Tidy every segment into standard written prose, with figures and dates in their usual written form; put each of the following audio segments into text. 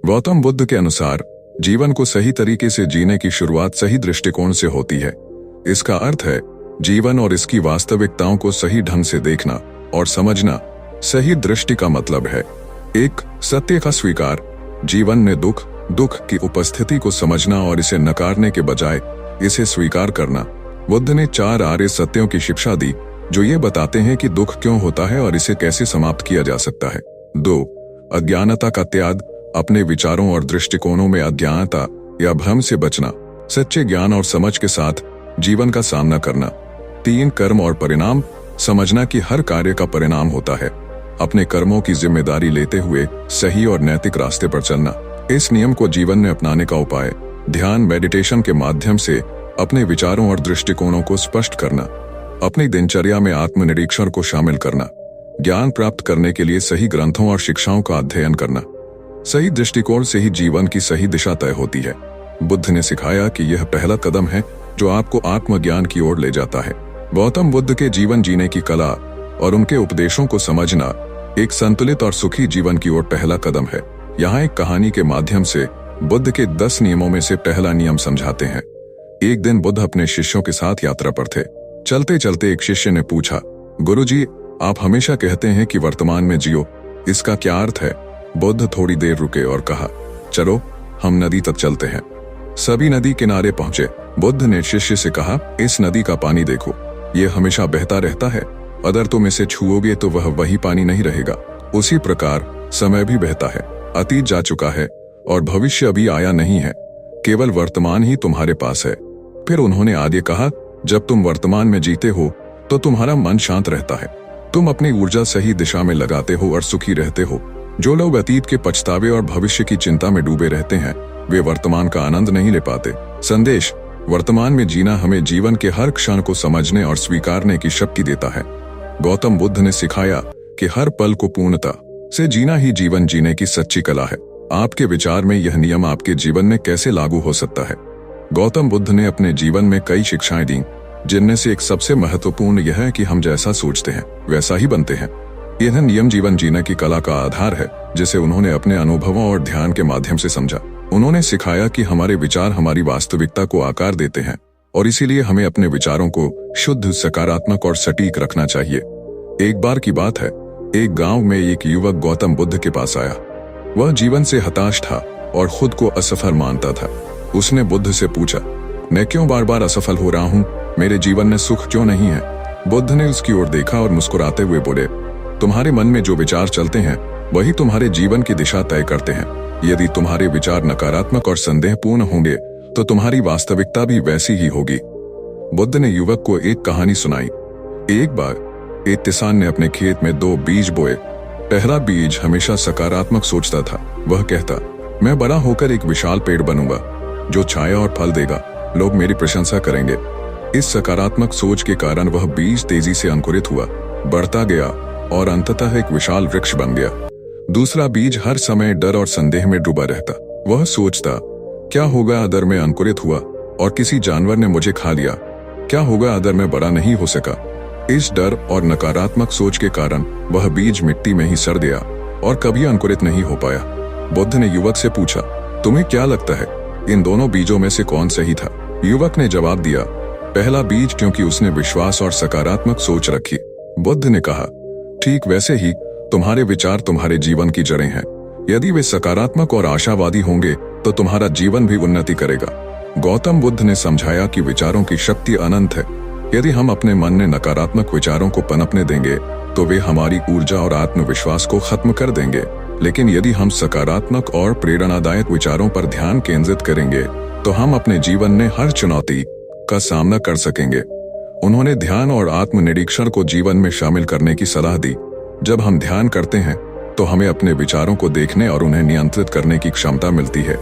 गौतम बुद्ध के अनुसार जीवन को सही तरीके से जीने की शुरुआत सही दृष्टिकोण से होती है। इसका अर्थ है जीवन और इसकी वास्तविकताओं को सही ढंग से देखना और समझना। सही दृष्टि का मतलब है एक, सत्य का स्वीकार, जीवन में दुख की उपस्थिति को समझना और इसे नकारने के बजाय इसे स्वीकार करना। बुद्ध ने 4 आर्य सत्यों की शिक्षा दी जो ये बताते हैं कि दुख क्यों होता है और इसे कैसे समाप्त किया जा सकता है। 2, अज्ञानता का त्याग, अपने विचारों और दृष्टिकोणों में अज्ञानता या भ्रम से बचना, सच्चे ज्ञान और समझ के साथ जीवन का सामना करना। 3, कर्म और परिणाम, समझना कि हर कार्य का परिणाम होता है, अपने कर्मों की जिम्मेदारी लेते हुए सही और नैतिक रास्ते पर चलना। इस नियम को जीवन में अपनाने का उपाय ध्यान मेडिटेशन के माध्यम से अपने विचारों और दृष्टिकोणों को स्पष्ट करना, अपनी दिनचर्या में आत्मनिरीक्षण को शामिल करना, ज्ञान प्राप्त करने के लिए सही ग्रंथों और शिक्षाओं का अध्ययन करना। सही दृष्टिकोण से ही जीवन की सही दिशा तय होती है। बुद्ध ने सिखाया कि यह पहला कदम है जो आपको आत्मज्ञान की ओर ले जाता है। गौतम बुद्ध के जीवन जीने की कला और उनके उपदेशों को समझना एक संतुलित और सुखी जीवन की ओर पहला कदम है। यहाँ एक कहानी के माध्यम से बुद्ध के 10 नियमों में से पहला नियम समझाते हैं। एक दिन बुद्ध अपने शिष्यों के साथ यात्रा पर थे। चलते चलते एक शिष्य ने पूछा, गुरुजी, आप हमेशा कहते हैं कि वर्तमान में जियो, इसका क्या अर्थ है? बुद्ध थोड़ी देर रुके और कहा, चलो हम नदी तक चलते हैं। सभी नदी किनारे पहुंचे। बुद्ध ने शिष्य से कहा, इस नदी का पानी देखो, ये हमेशा बहता रहता है। अगर तुम इसे छुओगे तो वह वही पानी नहीं रहेगा। उसी प्रकार समय भी बहता है, अतीत जा चुका है और भविष्य अभी आया नहीं है, केवल वर्तमान ही तुम्हारे पास है। फिर उन्होंने आगे कहा, जब तुम वर्तमान में जीते हो तो तुम्हारा मन शांत रहता है, तुम अपनी ऊर्जा सही दिशा में लगाते हो और सुखी रहते हो। जो लोग अतीत के पछतावे और भविष्य की चिंता में डूबे रहते हैं वे वर्तमान का आनंद नहीं ले पाते। संदेश, वर्तमान में जीना हमें जीवन के हर क्षण को समझने और स्वीकारने की शक्ति देता है। गौतम बुद्ध ने सिखाया कि हर पल को पूर्णता से जीना ही जीवन जीने की सच्ची कला है। आपके विचार में यह नियम आपके जीवन में कैसे लागू हो सकता है? गौतम बुद्ध ने अपने जीवन में कई शिक्षाएं दी, जिनमें से एक सबसे महत्वपूर्ण यह है कि हम जैसा सोचते हैं वैसा ही बनते हैं। यह नियम जीवन जीने की कला का आधार है, जिसे उन्होंने अपने अनुभवों और ध्यान के माध्यम से समझा। उन्होंने सिखाया कि हमारे विचार हमारी वास्तविकता को आकार देते हैं और इसीलिए हमें अपने विचारों को शुद्ध, सकारात्मक और सटीक रखना चाहिए। एक बार की बात है, एक गांव में एक युवक गौतम बुद्ध के पास आया। वह जीवन से हताश था और खुद को असफल मानता था। उसने बुद्ध से पूछा, मैं क्यों बार बार असफल हो रहा हूँ? मेरे जीवन में सुख क्यों नहीं है? बुद्ध ने उसकी ओर देखा और मुस्कुराते हुए बोले, तुम्हारे मन में जो विचार चलते हैं वही तुम्हारे जीवन की दिशा तय करते हैं। यदि तुम्हारे विचार नकारात्मक और संदेहपूर्ण होंगे तो तुम्हारी वास्तविकता भी वैसी ही होगी। बुद्ध ने युवक को एक कहानी सुनाई। एक बार एक किसान ने अपने खेत में 2 बीज बोए। पहला बीज हमेशा सकारात्मक सोचता था। वह कहता, मैं बड़ा होकर एक विशाल पेड़ बनूंगा जो छाया और फल देगा, लोग मेरी प्रशंसा करेंगे। इस सकारात्मक सोच के कारण वह बीज तेजी से अंकुरित हुआ, बढ़ता गया और अंततः एक विशाल वृक्ष बन गया। दूसरा बीज हर समय डर और संदेह में डूबा रहता। वह सोचता, क्या होगा अगर मैं अंकुरित हुआ और किसी जानवर ने मुझे खा लिया? क्या होगा अगर मैं बड़ा नहीं हो सका? इस डर और नकारात्मक सोच के कारण वह बीज मिट्टी में ही सड़ गया और कभी अंकुरित नहीं हो पाया। बुद्ध ने युवक से पूछा, तुम्हें क्या लगता है इन दोनों बीजों में से कौन सही था? युवक ने जवाब दिया, पहला बीज, क्योंकि उसने विश्वास और सकारात्मक सोच रखी। बुद्ध ने कहा, ठीक वैसे ही तुम्हारे विचार तुम्हारे जीवन की जड़ें हैं। यदि वे सकारात्मक और आशावादी होंगे तो तुम्हारा जीवन भी उन्नति करेगा। गौतम बुद्ध ने समझाया कि विचारों की शक्ति अनंत है। यदि हम अपने मन में नकारात्मक विचारों को पनपने देंगे तो वे हमारी ऊर्जा और आत्मविश्वास को खत्म कर देंगे, लेकिन यदि हम सकारात्मक और प्रेरणादायक विचारों पर ध्यान केंद्रित करेंगे तो हम अपने जीवन में हर चुनौती का सामना कर सकेंगे। उन्होंने ध्यान और आत्मनिरीक्षण को जीवन में शामिल करने की सलाह दी। जब हम ध्यान करते हैं तो हमें अपने विचारों को देखने और उन्हें नियंत्रित करने की क्षमता मिलती है।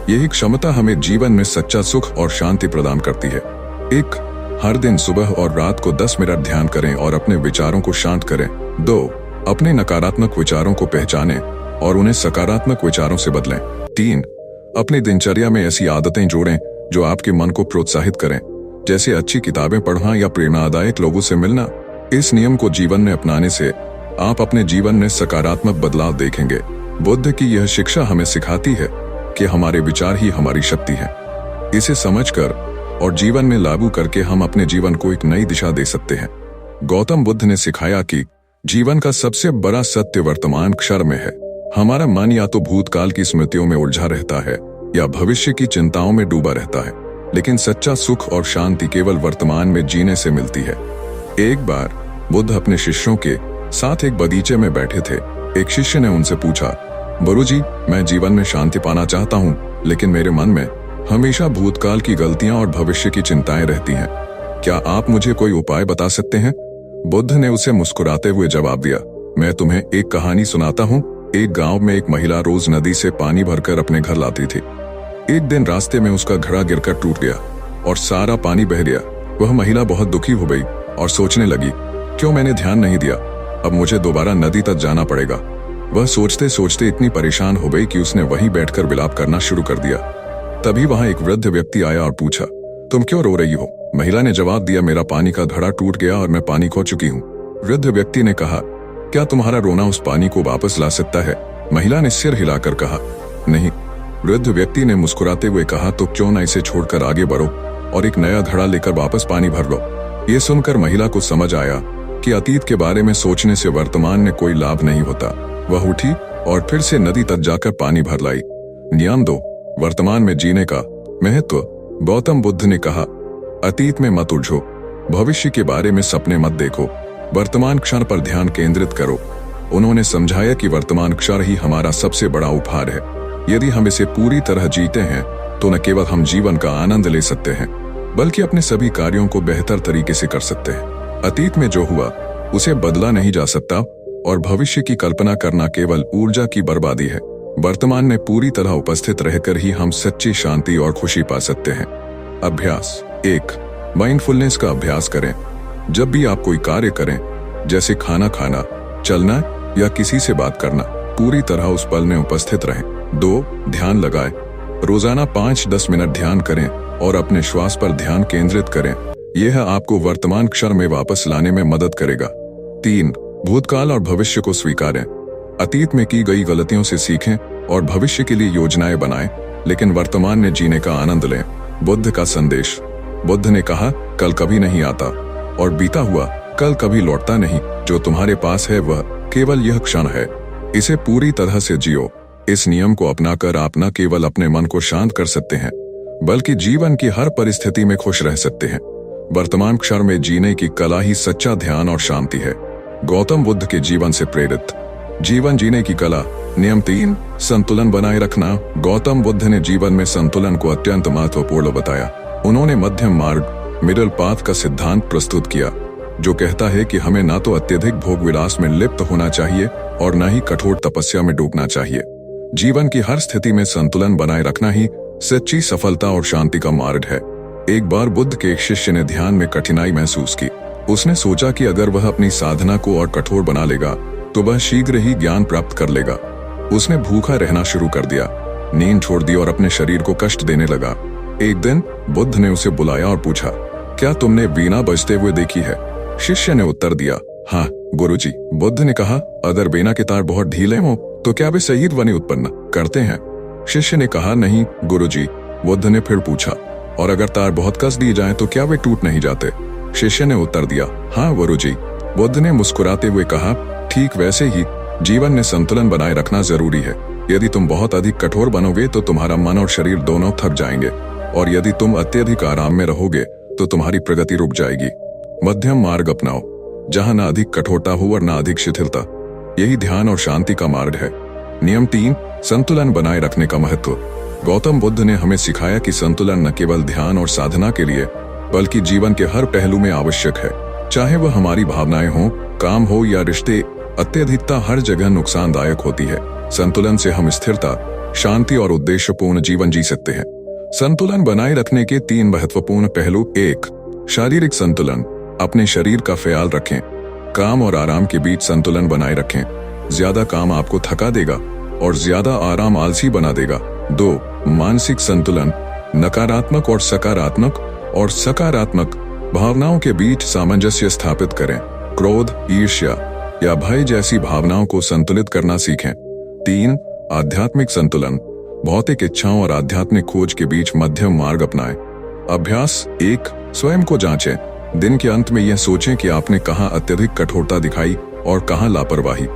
यही क्षमता हमें जीवन में सच्चा सुख और शांति प्रदान करती है। 1, हर दिन सुबह और रात को 10 मिनट ध्यान करें और अपने विचारों को शांत करें। 2, अपने नकारात्मक विचारों को पहचानें और उन्हें सकारात्मक विचारों से बदलें। 3, अपनी दिनचर्या में ऐसी आदतें जोड़ें जो आपके मन को प्रोत्साहित करें, जैसे अच्छी किताबें पढ़ना या प्रेरणादायक लोगों से मिलना। इस नियम को जीवन में अपनाने से आप अपने जीवन में सकारात्मक बदलाव देखेंगे बुद्ध की यह शिक्षा हमें सिखाती है कि हमारे विचार ही हमारी शक्ति है। इसे समझकर और जीवन में लागू करके हम अपने जीवन को एक नई दिशा दे सकते हैं। गौतम बुद्ध ने सिखाया कि जीवन का सबसे बड़ा सत्य वर्तमान क्षण में है। हमारा मन या तो भूतकाल की स्मृतियों में उलझा रहता है या भविष्य की चिंताओं में डूबा रहता है, लेकिन सच्चा सुख और शांति केवल वर्तमान में जीने से मिलती है। एक बार बुद्ध अपने शिष्यों के साथ एक बगीचे में बैठे थे। एक शिष्य ने उनसे पूछा, गुरुजी, मैं जीवन में शांति पाना चाहता हूँ, लेकिन मेरे मन में हमेशा भूतकाल की गलतियां और भविष्य की चिंताएं रहती हैं। क्या आप मुझे कोई उपाय बता सकते हैं? बुद्ध ने उसे मुस्कुराते हुए जवाब दिया, मैं तुम्हें एक कहानी सुनाता हूँ। एक गांव में एक महिला रोज नदी से पानी भरकर अपने घर लाती थी। एक दिन रास्ते में उसका घड़ा गिरकर टूट गया और सारा पानी बह गया। वह महिला बहुत दुखी हो गई और सोचने लगी, क्यों मैंने ध्यान नहीं दिया, अब मुझे दोबारा नदी तक जाना पड़ेगा। वह सोचते सोचते इतनी परेशान हो गई कि उसने वहीं बैठकर विलाप करना शुरू कर दिया। तभी वहां एक वृद्ध व्यक्ति आया और पूछा, तुम क्यों रो रही हो? महिला ने जवाब दिया, मेरा पानी का घड़ा टूट गया और मैं पानी खो चुकी हूँ। वृद्ध व्यक्ति ने कहा, क्या तुम्हारा रोना उस पानी को वापस ला सकता है? महिला ने सिर हिलाकर कहा, नहीं। वृद्ध व्यक्ति ने मुस्कुराते हुए कहा, तो क्यों न इसे छोड़कर आगे बढ़ो और एक नया घड़ा लेकर वापस पानी भर लो। ये सुनकर महिला को समझ आया कि अतीत के बारे में सोचने से वर्तमान में कोई लाभ नहीं होता। वह उठी और फिर से नदी तक जाकर पानी भर लाई। नियम 2, वर्तमान में जीने का महत्व। गौतम बुद्ध ने कहा, अतीत में मत उलझो, भविष्य के बारे में सपने मत देखो, वर्तमान क्षण पर ध्यान केंद्रित करो। उन्होंने समझाया कि वर्तमान क्षण ही हमारा सबसे बड़ा उपहार है। यदि हम इसे पूरी तरह जीते हैं तो न केवल हम जीवन का आनंद ले सकते हैं, बल्कि अपने सभी कार्यों को बेहतर तरीके से कर सकते हैं। अतीत में जो हुआ उसे बदला नहीं जा सकता और भविष्य की कल्पना करना केवल ऊर्जा की बर्बादी है। वर्तमान में पूरी तरह उपस्थित रहकर ही हम सच्ची शांति और खुशी पा सकते हैं। अभ्यास 1, माइंडफुलनेस का अभ्यास करें। जब भी आप कोई कार्य करें, जैसे खाना खाना, चलना या किसी से बात करना, पूरी तरह उस पल में उपस्थित रहें। 2, ध्यान लगाएं। रोजाना 5-10 मिनट ध्यान करें और अपने श्वास पर ध्यान केंद्रित करें। यह आपको वर्तमान क्षण में वापस लाने में मदद करेगा। 3, भूतकाल और भविष्य को स्वीकारें। अतीत में की गई गलतियों से सीखें और भविष्य के लिए योजनाएं बनाएं, लेकिन वर्तमान में जीने का आनंद लें। बुद्ध का संदेश। बुद्ध ने कहा, कल कभी नहीं आता और बीता हुआ कल कभी लौटता नहीं। जो तुम्हारे पास है वह केवल यह क्षण है, इसे पूरी तरह से जियो। इस नियम को अपनाकर आप न केवल अपने मन को शांत कर सकते हैं, बल्कि जीवन की हर परिस्थिति में खुश रह सकते हैं। वर्तमान क्षण में जीने की कला ही सच्चा ध्यान और शांति है। गौतम बुद्ध के जीवन से प्रेरित जीवन जीने की कला। नियम 3, संतुलन बनाए रखना। गौतम बुद्ध ने जीवन में संतुलन को अत्यंत महत्वपूर्ण बताया। उन्होंने मध्यम मार्ग, मिडिल पाथ का सिद्धांत प्रस्तुत किया, जो कहता है कि हमें ना तो अत्यधिक भोग विलास में लिप्त होना चाहिए और न ही कठोर तपस्या में डूबना चाहिए। जीवन की हर स्थिति में संतुलन बनाए रखना ही सच्ची सफलता और शांति का मार्ग है। एक बार बुद्ध के एक शिष्य ने ध्यान में कठिनाई महसूस की। उसने सोचा कि अगर वह अपनी साधना को और कठोर बना लेगा तो वह शीघ्र ही ज्ञान प्राप्त कर लेगा। उसने भूखा रहना शुरू कर दिया, नींद छोड़ दी और अपने शरीर को कष्ट देने लगा। एक दिन बुद्ध ने उसे बुलाया और पूछा, क्या तुमने वीणा बजते हुए देखी है? शिष्य ने उत्तर दिया, हाँ गुरुजी। बुद्ध ने कहा, अगर वीणा के तार बहुत ढीले हों तो क्या वे सही ध्वनि उत्पन्न करते हैं? शिष्य ने कहा, नहीं गुरुजी। बुद्ध ने फिर पूछा, और अगर तार बहुत कस दिए जाएं तो क्या वे टूट नहीं जाते? शिष्य ने उत्तर दिया, हाँ गुरुजी। बुद्ध ने मुस्कुराते हुए कहा, ठीक वैसे ही जीवन में संतुलन बनाए रखना जरूरी है। यदि तुम बहुत अधिक कठोर बनोगे तो तुम्हारा मन और शरीर दोनों थक जाएंगे, और यदि तुम अत्यधिक आराम में रहोगे तो तुम्हारी प्रगति रुक जाएगी। मध्यम मार्ग अपनाओ, जहां न अधिक कठोरता हो और न अधिक शिथिलता। यही ध्यान और शांति का मार्ग है। नियम 3, संतुलन बनाए रखने का महत्व। गौतम बुद्ध ने हमें सिखाया कि संतुलन न केवल ध्यान और साधना के लिए, बल्कि जीवन के हर पहलू में आवश्यक है। चाहे वह हमारी भावनाएं हों, काम हो या रिश्ते, अत्यधिकता हर जगह नुकसानदायक होती है। संतुलन से हम स्थिरता, शांति और उद्देश्यपूर्ण जीवन जी सकते हैं। संतुलन बनाए रखने के 3 महत्वपूर्ण पहलू। 1, शारीरिक संतुलन। अपने शरीर का ख्याल रखें। काम और आराम के बीच संतुलन बनाए रखें। ज्यादा काम आपको थका देगा और ज्यादा आराम आलसी बना देगा। 2, मानसिक संतुलन। नकारात्मक और सकारात्मक भावनाओं के बीच सामंजस्य स्थापित करें। क्रोध, ईर्ष्या या भय जैसी भावनाओं को संतुलित करना सीखें। 3. आध्यात्मिक संतुलन, भौतिक इच्छाओं और आध्यात्मिक खोज के बीच मध्यम मार्ग अपनाएं। अभ्यास 1. स्वयं को जांचें। दिन के अंत में यह सोचें कि आपने कहाँ अत्यधिक कठोरता दिखाई और कहाँ लापरवाही।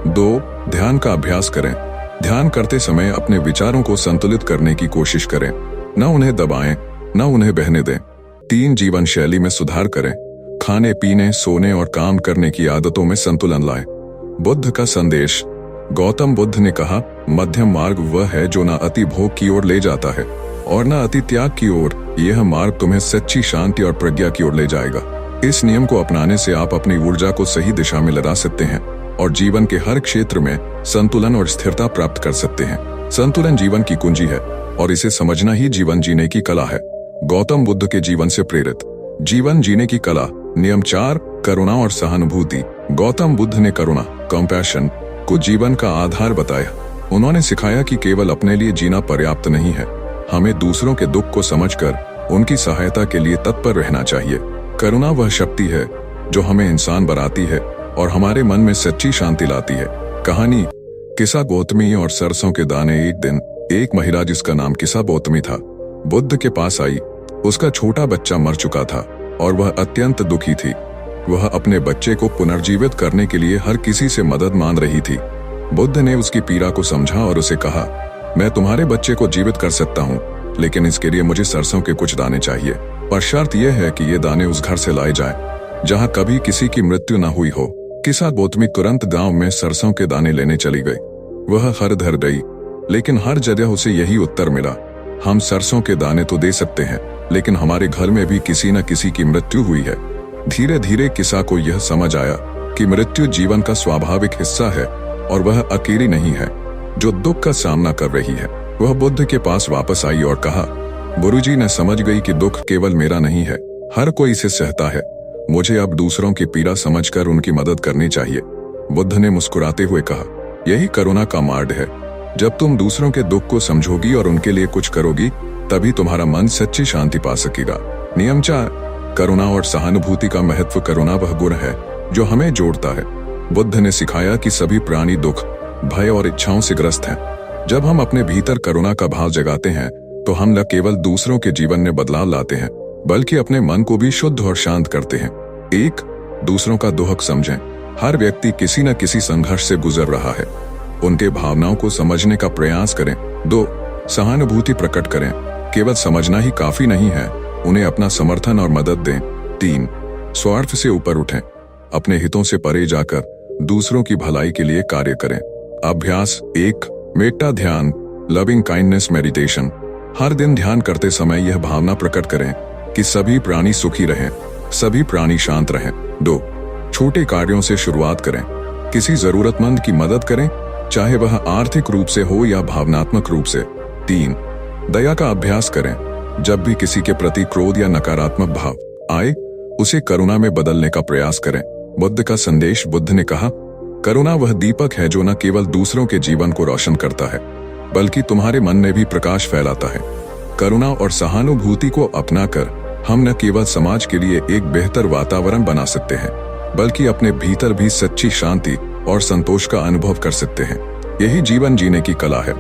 2. ध्यान का अभ्यास करें। ध्यान करते समय अपने विचारों को संतुलित करने की कोशिश करें, न उन्हें दबाएं, न उन्हें बहने दें। 3. जीवन शैली में सुधार करें। खाने पीने, सोने और काम करने की आदतों में संतुलन लाएं। बुद्ध का संदेश। गौतम बुद्ध ने कहा, मध्यम मार्ग वह है जो न अति भोग की ओर ले जाता है और न अति त्याग की ओर। यह मार्ग तुम्हें सच्ची शांति और प्रज्ञा की ओर ले जाएगा। इस नियम को अपनाने से आप अपनी ऊर्जा को सही दिशा में लगा सकते हैं और जीवन के हर क्षेत्र में संतुलन और स्थिरता प्राप्त कर सकते हैं। संतुलन जीवन की कुंजी है और इसे समझना ही जीवन जीने की कला है। गौतम बुद्ध के जीवन से प्रेरित जीवन जीने की कला। नियम 4. करुणा और सहानुभूति। गौतम बुद्ध ने करुणा, कंपैशन को जीवन का आधार बताया। उन्होंने सिखाया कि केवल अपने लिए जीना पर्याप्त नहीं है, हमें दूसरों के दुख को समझकर उनकी सहायता के लिए तत्पर रहना चाहिए। करुणा वह शक्ति है जो हमें इंसान बनाती है और हमारे मन में सच्ची शांति लाती है। कहानी। किसा गौतमी और सरसों के दाने। एक दिन एक महिला जिसका नाम किसा गौतमी था, बुद्ध के पास आई। उसका छोटा बच्चा मर चुका था और वह अत्यंत दुखी थी। वह अपने बच्चे को पुनर्जीवित करने के लिए हर किसी से मदद मांग रही थी। बुद्ध ने उसकी पीड़ा को समझा और उसे कहा, मैं तुम्हारे बच्चे को जीवित कर सकता हूँ, लेकिन इसके लिए मुझे सरसों के कुछ दाने चाहिए, पर शर्त यह है कि ये दाने उस घर से लाए जाएं जहाँ कभी किसी की मृत्यु न हुई हो। किसा गौतमी तुरंत गांव में सरसों के दाने लेने चली गई। वह हर धर गई, लेकिन हर जगह उसे यही उत्तर मिला, हम सरसों के दाने तो दे सकते हैं, लेकिन हमारे घर में भी किसी न किसी की मृत्यु हुई है। धीरे धीरे किसा को यह समझ आया कि मृत्यु जीवन का स्वाभाविक हिस्सा है और वह अकेली नहीं है जो दुख का सामना कर रही है। वह बुद्ध के पास वापस आई और कहा, गुरुजी, मैं समझ गई कि दुख केवल मेरा नहीं है, हर कोई इसे सहता है। मुझे अब दूसरों की पीड़ा समझकर उनकी मदद करनी चाहिए। बुद्ध ने मुस्कुराते हुए कहा, यही करुणा का मार्ग है। जब तुम दूसरों के दुख को समझोगी और उनके लिए कुछ करोगी, तभी तुम्हारा मन सच्ची शांति पा सकेगा। नियम 4. करुणा और सहानुभूति का महत्व। करुणा वह गुण है जो हमें जोड़ता है। बुद्ध ने सिखाया कि सभी प्राणी दुख, भय और इच्छाओं से ग्रस्त हैं। जब हम अपने भीतर करुणा का भाव जगाते हैं तो हम न केवल दूसरों के जीवन में बदलाव लाते हैं, बल्कि अपने मन को भी शुद्ध और शांत करते हैं। 1. दूसरों का दुख समझें। हर व्यक्ति किसी न किसी संघर्ष से गुजर रहा है, उनके भावनाओं को समझने का प्रयास करें। 2. सहानुभूति प्रकट करें। केवल समझना ही काफी नहीं है, उन्हें अपना समर्थन और मदद दें। 3. स्वार्थ से ऊपर उठें। अपने हितों से परे जाकर दूसरों की भलाई के लिए कार्य करें। अभ्यास 1. मेट्टा ध्यान, लविंग काइंडनेस मेडिटेशन। हर दिन ध्यान करते समय यह भावना प्रकट करें कि सभी प्राणी सुखी रहें, सभी प्राणी शांत रहें। 2. छोटे कार्यों से शुरुआत करें। किसी जरूरतमंद की मदद करें, चाहे वह आर्थिक रूप से हो या भावनात्मक रूप से। 3. दया का अभ्यास करें। जब भी किसी के प्रति क्रोध या नकारात्मक भाव आए, उसे करुणा में बदलने का प्रयास करें। बुद्ध का संदेश। बुद्ध ने कहा, करुणा वह दीपक है जो न केवल दूसरों के जीवन को रोशन करता है, बल्कि तुम्हारे मन में भी प्रकाश फैलाता है। करुणा और सहानुभूति को अपनाकर हम न केवल समाज के लिए एक बेहतर वातावरण बना सकते हैं, बल्कि अपने भीतर भी सच्ची शांति और संतोष का अनुभव कर सकते हैं। यही जीवन जीने की कला है।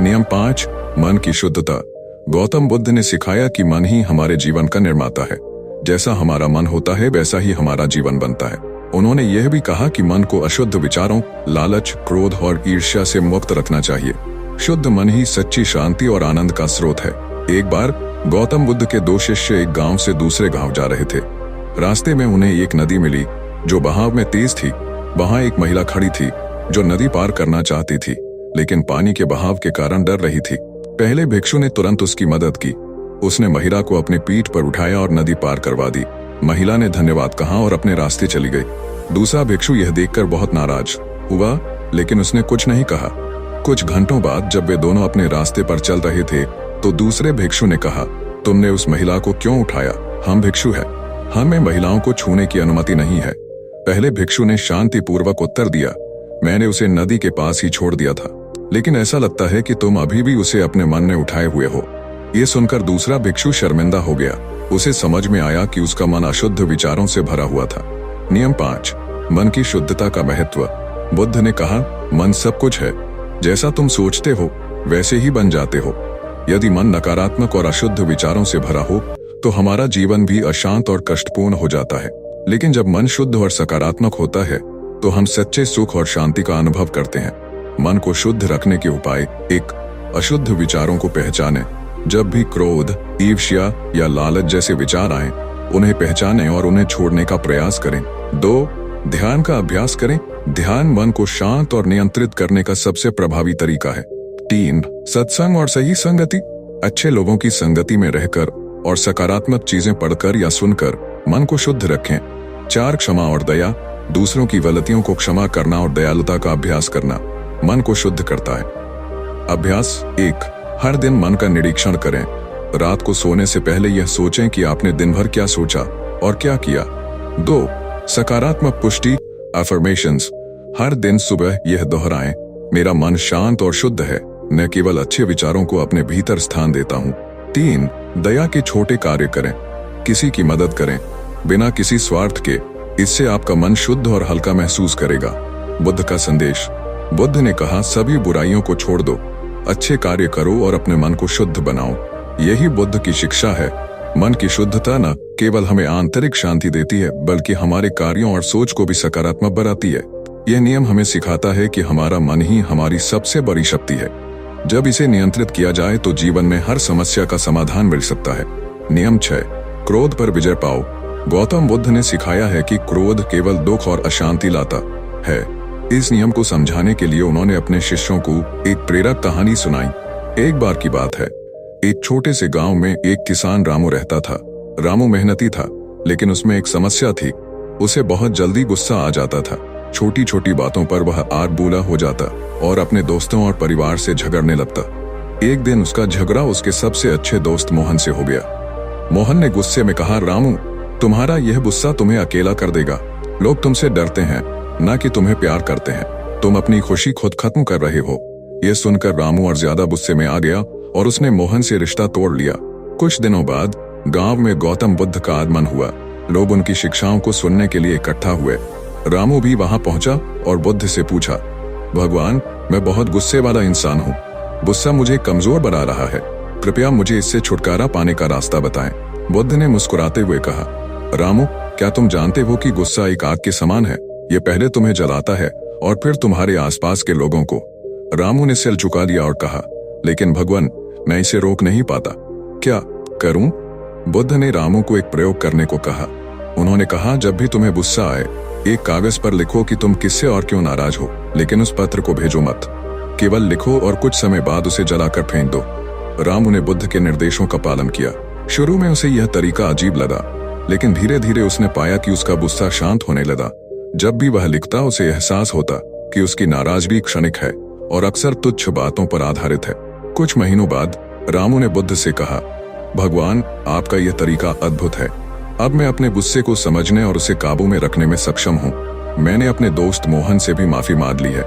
नियम 5. मन की शुद्धता। गौतम बुद्ध ने सिखाया कि मन ही हमारे जीवन का निर्माता है। जैसा हमारा मन होता है, वैसा ही हमारा जीवन बनता है। उन्होंने यह भी कहा कि मन को अशुद्ध विचारों, लालच, क्रोध और ईर्ष्या से मुक्त रखना चाहिए। शुद्ध मन ही सच्ची शांति और आनंद का स्रोत है। एक बार गौतम बुद्ध के 2 शिष्य एक गांव से दूसरे गांव जा रहे थे। रास्ते में उन्हें एक नदी मिली जो बहाव में तेज थी। वहां एक महिला खड़ी थी जो नदी पार करना चाहती थी, लेकिन पानी के बहाव के कारण डर रही थी। पहले भिक्षु ने तुरंत उसकी मदद की। उसने महिला को अपनी पीठ पर उठाया और नदी पार करवा दी। महिला ने धन्यवाद कहा और अपने रास्ते चली गई। दूसरा भिक्षु यह देखकर बहुत नाराज हुआ, लेकिन उसने कुछ नहीं कहा। कुछ घंटों बाद जब वे दोनों अपने रास्ते पर चल रहे थे, तो दूसरे भिक्षु ने कहा, तुमने उस महिला को क्यों उठाया? हम भिक्षु हैं, हमें महिलाओं को छूने की अनुमति नहीं है। पहले भिक्षु ने शांतिपूर्वक उत्तर दिया, मैंने उसे नदी के पास ही छोड़ दिया था, लेकिन ऐसा लगता है कि तुम अभी भी उसे अपने मन में उठाए हुए हो। ये सुनकर दूसरा भिक्षु शर्मिंदा हो गया। उसे समझ में आया कि उसका मन अशुद्ध विचारों से भरा हुआ था। नियम 5. मन की शुद्धता का महत्व। बुद्ध ने कहा, मन सब कुछ है, जैसा तुम सोचते हो वैसे ही बन जाते हो। यदि मन नकारात्मक और अशुद्ध विचारों से भरा हो तो हमारा जीवन भी अशांत और कष्टपूर्ण हो जाता है। लेकिन जब मन शुद्ध और सकारात्मक होता है तो हम सच्चे सुख और शांति का अनुभव करते हैं। मन को शुद्ध रखने के उपाय: 1. अशुद्ध विचारों को पहचानें। जब भी क्रोध, ईर्ष्या या लालच जैसे विचार आए, उन्हें पहचानें और उन्हें छोड़ने का प्रयास करें। 2. ध्यान का अभ्यास करें। ध्यान मन को शांत और नियंत्रित करने का सबसे प्रभावी तरीका है। 3. सत्संग और सही संगति। अच्छे लोगों की संगति में रहकर और सकारात्मक चीजें पढ़कर या सुनकर मन को शुद्ध रखें। 4. क्षमा और दया। दूसरों की गलतियों को क्षमा करना और दयालुता का अभ्यास करना मन को शुद्ध करता है। अभ्यास 1. हर दिन मन का निरीक्षण करें। रात को सोने से पहले यह सोचें कि आपने दिन भर क्या सोचा और क्या किया। 2. सकारात्मक पुष्टि अफर्मेशंस। हर दिन सुबह यह दोहराएं, मेरा मन शांत और शुद्ध है, न केवल अच्छे विचारों को अपने भीतर स्थान देता हूँ। 3. दया के छोटे कार्य करें। किसी की मदद करें बिना किसी स्वार्थ के। इससे आपका मन शुद्ध और हल्का महसूस करेगा। बुद्ध का संदेश। बुद्ध ने कहा, सभी बुराइयों को छोड़ दो, अच्छे कार्य करो और अपने मन को शुद्ध बनाओ। यही बुद्ध की शिक्षा है। मन की शुद्धता न केवल हमें आंतरिक शांति देती है बल्कि हमारे कार्यों और सोच को भी सकारात्मक बनाती है। यह नियम हमें सिखाता है कि हमारा मन ही हमारी सबसे बड़ी शक्ति है। जब इसे नियंत्रित किया जाए तो जीवन में हर समस्या का समाधान मिल सकता है। नियम 6. क्रोध पर विजय पाओ। गौतम बुद्ध ने सिखाया है कि क्रोध केवल दुख और अशांति लाता है। इस नियम को समझाने के लिए उन्होंने अपने शिष्यों को एक प्रेरक कहानी सुनाई। एक बार की बात है, एक छोटे से गांव में एक किसान रामू रहता था। रामू मेहनती था, लेकिन उसमें एक समस्या थी। उसे बहुत जल्दी गुस्सा आ जाता था। छोटी छोटी बातों पर वह आग बूला हो जाता और अपने दोस्तों और परिवार से झगड़ने लगता। एक दिन उसका झगड़ा उसके सबसे अच्छे दोस्त मोहन से हो गया। मोहन ने गुस्से में कहा, रामू, तुम्हारा यह गुस्सा तुम्हें अकेला कर देगा। लोग तुमसे डरते हैं, ना कि तुम्हें प्यार करते हैं। तुम अपनी खुशी खुद खत्म कर रहे हो। यह सुनकर रामू और ज्यादा गुस्से में आ गया और उसने मोहन से रिश्ता तोड़ लिया। कुछ दिनों बाद गांव में गौतम बुद्ध का आगमन हुआ। लोग उनकी शिक्षाओं को सुनने के लिए इकट्ठा हुए। रामू भी वहां पहुंचा और बुद्ध से पूछा, भगवान, मैं बहुत गुस्से वाला इंसान हूँ। गुस्सा मुझे कमजोर बना रहा है। कृपया मुझे इससे छुटकारा पाने का रास्ता बताएं। बुद्ध ने मुस्कुराते हुए कहा, रामू, क्या तुम जानते हो कि गुस्सा एक आग के समान है? ये पहले तुम्हें जलाता है और फिर तुम्हारे आसपास के लोगों को। रामू ने सिर झुका लिया और कहा, लेकिन भगवान, मैं इसे रोक नहीं पाता। क्या करूं? बुद्ध ने रामू को एक प्रयोग करने को कहा। उन्होंने कहा, जब भी तुम्हें गुस्सा आए, एक कागज पर लिखो कि तुम किससे और क्यों नाराज हो, लेकिन उस पत्र को भेजो मत। केवल लिखो और कुछ समय बाद उसे जलाकर फेंक दो। रामू ने बुद्ध के निर्देशों का पालन किया। शुरू में उसे यह तरीका अजीब लगा, लेकिन धीरे धीरे उसने पाया कि उसका गुस्सा शांत होने लगा। जब भी वह लिखता, उसे एहसास होता कि उसकी नाराजगी क्षणिक है और अक्सर तुच्छ बातों पर आधारित है। कुछ महीनों बाद रामू ने बुद्ध से कहा, भगवान, आपका यह तरीका अद्भुत है। अब मैं अपने गुस्से को समझने और उसे काबू में रखने में सक्षम हूँ। मैंने अपने दोस्त मोहन से भी माफी मांग ली है।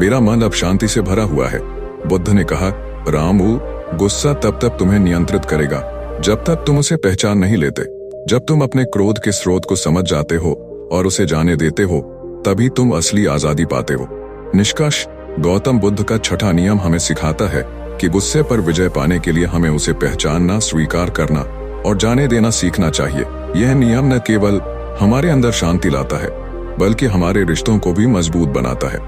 मेरा मन अब शांति से भरा हुआ है। बुद्ध ने कहा, रामू, गुस्सा तब तक तुम्हें नियंत्रित करेगा जब तक तुम उसे पहचान नहीं लेते। जब तुम अपने क्रोध के स्रोत को समझ जाते हो और उसे जाने देते हो, तभी तुम असली आजादी पाते हो। निष्कर्ष, गौतम बुद्ध का छठा नियम हमें सिखाता है कि गुस्से पर विजय पाने के लिए हमें उसे पहचानना, स्वीकार करना और जाने देना सीखना चाहिए। यह नियम न केवल हमारे अंदर शांति लाता है, बल्कि हमारे रिश्तों को भी मजबूत बनाता है।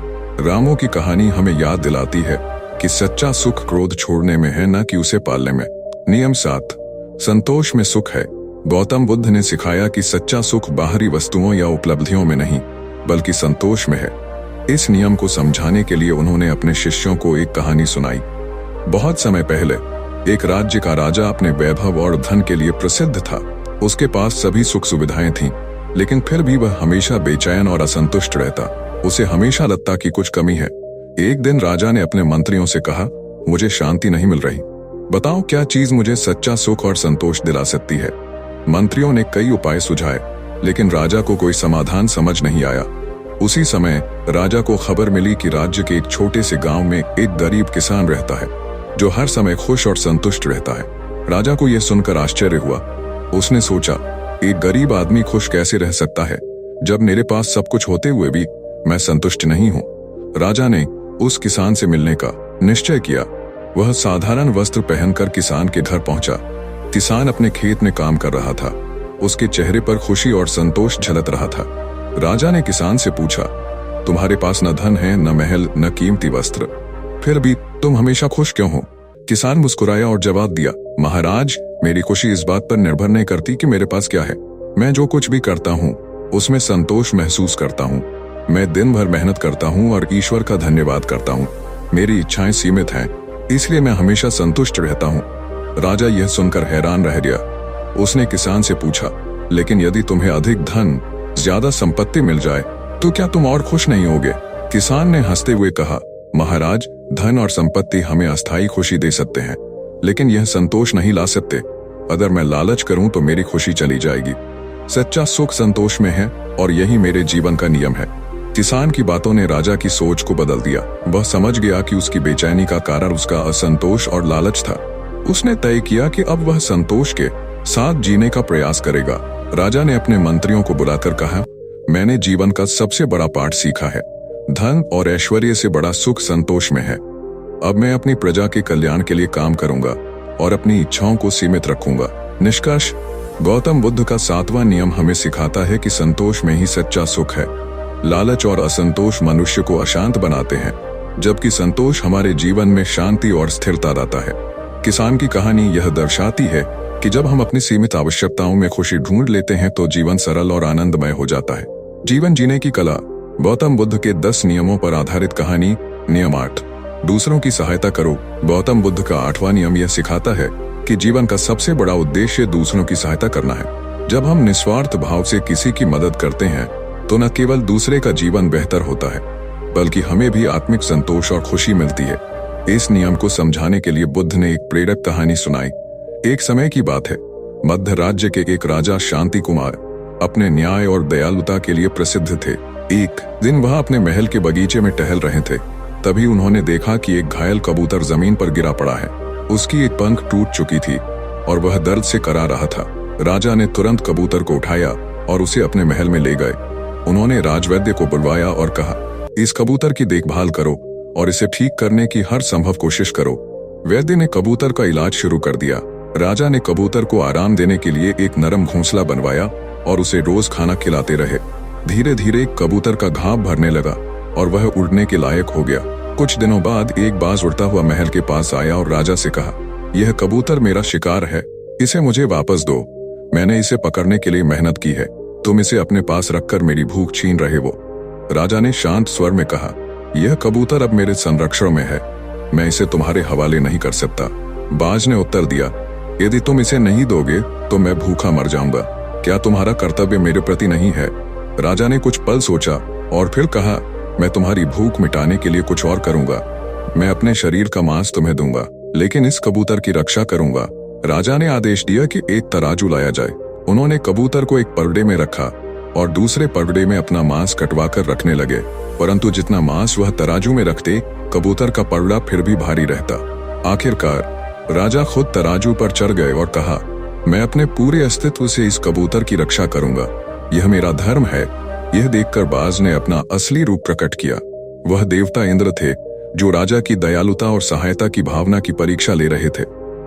रामू की कहानी हमें याद दिलाती है कि सच्चा सुख क्रोध छोड़ने में है, न कि उसे पालने में। नियम 7, संतोष में सुख है। गौतम बुद्ध ने सिखाया कि सच्चा सुख बाहरी वस्तुओं या उपलब्धियों में नहीं, बल्कि संतोष में है। इस नियम को समझाने के लिए उन्होंने अपने शिष्यों को एक कहानी सुनाई। बहुत समय पहले एक राज्य का राजा अपने वैभव और धन के लिए प्रसिद्ध था। उसके पास सभी सुख सुविधाएं थीं, लेकिन फिर भी वह हमेशा बेचैन और असंतुष्ट रहता। उसे हमेशा लगता कि कुछ कमी है। एक दिन राजा ने अपने मंत्रियों से कहा, मुझे शांति नहीं मिल रही। बताओ क्या चीज मुझे सच्चा सुख और संतोष दिला सकती है। मंत्रियों ने कई उपाय सुझाए, लेकिन राजा को कोई समाधान समझ नहीं आया। उसी समय राजा को खबर मिली कि राज्य के एक छोटे से गांव में एक गरीब किसान रहता है, जो हर समय खुश और संतुष्ट रहता है। राजा को यह सुनकर आश्चर्य हुआ। उसने सोचा, एक गरीब आदमी खुश कैसे रह सकता है, जब मेरे पास सब कुछ होते हुए भी मैं संतुष्ट नहीं हूँ। राजा ने उस किसान से मिलने का निश्चय किया। वह साधारण वस्त्र पहनकर किसान के घर पहुंचा। किसान अपने खेत में काम कर रहा था। उसके चेहरे पर खुशी और संतोष झलक रहा था। राजा ने किसान से पूछा, तुम्हारे पास न धन है, न महल, न कीमती वस्त्र, फिर भी तुम हमेशा खुश क्यों हो? किसान मुस्कुराया और जवाब दिया, महाराज, मेरी खुशी इस बात पर निर्भर नहीं करती कि मेरे पास क्या है। मैं जो कुछ भी करता हूँ उसमें संतोष महसूस करता हूँ। मैं दिन भर मेहनत करता हूँ और ईश्वर का धन्यवाद करता हूँ। मेरी इच्छाएं सीमित हैं, इसलिए मैं हमेशा संतुष्ट रहता हूँ। राजा यह सुनकर हैरान रह गया। उसने किसान से पूछा, लेकिन यदि तुम्हें अधिक धन, ज्यादा संपत्ति मिल जाए तो क्या तुम और खुश नहीं होगे? किसान ने हंसते हुए कहा, महाराज, धन और संपत्ति हमें अस्थायी खुशी दे सकते हैं, लेकिन यह संतोष नहीं ला सकते। अगर मैं लालच करूं तो मेरी खुशी चली जाएगी। सच्चा सुख संतोष में है और यही मेरे जीवन का नियम है। किसान की बातों ने राजा की सोच को बदल दिया। वह समझ गया कि उसकी बेचैनी का कारण उसका असंतोष और लालच था। उसने तय किया कि अब वह संतोष के साथ जीने का प्रयास करेगा। राजा ने अपने मंत्रियों को बुलाकर कहा, मैंने जीवन का सबसे बड़ा पाठ सीखा है। धन और ऐश्वर्य से बड़ा सुख संतोष में है। अब मैं अपनी प्रजा के कल्याण के लिए काम करूंगा और अपनी इच्छाओं को सीमित रखूंगा। निष्कर्ष, गौतम बुद्ध का 7वां नियम हमें सिखाता है कि संतोष में ही सच्चा सुख है। लालच और असंतोष मनुष्य को अशांत बनाते हैं, जबकि संतोष हमारे जीवन में शांति और स्थिरता लाता है। किसान की कहानी यह दर्शाती है कि जब हम अपनी सीमित आवश्यकताओं में खुशी ढूंढ लेते हैं तो जीवन सरल और आनंदमय हो जाता है। जीवन जीने की कला, गौतम बुद्ध के 10 नियमों पर आधारित कहानी। नियम 8, दूसरों की सहायता करो। गौतम बुद्ध का 8वां नियम यह सिखाता है कि जीवन का सबसे बड़ा उद्देश्य दूसरों की सहायता करना है। जब हम निस्वार्थ भाव से किसी की मदद करते हैं तो न केवल दूसरे का जीवन बेहतर होता है, बल्कि हमें भी आत्मिक संतोष और खुशी मिलती है। इस नियम को समझाने के लिए बुद्ध ने एक प्रेरक कहानी सुनाई। एक समय की बात है, मध्य राज्य के एक राजा शांति कुमार अपने न्याय और दयालुता के लिए प्रसिद्ध थे। एक दिन वह अपने महल के बगीचे में टहल रहे थे। तभी उन्होंने देखा कि एक घायल कबूतर जमीन पर गिरा पड़ा है। उसकी एक पंख टूट चुकी थी और वह दर्द से करा रहा था। राजा ने तुरंत कबूतर को उठाया और उसे अपने महल में ले गए। उन्होंने राजवैद्य को बुलवाया और कहा, इस कबूतर की देखभाल करो और इसे ठीक करने की हर संभव कोशिश करो। वैद्य ने कबूतर का इलाज शुरू कर दिया। राजा ने कबूतर को आराम देने के लिए एक नरम घोंसला बनवाया और उसे रोज खाना खिलाते रहे। धीरे धीरे कबूतर का घाव भरने लगा और वह उड़ने के लायक हो गया। कुछ दिनों बाद एक बाज उड़ता हुआ महल के पास आया और राजा से कहा, यह कबूतर मेरा शिकार है, इसे मुझे वापस दो। मैंने इसे पकड़ने के लिए मेहनत की है, तुम इसे अपने पास रखकर मेरी भूख छीन रहे हो। राजा ने शांत स्वर में कहा, यह कबूतर अब मेरे संरक्षण में है, मैं इसे तुम्हारे हवाले नहीं कर सकता। बाज ने उत्तर दिया, यदि तुम इसे नहीं दोगे तो मैं भूखा मर जाऊंगा। क्या तुम्हारा कर्तव्य मेरे प्रति नहीं है? राजा ने कुछ पल सोचा और फिर कहा, मैं तुम्हारी भूख मिटाने के लिए कुछ और करूंगा। मैं अपने शरीर का मांस तुम्हें दूंगा, लेकिन इस कबूतर की रक्षा करूंगा। राजा ने आदेश दिया कि एक तराजू लाया जाए। उन्होंने कबूतर को एक परवड़े में रखा और दूसरे परवड़े में अपना मांस कटवाकर रखने लगे, परंतु जितना मांस वह तराजू में रखते, कबूतर का परवड़ा फिर भी भारी रहता। आखिरकार राजा खुद तराजू पर चढ़ गए और कहा, मैं अपने पूरे अस्तित्व से इस कबूतर की रक्षा करूंगा, यह मेरा धर्म है। यह देखकर बाज ने अपना असली रूप प्रकट किया। वह देवता इंद्र थे, जो राजा की दयालुता और सहायता की भावना की परीक्षा ले रहे थे।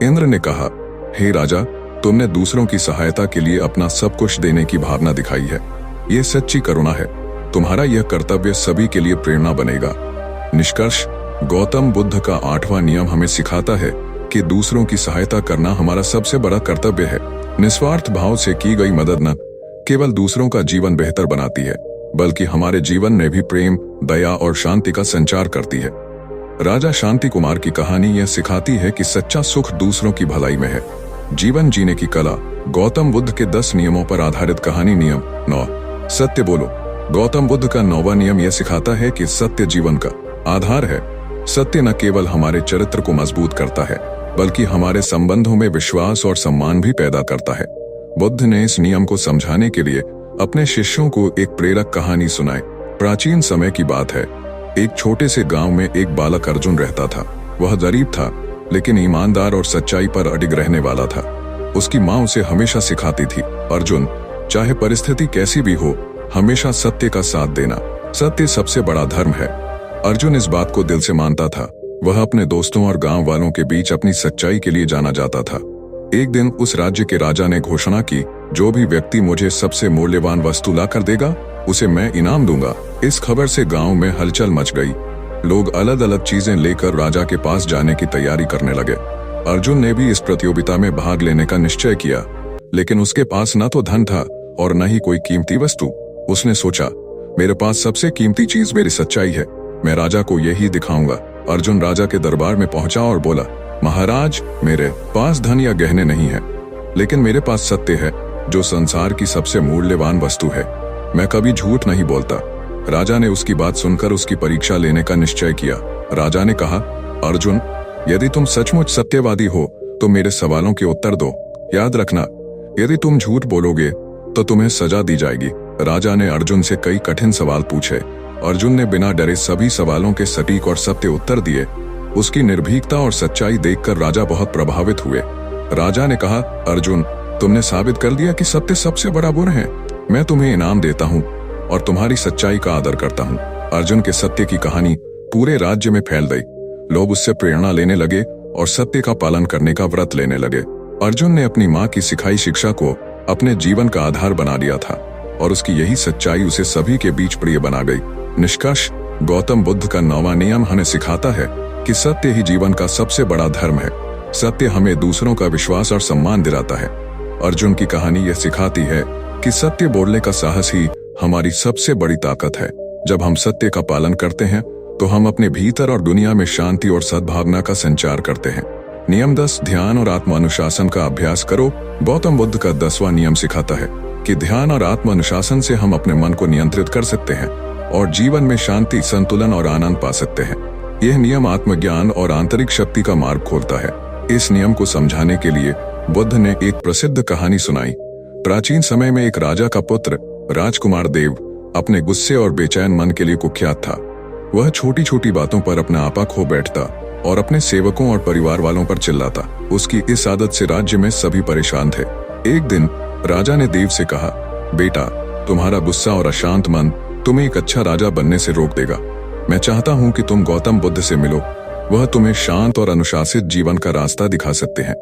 इंद्र ने कहा, हे राजा, तुमने दूसरों की सहायता के लिए अपना सब कुछ देने की भावना दिखाई है। यह सच्ची करुणा है। तुम्हारा यह कर्तव्य सभी के लिए प्रेरणा बनेगा। निष्कर्ष, गौतम बुद्ध का 8वां नियम हमें सिखाता है कि दूसरों की सहायता करना हमारा सबसे बड़ा कर्तव्य है। निस्वार्थ भाव से की गई मदद न केवल दूसरों का जीवन बेहतर बनाती है, बल्कि हमारे जीवन में भी प्रेम, दया और शांति का संचार करती है। राजा शांति कुमार की कहानी यह सिखाती है कि सच्चा सुख दूसरों की भलाई में है। जीवन जीने की कला, गौतम बुद्ध के 10 नियमों पर आधारित कहानी। नियम 9, सत्य बोलो। गौतम बुद्ध का 9वां नियम यह सिखाता है कि सत्य जीवन का आधार है। सत्य न केवल हमारे चरित्र को मजबूत करता है, बल्कि हमारे संबंधों में विश्वास और सम्मान भी पैदा करता है। बुद्ध ने इस नियम को समझाने के लिए अपने शिष्यों को एक प्रेरक कहानी सुनाई। प्राचीन समय की बात है, एक छोटे से गांव में एक बालक अर्जुन रहता था। वह गरीब था, लेकिन ईमानदार और सच्चाई पर अडिग रहने वाला था। उसकी माँ उसे हमेशा सिखाती थी, अर्जुन, चाहे परिस्थिति कैसी भी हो, हमेशा सत्य का साथ देना। सत्य सबसे बड़ा धर्म है। अर्जुन इस बात को दिल से मानता था। वह अपने दोस्तों और गांव वालों के बीच अपनी सच्चाई के लिए जाना जाता था। एक दिन उस राज्य के राजा ने घोषणा की, जो भी व्यक्ति मुझे सबसे मूल्यवान वस्तु ला कर देगा, उसे मैं इनाम दूंगा। इस खबर से गांव में हलचल मच गई। लोग अलग अलग चीजें लेकर राजा के पास जाने की तैयारी करने लगे। अर्जुन ने भी इस प्रतियोगिता में भाग लेने का निश्चय किया, लेकिन उसके पास न तो धन था और न ही कोई कीमती वस्तु। उसने सोचा, मेरे पास सबसे कीमती चीज मेरी सच्चाई है, मैं राजा को यही दिखाऊंगा। अर्जुन राजा के दरबार में पहुंचा और बोला, महाराज, मेरे पास धन या गहने नहीं है, लेकिन मेरे पास सत्य है, जो संसार की सबसे मूल्यवान वस्तु है। मैं कभी झूठ नहीं बोलता। राजा ने उसकी बात सुनकर उसकी परीक्षा लेने का निश्चय किया। राजा ने कहा, अर्जुन, यदि तुम सचमुच सत्यवादी हो तो मेरे सवालों के उत्तर दो। याद रखना, यदि तुम झूठ बोलोगे तो तुम्हें सजा दी जाएगी। राजा ने अर्जुन से कई कठिन सवाल पूछे। अर्जुन ने बिना डरे सभी सवालों के सटीक और सत्य उत्तर दिए। उसकी निर्भीकता और सच्चाई देखकर राजा बहुत प्रभावित हुए। राजा ने कहा, अर्जुन, तुमने साबित कर दिया कि सत्य सबसे बड़ा गुण है। मैं तुम्हें इनाम देता हूँ और तुम्हारी सच्चाई का आदर करता हूँ। अर्जुन के सत्य की कहानी पूरे राज्य में फैल गई। लोग उससे प्रेरणा लेने लगे और सत्य का पालन करने का व्रत लेने लगे। अर्जुन ने अपनी माँ की सिखाई शिक्षा को अपने जीवन का आधार बना लिया था और उसकी यही सच्चाई उसे सभी के बीच प्रिय बना गई। निष्कर्ष, गौतम बुद्ध का 9वां नियम हमें सिखाता है कि सत्य ही जीवन का सबसे बड़ा धर्म है। सत्य हमें दूसरों का विश्वास और सम्मान दिलाता है। अर्जुन की कहानी यह सिखाती है कि सत्य बोलने का साहस ही हमारी सबसे बड़ी ताकत है। जब हम सत्य का पालन करते हैं तो हम अपने भीतर और दुनिया में शांति और सद्भावना का संचार करते हैं। नियम 10, ध्यान और आत्म अनुशासन का अभ्यास करो। गौतम बुद्ध का 10वां नियम सिखाता है कि ध्यान और आत्म अनुशासन से हम अपने मन को नियंत्रित कर सकते हैं और जीवन में शांति, संतुलन और आनंद पा सकते हैं। यह नियम आत्मज्ञान और आंतरिक शक्ति का मार्ग खोलता है। इस नियम को समझाने के लिए बुद्ध ने एक प्रसिद्ध कहानी सुनाई। प्राचीन समय में एक राजा का पुत्र राजकुमार देव अपने गुस्से और बेचैन मन के लिए कुख्यात था। वह छोटी छोटी बातों पर अपना आपा खो बैठता और अपने सेवकों और परिवार वालों पर चिल्लाता। उसकी इस आदत से राज्य में सभी परेशान थे। एक दिन राजा ने देव से कहा, बेटा, तुम्हारा गुस्सा और अशांत मन तुम्हें एक अच्छा राजा बनने से रोक देगा। मैं चाहता हूं कि तुम गौतम बुद्ध से मिलो। वह तुम्हें शांत और अनुशासित जीवन का रास्ता दिखा सकते हैं।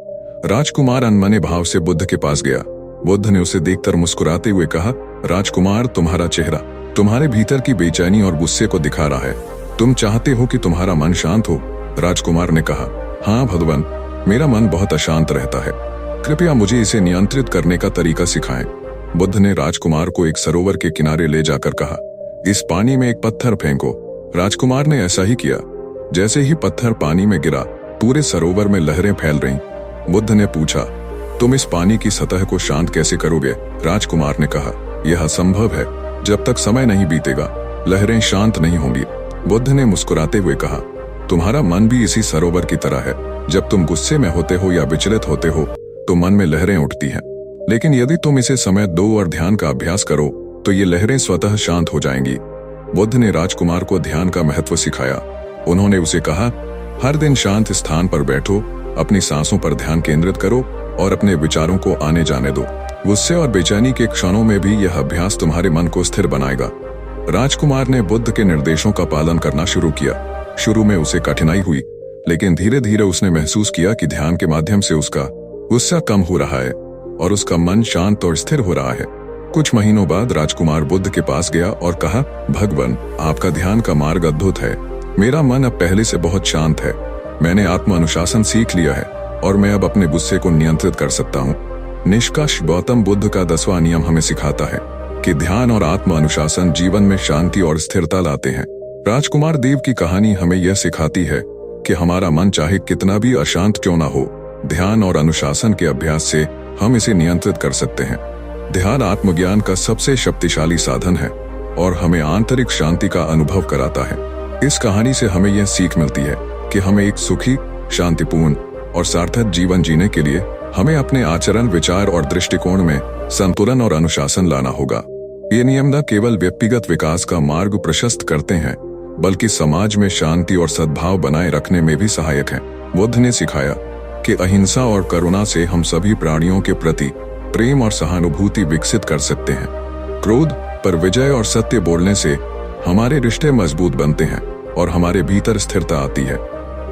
राजकुमार अनमने भाव से बुद्ध के पास गया। बुद्ध ने उसे देखकर मुस्कुराते हुए कहा, राजकुमार, तुम्हारा चेहरा तुम्हारे भीतर की बेचैनी और गुस्से को दिखा रहा है। तुम चाहते हो कि तुम्हारा मन शांत हो? राजकुमार ने कहा, हाँ भगवान, मेरा मन बहुत अशांत रहता है। कृपया मुझे इसे नियंत्रित करने का तरीका सिखाएं। बुद्ध ने राजकुमार को एक सरोवर के किनारे ले जाकर कहा, इस पानी में एक पत्थर फेंको। राजकुमार ने ऐसा ही किया। जैसे ही पत्थर पानी में गिरा, पूरे सरोवर में लहरें फैल रहीं। बुद्ध ने पूछा, तुम इस पानी की सतह को शांत कैसे करोगे? राजकुमार ने कहा, यह असंभव है। जब तक समय नहीं बीतेगा, लहरें शांत नहीं होंगी। बुद्ध ने मुस्कुराते हुए कहा, तुम्हारा मन भी इसी सरोवर की तरह है। जब तुम गुस्से में होते हो या विचलित होते हो तो मन में लहरें उठती हैं, लेकिन यदि तुम इसे समय दो और ध्यान का अभ्यास करो तो ये लहरें स्वतः शांत हो जाएंगी। बुद्ध ने राजकुमार को ध्यान का महत्व सिखाया। उन्होंने उसे कहा, हर दिन शांत स्थान पर बैठो, अपनी सांसों पर ध्यान केंद्रित करो और अपने विचारों को आने जाने दो। गुस्से और बेचैनी के क्षणों में भी यह अभ्यास तुम्हारे मन को स्थिर बनाएगा। राजकुमार ने बुद्ध के निर्देशों का पालन करना शुरू किया। शुरू में उसे कठिनाई हुई, लेकिन धीरे धीरे उसने महसूस किया कि ध्यान के माध्यम से उसका गुस्सा कम हो रहा है और उसका मन शांत और स्थिर हो रहा है। कुछ महीनों बाद राजकुमार बुद्ध के पास गया और कहा, भगवान, आपका ध्यान का मार्ग अद्भुत है। मेरा मन अब पहले से बहुत शांत है। मैंने आत्म अनुशासन सीख लिया है और मैं अब अपने गुस्से को नियंत्रित कर सकता हूँ। निष्कर्ष, गौतम बुद्ध का 10वां नियम हमें सिखाता है कि ध्यान और आत्म अनुशासन जीवन में शांति और स्थिरता लाते हैं। राजकुमार देव की कहानी हमें यह सिखाती है कि हमारा मन चाहे कितना भी अशांत क्यों ना हो, ध्यान और अनुशासन के अभ्यास से हम इसे नियंत्रित कर सकते हैं। ध्यान आत्मज्ञान का सबसे शक्तिशाली साधन है और हमें आंतरिक शांति का अनुभव कराता है। इस कहानी से हमें यह सीख मिलती है कि हमें एक सुखी, शांतिपूर्ण और सार्थक जीवन जीने के लिए हमें अपने आचरण, विचार और दृष्टिकोण में संतुलन और अनुशासन लाना होगा। ये नियम न केवल व्यक्तिगत विकास का मार्ग प्रशस्त करते हैं, बल्कि समाज में शांति और सद्भाव बनाए रखने में भी सहायक हैं। बुद्ध ने सिखाया कि अहिंसा और करुणा से हम सभी प्राणियों के प्रति प्रेम और सहानुभूति विकसित कर सकते हैं। क्रोध पर विजय और सत्य बोलने से हमारे रिश्ते मजबूत बनते हैं और हमारे भीतर स्थिरता आती है।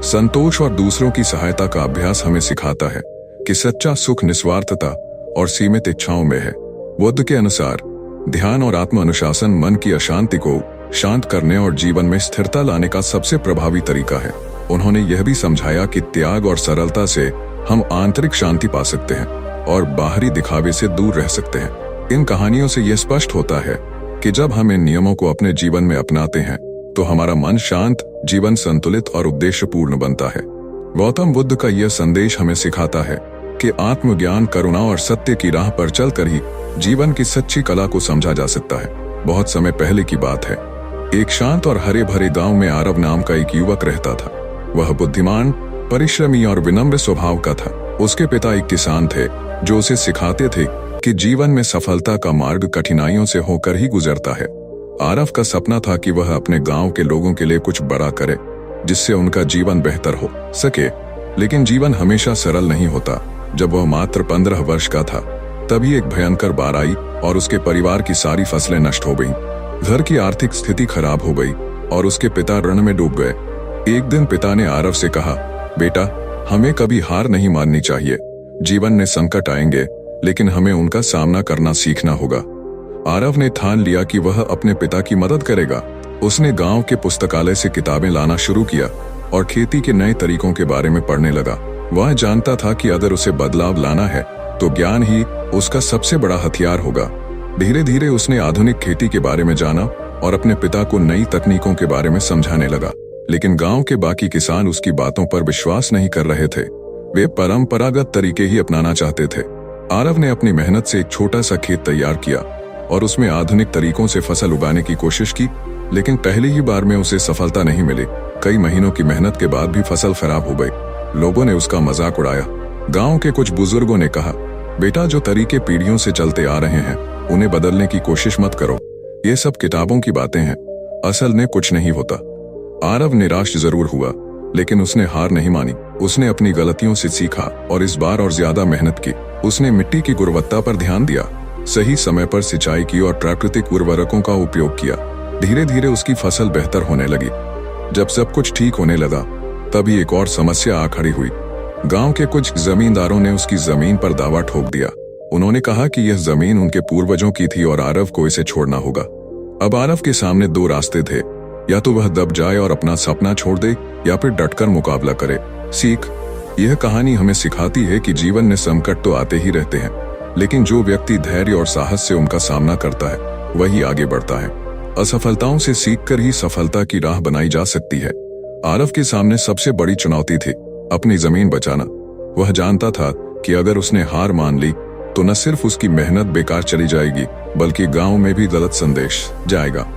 संतोष और दूसरों की सहायता का अभ्यास हमें सिखाता है कि सच्चा सुख निस्वार्थता और सीमित इच्छाओं में है। बुद्ध के अनुसार ध्यान और आत्म अनुशासन मन की अशांति को शांत करने और जीवन में स्थिरता लाने का सबसे प्रभावी तरीका है। उन्होंने यह भी समझाया कि त्याग और सरलता से हम आंतरिक शांति पा सकते हैं और बाहरी दिखावे से दूर रह सकते हैं। इन कहानियों से यह स्पष्ट होता है कि जब हम इन नियमों को अपने जीवन में अपनाते हैं तो हमारा मन शांत, जीवन संतुलित और उद्देश्यपूर्ण बनता है। गौतम बुद्ध का यह संदेश हमें सिखाता है कि आत्मज्ञान, करुणा और सत्य की राह पर चलकर ही जीवन की सच्ची कला को समझा जा सकता है। बहुत समय पहले की बात है। एक शांत और हरे भरे गांव में आरव नाम का एक युवक रहता था। वह बुद्धिमान, परिश्रमी और विनम्र स्वभाव का था। उसके पिता एक किसान थे जो उसे सिखाते थे कि जीवन में सफलता का मार्ग कठिनाइयों से होकर ही गुजरता है। आरव का सपना था कि वह अपने गांव के लोगों के लिए कुछ बड़ा करे जिससे उनका जीवन बेहतर हो सके। लेकिन जीवन हमेशा सरल नहीं होता। जब वह मात्र 15 वर्ष का था तभी एक भयंकर बाढ़ आई और उसके परिवार की सारी फसलें नष्ट हो गईं। घर की आर्थिक स्थिति खराब हो गई और उसके पिता ऋण में डूब गए। एक दिन पिता ने आरव से कहा, बेटा, हमें कभी हार नहीं माननी चाहिए। जीवन में संकट आएंगे लेकिन हमें उनका सामना करना सीखना होगा। आरव ने ठान लिया कि वह अपने पिता की मदद करेगा। उसने गांव के पुस्तकालय से किताबें लाना शुरू किया और खेती के नए तरीकों के बारे में पढ़ने लगा। वह जानता था कि अगर उसे बदलाव लाना है तो ज्ञान ही उसका सबसे बड़ा हथियार होगा। धीरे धीरे उसने आधुनिक खेती के बारे में जाना और अपने पिता को नई तकनीकों के बारे में समझाने लगा। लेकिन गांव के बाकी किसान उसकी बातों पर विश्वास नहीं कर रहे थे। वे परंपरागत तरीके ही अपनाना चाहते थे। आरव ने अपनी मेहनत से एक छोटा सा खेत तैयार किया और उसमें आधुनिक तरीकों से फसल उगाने की कोशिश की, लेकिन पहली ही बार में उसे सफलता नहीं मिली। कई महीनों की मेहनत के बाद भी फसल खराब हो गई। लोगों ने उसका मजाक उड़ाया। गांव के कुछ बुजुर्गों ने कहा, बेटा, जो तरीके पीढ़ियों से चलते आ रहे हैं उन्हें बदलने की कोशिश मत करो। ये सब किताबों की बातें हैं, असल में कुछ नहीं होता। आरव निराश जरूर हुआ लेकिन उसने हार नहीं मानी। उसने अपनी गलतियों से सीखा और इस बार और ज्यादा मेहनत की। उसने मिट्टी की गुणवत्ता पर ध्यान दिया, सही समय पर सिंचाई की और प्राकृतिक उर्वरकों का उपयोग किया। धीरे धीरे उसकी फसल बेहतर होने लगी। जब सब कुछ ठीक होने लगा तभी एक और समस्या आ खड़ी हुई। गांव के कुछ जमींदारों ने उसकी जमीन पर दावा ठोक दिया। उन्होंने कहा कि यह जमीन उनके पूर्वजों की थी और आरव को इसे छोड़ना होगा। अब आरव के सामने दो रास्ते थे, या तो वह दब जाए और अपना सपना छोड़ दे या फिर डटकर मुकाबला करे। सीख, यह कहानी हमें सिखाती है कि जीवन में संकट तो आते ही रहते हैं, लेकिन जो व्यक्ति धैर्य और साहस से उनका सामना करता है वही आगे बढ़ता है। असफलताओं से सीखकर ही सफलता की राह बनाई जा सकती है। आरव के सामने सबसे बड़ी चुनौती थी अपनी जमीन बचाना। वह जानता था कि अगर उसने हार मान ली तो न सिर्फ उसकी मेहनत बेकार चली जाएगी बल्कि गांव में भी गलत संदेश जाएगा।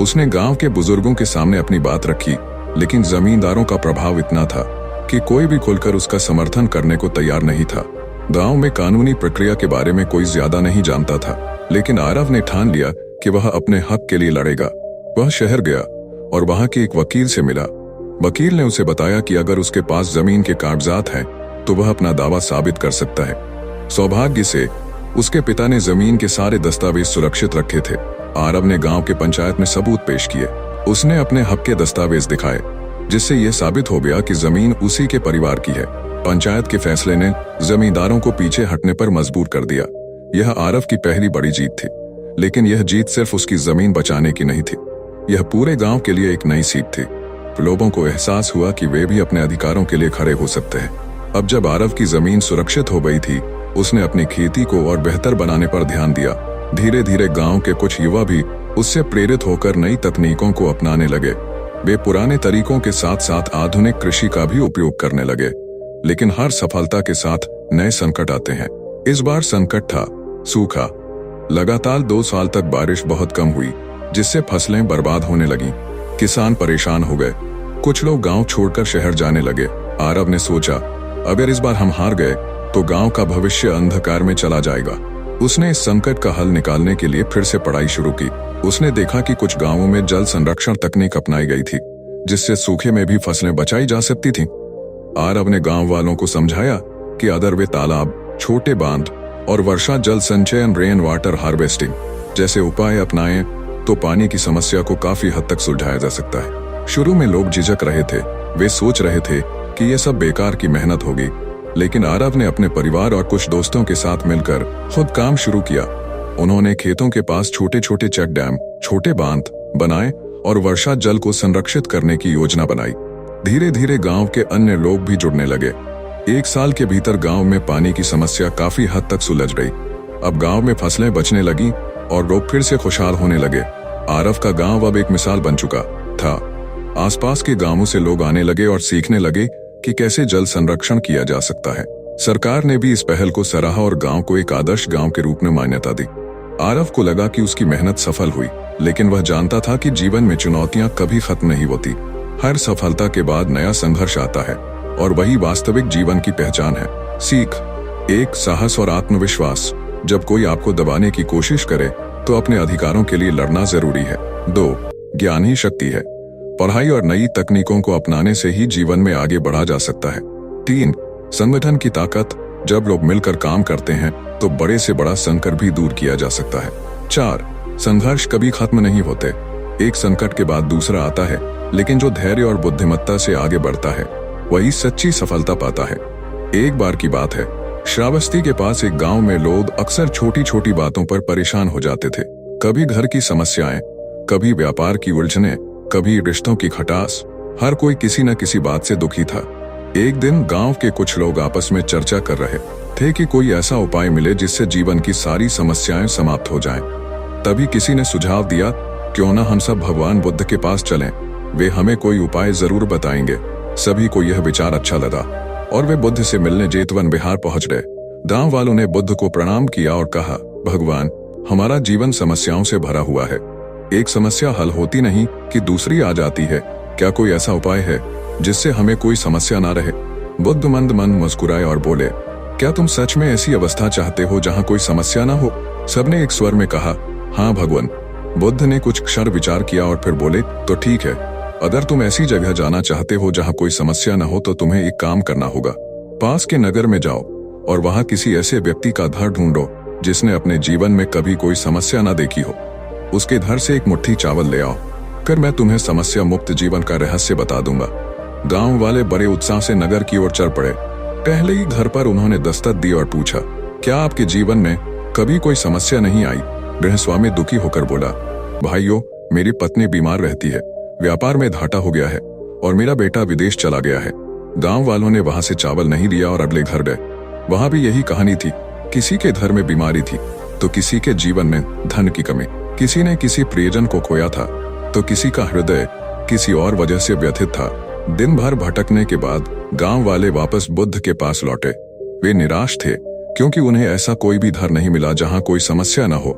उसने गांव के बुजुर्गों के सामने अपनी बात रखी, लेकिन जमींदारों का प्रभाव इतना था कि कोई भी खुलकर उसका समर्थन करने को तैयार नहीं था। गांव में कानूनी प्रक्रिया के बारे में कोई ज्यादा नहीं जानता था, लेकिन आरव ने ठान लिया कि वह अपने हक के लिए लड़ेगा। वह शहर गया और वहां के एक वकील से मिला। वकील ने उसे बताया कि अगर उसके पास जमीन के कागजात हैं तो वह अपना दावा साबित कर सकता है। सौभाग्य से उसके पिता ने जमीन के सारे दस्तावेज सुरक्षित रखे थे। आरव ने गांव के पंचायत में सबूत पेश किए। उसने अपने हक के दस्तावेज दिखाए, जिससे यह साबित हो गया कि जमीन उसी के परिवार की है। पंचायत के फैसले ने जमींदारों को पीछे हटने पर मजबूर कर दिया। यह आरव की पहली बड़ी जीत थी, लेकिन यह जीत सिर्फ उसकी जमीन बचाने की नहीं थी, यह पूरे गांव के लिए एक नई सीख थी। लोगों को एहसास हुआ कि वे भी अपने अधिकारों के लिए खड़े हो सकते हैं। अब जब आरव की जमीन सुरक्षित हो गई थी, उसने अपनी खेती को और बेहतर बनाने पर ध्यान दिया। धीरे धीरे गांव के कुछ युवा भी उससे प्रेरित होकर नई तकनीकों को अपनाने लगे। वे पुराने तरीकों के साथ साथ आधुनिक कृषि का भी उपयोग करने लगे। लेकिन हर सफलता के साथ नए संकट आते हैं। इस बार संकट था सूखा। लगातार 2 साल तक बारिश बहुत कम हुई, जिससे फसलें बर्बाद होने लगीं। किसान परेशान हो गए। कुछ लोग गांव छोड़कर शहर जाने लगे। आरव ने सोचा, अगर इस बार हम हार गए तो गांव का भविष्य अंधकार में चला जाएगा। उसने इस संकट का हल निकालने के लिए फिर से पढ़ाई शुरू की। उसने देखा कि कुछ गांवों में जल संरक्षण तकनीक अपनाई गई थी, जिससे सूखे में भी फसलें बचाई जा सकती थीं। आरव ने गांव वालों को समझाया कि अगर वे तालाब, छोटे बांध और वर्षा जल संचयन रेन वाटर हार्वेस्टिंग जैसे उपाय अपनाएं तो पानी की समस्या को काफी हद तक सुलझाया जा सकता है। शुरू में लोग झिझक रहे थे, वे सोच रहे थे कि यह सब बेकार की मेहनत होगी, लेकिन आरव ने अपने परिवार और कुछ दोस्तों के साथ मिलकर खुद काम शुरू किया। उन्होंने खेतों के पास छोटे छोटे चेक डैम, छोटे बांध बनाए और वर्षा जल को संरक्षित करने की योजना बनाई। धीरे धीरे गांव के अन्य लोग भी जुड़ने लगे। 1 साल के भीतर गांव में पानी की समस्या काफी हद तक सुलझ गई। अब गांव में फसलें बचने लगी और लोग फिर से खुशहाल होने लगे। आरव का गांव अब एक मिसाल बन चुका था। आसपास के गांवों से लोग आने लगे और सीखने लगे कि कैसे जल संरक्षण किया जा सकता है। सरकार ने भी इस पहल को सराहा और गांव को एक आदर्श गांव के रूप में मान्यता दी। आरव को लगा कि उसकी मेहनत सफल हुई, लेकिन वह जानता था कि जीवन में चुनौतियां कभी खत्म नहीं होती। हर सफलता के बाद नया संघर्ष आता है और वही वास्तविक जीवन की पहचान है। सीख 1, साहस और आत्मविश्वास। जब कोई आपको दबाने की कोशिश करे तो अपने अधिकारों के लिए लड़ना जरूरी है। 2, ज्ञान ही शक्ति है। पढ़ाई और नई तकनीकों को अपनाने से ही जीवन में आगे बढ़ा जा सकता है। 3, संगठन की ताकत। जब लोग मिलकर काम करते हैं तो बड़े से बड़ा संकट भी दूर किया जा सकता है। 4, संघर्ष कभी खत्म नहीं होते। एक संकट के बाद दूसरा आता है, लेकिन जो धैर्य और बुद्धिमत्ता से आगे बढ़ता है वही सच्ची सफलता पाता है। एक बार की बात है, श्रावस्ती के पास एक गांव में लोग अक्सर छोटी छोटी बातों पर परेशान हो जाते थे। कभी घर की समस्याएं, कभी व्यापार की उलझनें, कभी रिश्तों की खटास। हर कोई किसी न किसी बात से दुखी था। एक दिन गांव के कुछ लोग आपस में चर्चा कर रहे थे कि कोई ऐसा उपाय मिले जिससे जीवन की सारी समस्याएं समाप्त हो जाएं। तभी किसी ने सुझाव दिया, क्यों न हम सब भगवान बुद्ध के पास चलें, वे हमें कोई उपाय जरूर बताएंगे। सभी को यह विचार अच्छा लगा और वे बुद्ध से मिलने जेतवन बिहार पहुंच गए। गांव वालों ने बुद्ध को प्रणाम किया और कहा, भगवान, हमारा जीवन समस्याओं से भरा हुआ है। एक समस्या हल होती नहीं कि दूसरी आ जाती है। क्या कोई ऐसा उपाय है जिससे हमें कोई समस्या ना रहे? बुद्ध मंद मंद मुस्कुराए और बोले, क्या तुम सच में ऐसी अवस्था चाहते हो जहाँ कोई समस्या ना हो? सबने एक स्वर में कहा, हाँ भगवान। बुद्ध ने कुछ क्षण विचार किया और फिर बोले, तो ठीक है, अगर तुम ऐसी जगह जाना चाहते हो जहाँ कोई समस्या न हो तो तुम्हें एक काम करना होगा। पास के नगर में जाओ और वहाँ किसी ऐसे व्यक्ति का घर ढूंढो जिसने अपने जीवन में कभी कोई समस्या न देखी हो। उसके घर से एक मुट्ठी चावल ले आओ, फिर मैं तुम्हें समस्या मुक्त जीवन का रहस्य बता दूंगा। गांव वाले बड़े उत्साह से नगर की ओर चल पड़े। पहले ही घर पर उन्होंने दस्तक दी और पूछा, क्या आपके जीवन में कभी कोई समस्या नहीं आई? गृहस्वामी दुखी होकर बोला, भाइयों, मेरी पत्नी बीमार रहती है, व्यापार में घाटा हो गया है और मेरा बेटा विदेश चला गया है। गांव वालों ने वहां से चावल नहीं लिया और अगले घर गए। वहां भी यही कहानी थी। किसी के घर में बीमारी थी तो किसी के जीवन में धन की कमी, किसी ने किसी प्रियजन को खोया था तो किसी का हृदय किसी और वजह से व्यथित था। दिन भर भटकने के बाद गांव वाले वापस बुद्ध के पास लौटे। वे निराश थे क्योंकि उन्हें ऐसा कोई भी घर नहीं मिला जहां कोई समस्या न हो।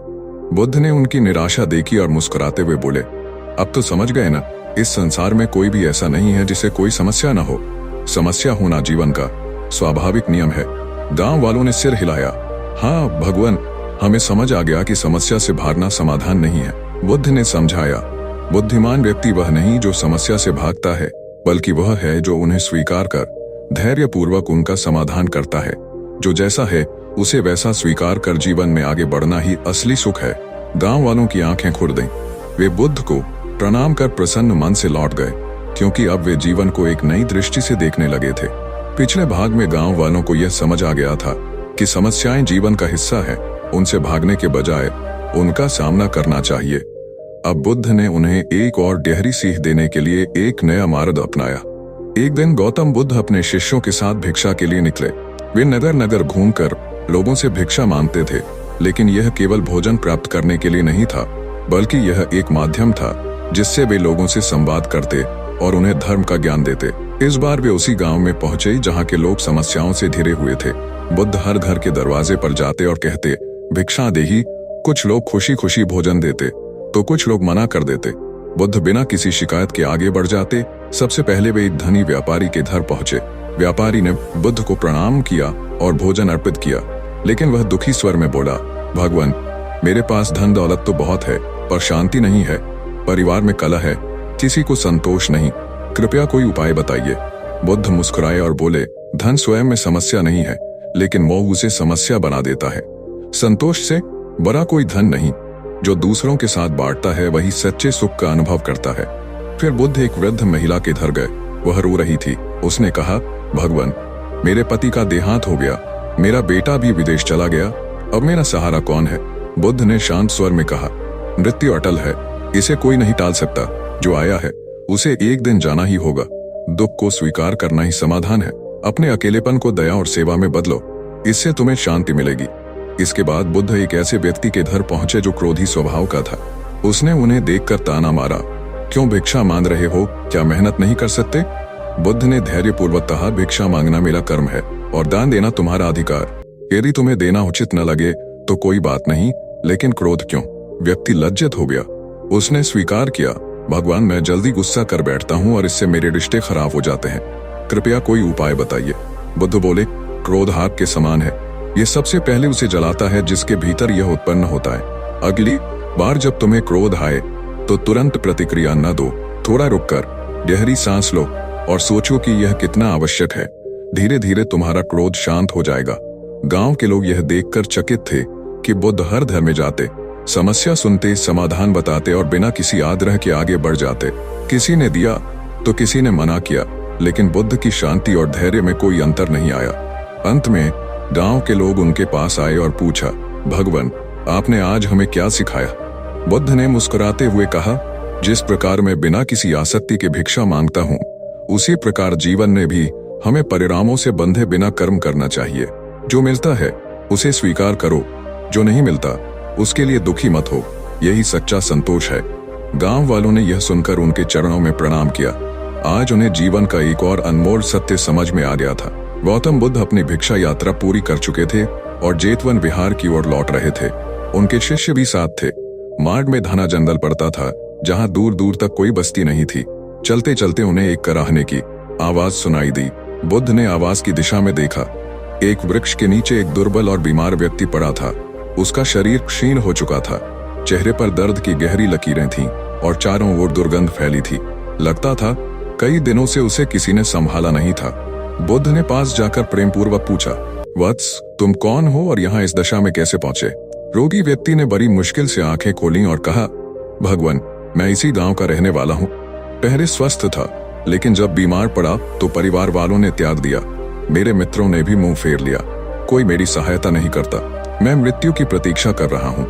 बुद्ध ने उनकी निराशा देखी और मुस्कुराते हुए बोले, अब तो समझ गए ना, इस संसार में कोई भी ऐसा नहीं है जिसे कोई समस्या न हो। समस्या होना जीवन का स्वाभाविक नियम है। गांव वालों ने सिर हिलाया, हाँ भगवान, हमें समझ आ गया कि समस्या से भागना समाधान नहीं है। बुद्ध ने समझाया, बुद्धिमान व्यक्ति वह नहीं जो समस्या से भागता है, बल्कि वह है जो उन्हें स्वीकार कर धैर्यपूर्वक उनका समाधान करता है। जो जैसा है उसे वैसा स्वीकार कर जीवन में आगे बढ़ना ही असली सुख है। गांव वालों की आंखें खुल गईं। वे बुद्ध को प्रणाम कर प्रसन्न मन से लौट गए, क्योंकि अब वे जीवन को एक नई दृष्टि से देखने लगे थे। पिछले भाग में गांव वालों को यह समझ आ गया था कि समस्याएं जीवन का हिस्सा है, उनसे भागने के बजाय उनका सामना करना चाहिए। अब बुद्ध ने उन्हें एक और गहरी सीख देने के लिए एक नया मार्ग अपनाया। एक दिन गौतम बुद्ध अपने शिष्यों के साथ भिक्षा के लिए निकले। वे नगर नगर घूमकर लोगों से भिक्षा मांगते थे, लेकिन यह केवल भोजन प्राप्त करने के लिए नहीं था, बल्कि यह एक माध्यम था जिससे वे लोगों से संवाद करते और उन्हें धर्म का ज्ञान देते। इस बार वे उसी गांव में पहुंचे जहां के लोग समस्याओं से घिरे हुए थे। बुद्ध हर घर के दरवाजे पर जाते और कहते, भिक्षा देही। कुछ लोग खुशी खुशी भोजन देते तो कुछ लोग मना कर देते। बुद्ध बिना किसी शिकायत के आगे बढ़ जाते। सबसे पहले वे एक धनी व्यापारी के घर पहुंचे। व्यापारी ने बुद्ध को प्रणाम किया और भोजन अर्पित किया, लेकिन वह दुखी स्वर में बोला, भगवान, मेरे पास धन दौलत तो बहुत है, पर शांति नहीं है। परिवार में कलह है, किसी को संतोष नहीं। कृपया कोई उपाय बताइए। बुद्ध मुस्कुराए और बोले, धन स्वयं में समस्या नहीं है, लेकिन मोह उसे समस्या बना देता है। संतोष से बड़ा कोई धन नहीं। जो दूसरों के साथ बांटता है वही सच्चे सुख का अनुभव करता है। फिर बुद्ध एक वृद्ध महिला के घर गए। वह रो रही थी। उसने कहा, भगवान, मेरे पति का देहांत हो गया, मेरा बेटा भी विदेश चला गया, अब मेरा सहारा कौन है? बुद्ध ने शांत स्वर में कहा, मृत्यु अटल है, इसे कोई नहीं टाल सकता। जो आया है उसे एक दिन जाना ही होगा। दुख को स्वीकार करना ही समाधान है। अपने अकेलेपन को दया और सेवा में बदलो, इससे तुम्हें शांति मिलेगी। इसके बाद बुद्ध एक ऐसे व्यक्ति के घर पहुंचे जो क्रोधी स्वभाव का था। उसने उन्हें देखकर ताना मारा, क्यों भिक्षा मांग रहे हो? क्या मेहनत नहीं कर सकते? बुद्ध ने धैर्यपूर्वक कहा, भिक्षा मांगना मेरा कर्म है और दान देना तुम्हारा अधिकार। यदि तुम्हें देना उचित न लगे तो कोई बात नहीं, लेकिन क्रोध क्यों? व्यक्ति लज्जित हो गया। उसने स्वीकार किया, भगवान, मैं जल्दी गुस्सा कर बैठता हूँ और इससे मेरे रिश्ते खराब हो जाते हैं, कृपया कोई उपाय बताइए। बुद्ध बोले, क्रोध आग के समान है, ये सबसे पहले उसे जलाता है जिसके भीतर यह उत्पन्न होता है। अगली बार जब तुम्हें क्रोध आए तो तुरंत प्रतिक्रिया न दो, थोड़ा रुककर गहरी सांस लो और सोचो कि यह कितना आवश्यक है। धीरे धीरे तुम्हारा क्रोध शांत हो जाएगा। गांव के लोग यह देखकर चकित थे कि बुद्ध हर घर में जाते, समस्या सुनते, समाधान बताते और बिना किसी आग्रह के आगे बढ़ जाते। किसी ने दिया तो किसी ने मना किया, लेकिन बुद्ध की शांति और धैर्य में कोई अंतर नहीं आया। अंत में गांव के लोग उनके पास आए और पूछा, भगवान, आपने आज हमें क्या सिखाया? बुद्ध ने मुस्कुराते हुए कहा, जिस प्रकार मैं बिना किसी आसक्ति के भिक्षा मांगता हूँ, उसी प्रकार जीवन में भी हमें परिणामों से बंधे बिना कर्म करना चाहिए। जो मिलता है उसे स्वीकार करो, जो नहीं मिलता उसके लिए दुखी मत हो। यही सच्चा संतोष है। गांव वालों ने यह सुनकर उनके चरणों में प्रणाम किया। आज उन्हें जीवन का एक और अनमोल सत्य समझ में आ गया था। गौतम बुद्ध अपनी भिक्षा यात्रा पूरी कर चुके थे और जेतवन विहार की ओर लौट रहे थे। उनके शिष्य भी साथ थे। मार्ग में घना जंगल पड़ता था, जहां दूर दूर तक कोई बस्ती नहीं थी। चलते चलते उन्हें एक कराहने की आवाज सुनाई दी। बुद्ध ने आवाज की दिशा में देखा। एक वृक्ष के नीचे एक दुर्बल और बीमार व्यक्ति पड़ा था। उसका शरीर क्षीण हो चुका था, चेहरे पर दर्द की गहरी लकीरें थीं और चारों ओर दुर्गंध फैली थी। लगता था कई दिनों से उसे किसी ने संभाला नहीं था। बुद्ध ने पास जाकर प्रेमपूर्वक पूछा, वत्स, तुम कौन हो और यहाँ इस दशा में कैसे पहुंचे? रोगी व्यक्ति ने बड़ी मुश्किल से आंखें खोलीं और कहा, भगवान, मैं इसी गांव का रहने वाला हूँ। पहले स्वस्थ था, लेकिन जब बीमार पड़ा तो परिवार वालों ने त्याग दिया। मेरे मित्रों ने भी मुंह फेर लिया। कोई मेरी सहायता नहीं करता। मैं मृत्यु की प्रतीक्षा कर रहा हूँ।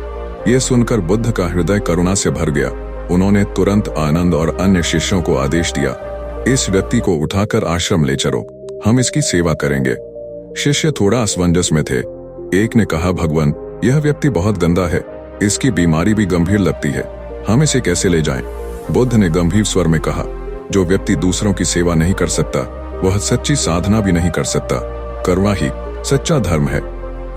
यह सुनकर बुद्ध का हृदय करुणा से भर गया। उन्होंने तुरंत आनंद और अन्य शिष्यों को आदेश दिया, इस व्यक्ति को उठाकर आश्रम ले चलो, हम इसकी सेवा करेंगे। शिष्य थोड़ा असमंजस में थे। एक ने कहा, भगवान, यह व्यक्ति बहुत गंदा है, इसकी बीमारी भी गंभीर लगती है, हम इसे कैसे ले जाएं? बुद्ध ने गंभीर स्वर में कहा, जो व्यक्ति दूसरों की सेवा नहीं कर सकता वह सच्ची साधना भी नहीं कर सकता। करुणा ही सच्चा धर्म है।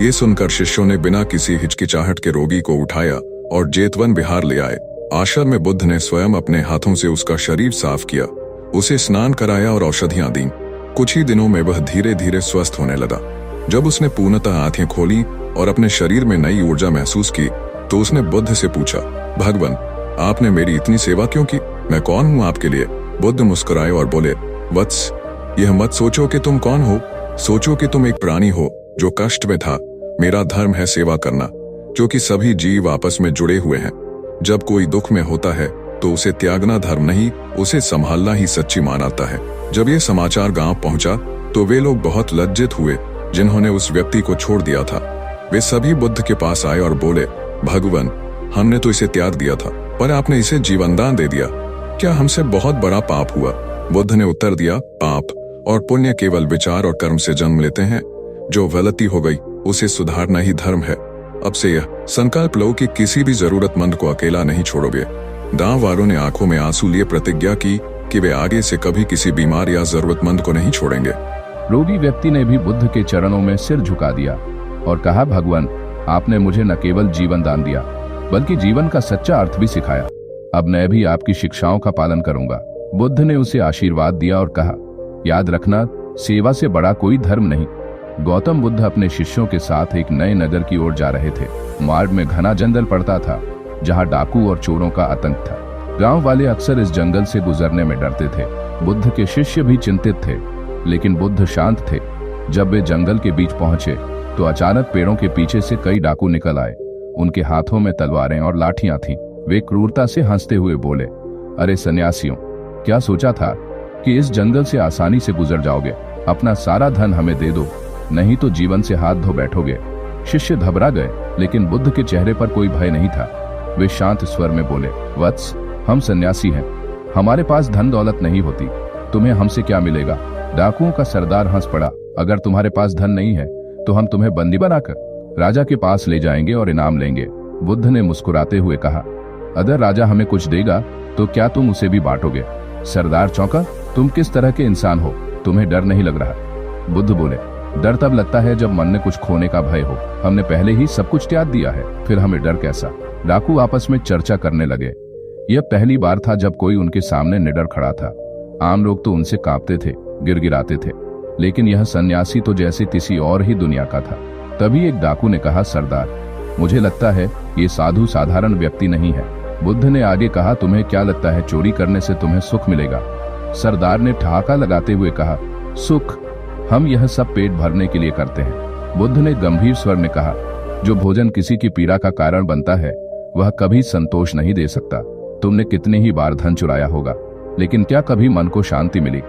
ये सुनकर शिष्यों ने बिना किसी हिचकिचाहट के रोगी को उठाया और जेतवन विहार ले आए। आश्रम में बुद्ध ने स्वयं अपने हाथों से उसका शरीर साफ किया, उसे स्नान कराया और औषधियां दी। कुछ ही दिनों में वह धीरे धीरे स्वस्थ होने लगा। जब उसने पूर्णतः आंखें खोली और अपने शरीर में नई ऊर्जा महसूस की तो उसने बुद्ध से पूछा, भगवान, आपने मेरी इतनी सेवा क्यों की? मैं कौन हूँ आपके लिए? बुद्ध मुस्कुराए और बोले, वत्स, यह मत सोचो कि तुम कौन हो, सोचो कि तुम एक प्राणी हो जो कष्ट में था। मेरा धर्म है सेवा करना, क्योंकि सभी जीव आपस में जुड़े हुए हैं। जब कोई दुख में होता है तो उसे त्यागना धर्म नहीं, उसे संभालना ही सच्ची मानवता है। जब ये समाचार गांव पहुंचा तो वे लोग बहुत लज्जित हुए जिन्होंने उस व्यक्ति को छोड़ दिया था। वे सभी बुद्ध के पास आए और बोले, भगवान, हमने तो इसे त्याग दिया था, पर आपने इसे जीवनदान दे दिया। क्या हमसे बहुत बड़ा पाप हुआ? बुद्ध ने उत्तर दिया, पाप और पुण्य केवल विचार और कर्म से जन्म लेते हैं। जो गलती हो गई उसे सुधारना ही धर्म है। अब से यह संकल्प लो कि किसी भी जरूरतमंद को अकेला नहीं छोड़ोगे। गांव वालों ने आंखों में आंसू लिए प्रतिज्ञा की कि वे आगे से कभी किसी बीमार या जरूरतमंद को नहीं छोड़ेंगे। रोगी व्यक्ति ने भी बुद्ध के चरणों में सिर झुका दिया और कहा, भगवान, आपने मुझे न केवल जीवन दान दिया बल्कि जीवन का सच्चा अर्थ भी सिखाया। अब मैं भी आपकी शिक्षाओं का पालन करूंगा। बुद्ध ने उसे आशीर्वाद दिया और कहा, याद रखना, सेवा से बड़ा कोई धर्म नहीं। गौतम बुद्ध अपने शिष्यों के साथ एक नए नगर की ओर जा रहे थे। मार्ग में घना जंगल पड़ता था, जहां डाकू और चोरों का आतंक था। गांव वाले अक्सर इस जंगल से गुजरने में डरते थे। बुद्ध के शिष्य भी चिंतित थे, लेकिन बुद्ध शांत थे। जब वे जंगल के बीच पहुंचे तो अचानक पेड़ों के पीछे से कई डाकू निकल आए। उनके हाथों में तलवारें और लाठियां थीं। वे क्रूरता से हंसते हुए बोले, अरे सन्यासियों, क्या सोचा था कि इस जंगल से आसानी से गुजर जाओगे? अपना सारा धन हमें दे दो, नहीं तो जीवन से हाथ धो बैठोगे। शिष्य घबरा गए, लेकिन बुद्ध के चेहरे पर कोई भय नहीं था। वे शांत स्वर में बोले, वत्स, हम सन्यासी हैं, हमारे पास धन दौलत नहीं होती, तुम्हें हमसे क्या मिलेगा? डाकुओं का सरदार हंस पड़ा, अगर तुम्हारे पास धन नहीं है तो हम तुम्हें बंदी बनाकर राजा के पास ले जाएंगे और इनाम लेंगे। बुद्ध ने मुस्कुराते हुए कहा, अगर राजा हमें कुछ देगा तो क्या तुम उसे भी बांटोगे? सरदार चौंका, तुम किस तरह के इंसान हो, तुम्हें डर नहीं लग रहा? बुद्ध बोले, डर तब लगता है जब मन में कुछ खोने का भय हो। हमने पहले ही सब कुछ त्याग दिया है, फिर हमें डर कैसा? डाकू आपस में चर्चा करने लगे। यह पहली बार था जब कोई उनके सामने निडर खड़ा था। आम लोग तो उनसे कांपते थे, गिड़गिड़ाते थे, लेकिन यह सन्यासी तो जैसे किसी और ही दुनिया का था। तभी एक डाकू ने कहा, सरदार, मुझे लगता है ये साधु साधारण व्यक्ति नहीं है। बुद्ध ने आगे कहा, तुम्हें क्या लगता है चोरी करने से तुम्हें सुख मिलेगा? सरदार ने ठहाका लगाते हुए कहा, सुख? हम यह सब पेट भरने के लिए करते हैं। बुद्ध ने गंभीर स्वर में कहा, जो भोजन किसी की पीड़ा का कारण बनता है वह कभी संतोष नहीं दे सकता। तुमने कितनी ही बार धन चुराया होगा, लेकिन क्या कभी मन को शांति मिली?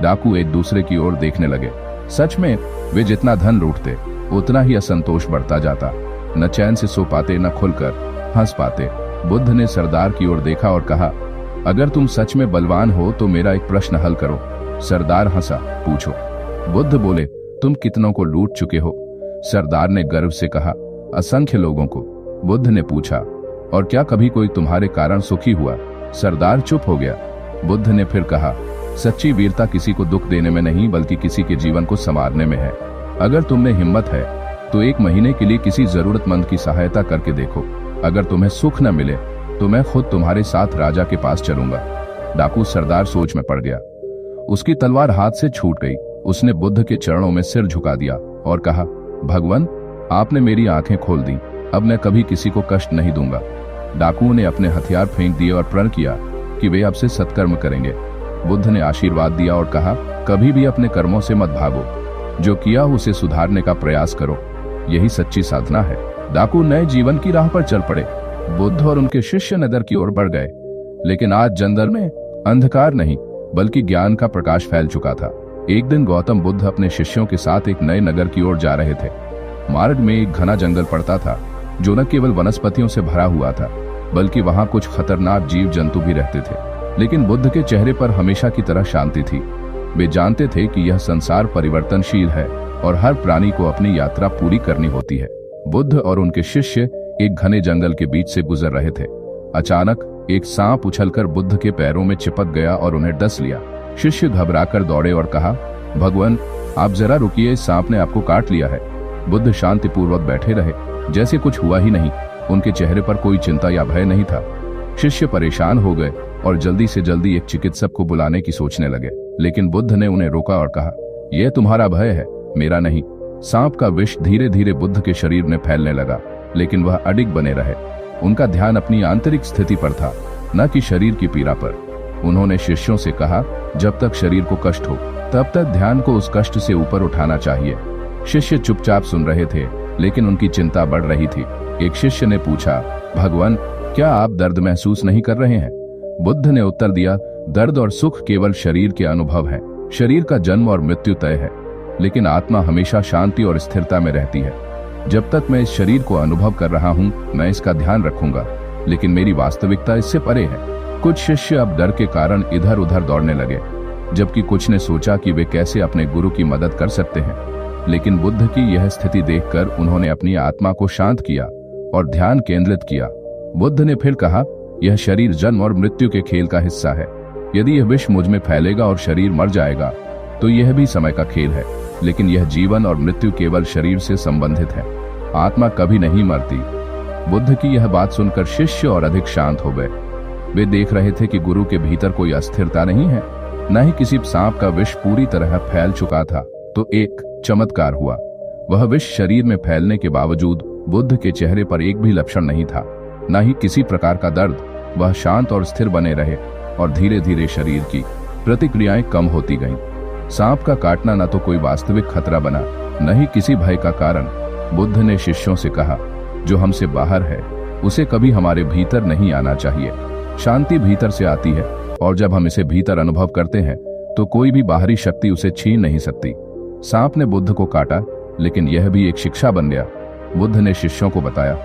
डाकू एक दूसरे की ओर देखने लगे। सच में वे जितना धन लूटते उतना ही असंतोष बढ़ता जाता। न चैन से सो पाते, न खुलकर हंस पाते। बुद्ध ने सरदार की ओर देखा और कहा, अगर तुम सच में बलवान हो तो मेरा एक प्रश्न हल करो। सरदार हंसा, पूछो। बुद्ध बोले, तुम कितनों को लूट चुके हो? सरदार ने गर्व से कहा, असंख्य लोगों को। बुद्ध ने पूछा, और क्या कभी कोई तुम्हारे कारण सुखी हुआ? सरदार चुप हो गया। बुद्ध ने फिर कहा, सच्ची वीरता किसी को दुख देने में नहीं बल्कि किसी के जीवन को संवारने में है। अगर तुम में हिम्मत है तो 1 महीने के लिए किसी जरूरतमंद की सहायता करके देखो। अगर तुम्हें सुख न मिले तो मैं खुद तुम्हारे साथ राजा के पास चलूंगा। डाकू सरदार सोच में पड़ गया। उसकी तलवार हाथ से छूट गई। उसने बुद्ध के चरणों में सिर झुका दिया और कहा, भगवान, आपने मेरी आंखें खोल दी, अब मैं कभी किसी को कष्ट नहीं दूंगा। डाकुओं ने अपने हथियार फेंक दिए और प्रण किया कि वे अब से सत्कर्म करेंगे। बुद्ध ने आशीर्वाद दिया और कहा, कभी भी अपने कर्मों से मत भागो, जो किया उसे सुधारने का प्रयास करो, यही सच्ची साधना है। डाकू नए जीवन की राह पर चल पड़े। बुद्ध और उनके शिष्य नगर की ओर बढ़ गए, लेकिन आज जंगल में अंधकार नहीं बल्कि ज्ञान का प्रकाश फैल चुका था। एक दिन गौतम बुद्ध अपने शिष्यों के साथ एक नए नगर की ओर जा रहे थे। मार्ग में एक घना जंगल पड़ता था, जो न केवल वनस्पतियों से भरा हुआ था बल्कि वहां कुछ खतरनाक जीव जंतु भी रहते थे। लेकिन बुद्ध के चेहरे पर हमेशा की तरह शांति थी। वे जानते थे कि यह संसार परिवर्तनशील है और हर प्राणी को अपनी यात्रा पूरी करनी होती है। बुद्ध और उनके शिष्य एक घने जंगल के बीच से गुजर रहे थे। अचानक एक सांप उछलकर बुद्ध के पैरों में चिपक गया और उन्हें डस लिया। शिष्य घबराकर दौड़े और कहा, भगवान, आप जरा रुकिए, इस सांप ने आपको काट लिया है। बुद्ध शांतिपूर्वक बैठे रहे, जैसे कुछ हुआ ही नहीं। उनके चेहरे पर कोई चिंता या भय नहीं था। शिष्य परेशान हो गए और जल्दी से जल्दी एक चिकित्सक को बुलाने की सोचने लगे, लेकिन बुद्ध ने उन्हें रोका और कहा, यह तुम्हारा भय है, मेरा नहीं। सांप का विष धीरे धीरे बुद्ध के शरीर में फैलने लगा, लेकिन वह अडिग बने रहे। उनका ध्यान अपनी आंतरिक स्थिति पर था, न कि शरीर की पीड़ा पर। उन्होंने शिष्यों से कहा, जब तक शरीर को कष्ट हो तब तक ध्यान को उस कष्ट से ऊपर उठाना चाहिए। शिष्य चुपचाप सुन रहे थे, लेकिन उनकी चिंता बढ़ रही थी। एक शिष्य ने पूछा, भगवान, क्या आप दर्द महसूस नहीं कर रहे हैं? बुद्ध ने उत्तर दिया, दर्द और सुख केवल शरीर के अनुभव है। शरीर का जन्म और मृत्यु तय है, लेकिन आत्मा हमेशा शांति और स्थिरता में रहती है। जब तक मैं इस शरीर को अनुभव कर रहा हूँ, मैं इसका ध्यान रखूंगा, लेकिन मेरी वास्तविकता इससे परे है। कुछ शिष्य अब डर के कारण इधर उधर दौड़ने लगे, जबकि कुछ ने सोचा कि वे कैसे अपने गुरु की मदद कर सकते हैं। लेकिन बुद्ध की यह स्थिति देखकर उन्होंने अपनी आत्मा को शांत किया और ध्यान केंद्रित किया। बुद्ध ने फिर कहा, यह शरीर जन्म और मृत्यु के खेल का हिस्सा है। यदि यह विष मुझ में फैलेगा और शरीर मर जाएगा तो यह भी समय का खेल है, लेकिन यह जीवन और मृत्यु केवल शरीर से संबंधित है। आत्मा कभी नहीं मरती। बुद्ध की यह बात सुनकर शिष्य और अधिक शांत हो गए। वे देख रहे थे कि गुरु के भीतर कोई अस्थिरता नहीं है, न ही किसी सांप का विष पूरी तरह फैल चुका था। तो एक चमत्कार हुआ। वह विष शरीर में फैलने के बावजूद बुद्ध के चेहरे पर एक भी लक्षण नहीं था, न ही किसी प्रकार का दर्द। वह शांत और स्थिर बने रहे और धीरे धीरे शरीर की प्रतिक्रियाएं कम होती गईं। सांप का काटना न तो कोई वास्तविक खतरा बना, न ही किसी भय का कारण। बुद्ध ने शिष्यों से कहा, जो हमसे बाहर है उसे कभी हमारे भीतर नहीं आना चाहिए। शांति भीतर से आती है और जब हम इसे भीतर अनुभव करते हैं तो कोई भी बाहरी शक्ति उसे छीन नहीं सकती। सांप ने बुद्ध को काटा, लेकिन यह भी एक शिक्षा बन गया। बुद्ध ने शिष्यों को बताया,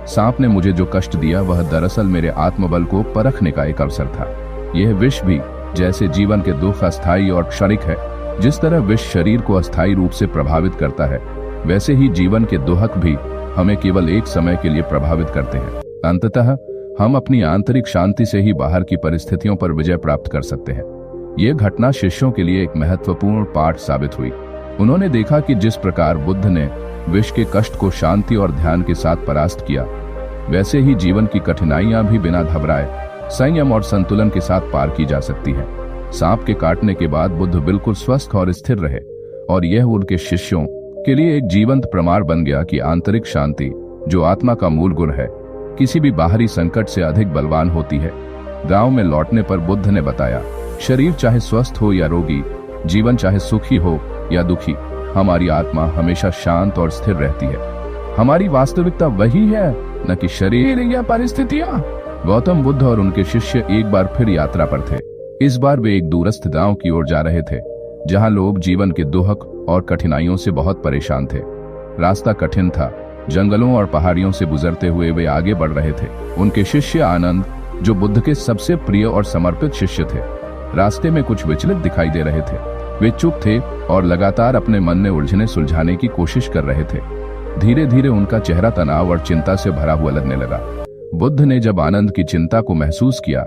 सांप ने मुझे जो कष्ट दिया वह दरअसल मेरे आत्मबल को परखने का एक अवसर था। यह विष भी जैसे जीवन के दुख अस्थायी और क्षणिक है, जिस तरह विष शरीर को अस्थायी रूप से प्रभावित करता है, वैसे ही जीवन के दुख भी हमें केवल एक समय के लिए प्रभावित करते हैं। अंततः हम अपनी आंतरिक शांति से ही बाहर की परिस्थितियों पर विजय प्राप्त कर सकते हैं। यह घटना शिष्यों के लिए एक महत्वपूर्ण पाठ साबित हुई। उन्होंने देखा कि जिस प्रकार बुद्ध ने विष के कष्ट को शांति और ध्यान के साथ परास्त किया, वैसे ही जीवन की कठिनाइयां भी बिना घबराए संयम और संतुलन के साथ पार की जा सकती हैं। सांप के काटने के बाद बुद्ध बिल्कुल स्वस्थ और स्थिर रहे, और यह उनके शिष्यों के लिए एक जीवंत प्रमाण बन गया कि आंतरिक शांति, जो आत्मा का मूल गुण है, किसी भी बाहरी संकट से अधिक बलवान होती है। गांव में लौटने पर बुद्ध ने बताया, शरीर चाहे स्वस्थ हो या रोगी, जीवन चाहे सुखी हो या दुखी, हमारी आत्मा हमेशा शांत और स्थिर रहती है। हमारी वास्तविकता वही है, न कि शरीर या परिस्थितियां। गौतम बुद्ध और उनके शिष्य एक बार फिर यात्रा पर थे। इस बार वे एक दूरस्थ गांव की ओर जा रहे थे, जहां लोग जीवन के दुख और कठिनाइयों से बहुत परेशान थे। रास्ता कठिन था। जंगलों और पहाड़ियों से गुजरते हुए वे आगे बढ़ रहे थे। उनके शिष्य आनंद, जो बुद्ध के सबसे प्रिय और समर्पित शिष्य थे, रास्ते में कुछ विचलित दिखाई दे रहे थे। वे चुप थे और लगातार अपने मन में उलझने सुलझाने की कोशिश कर रहे थे। धीरे धीरे उनका चेहरा तनाव और चिंता से भरा हुआ लगने लगा। बुद्ध ने जब आनंद की चिंता को महसूस किया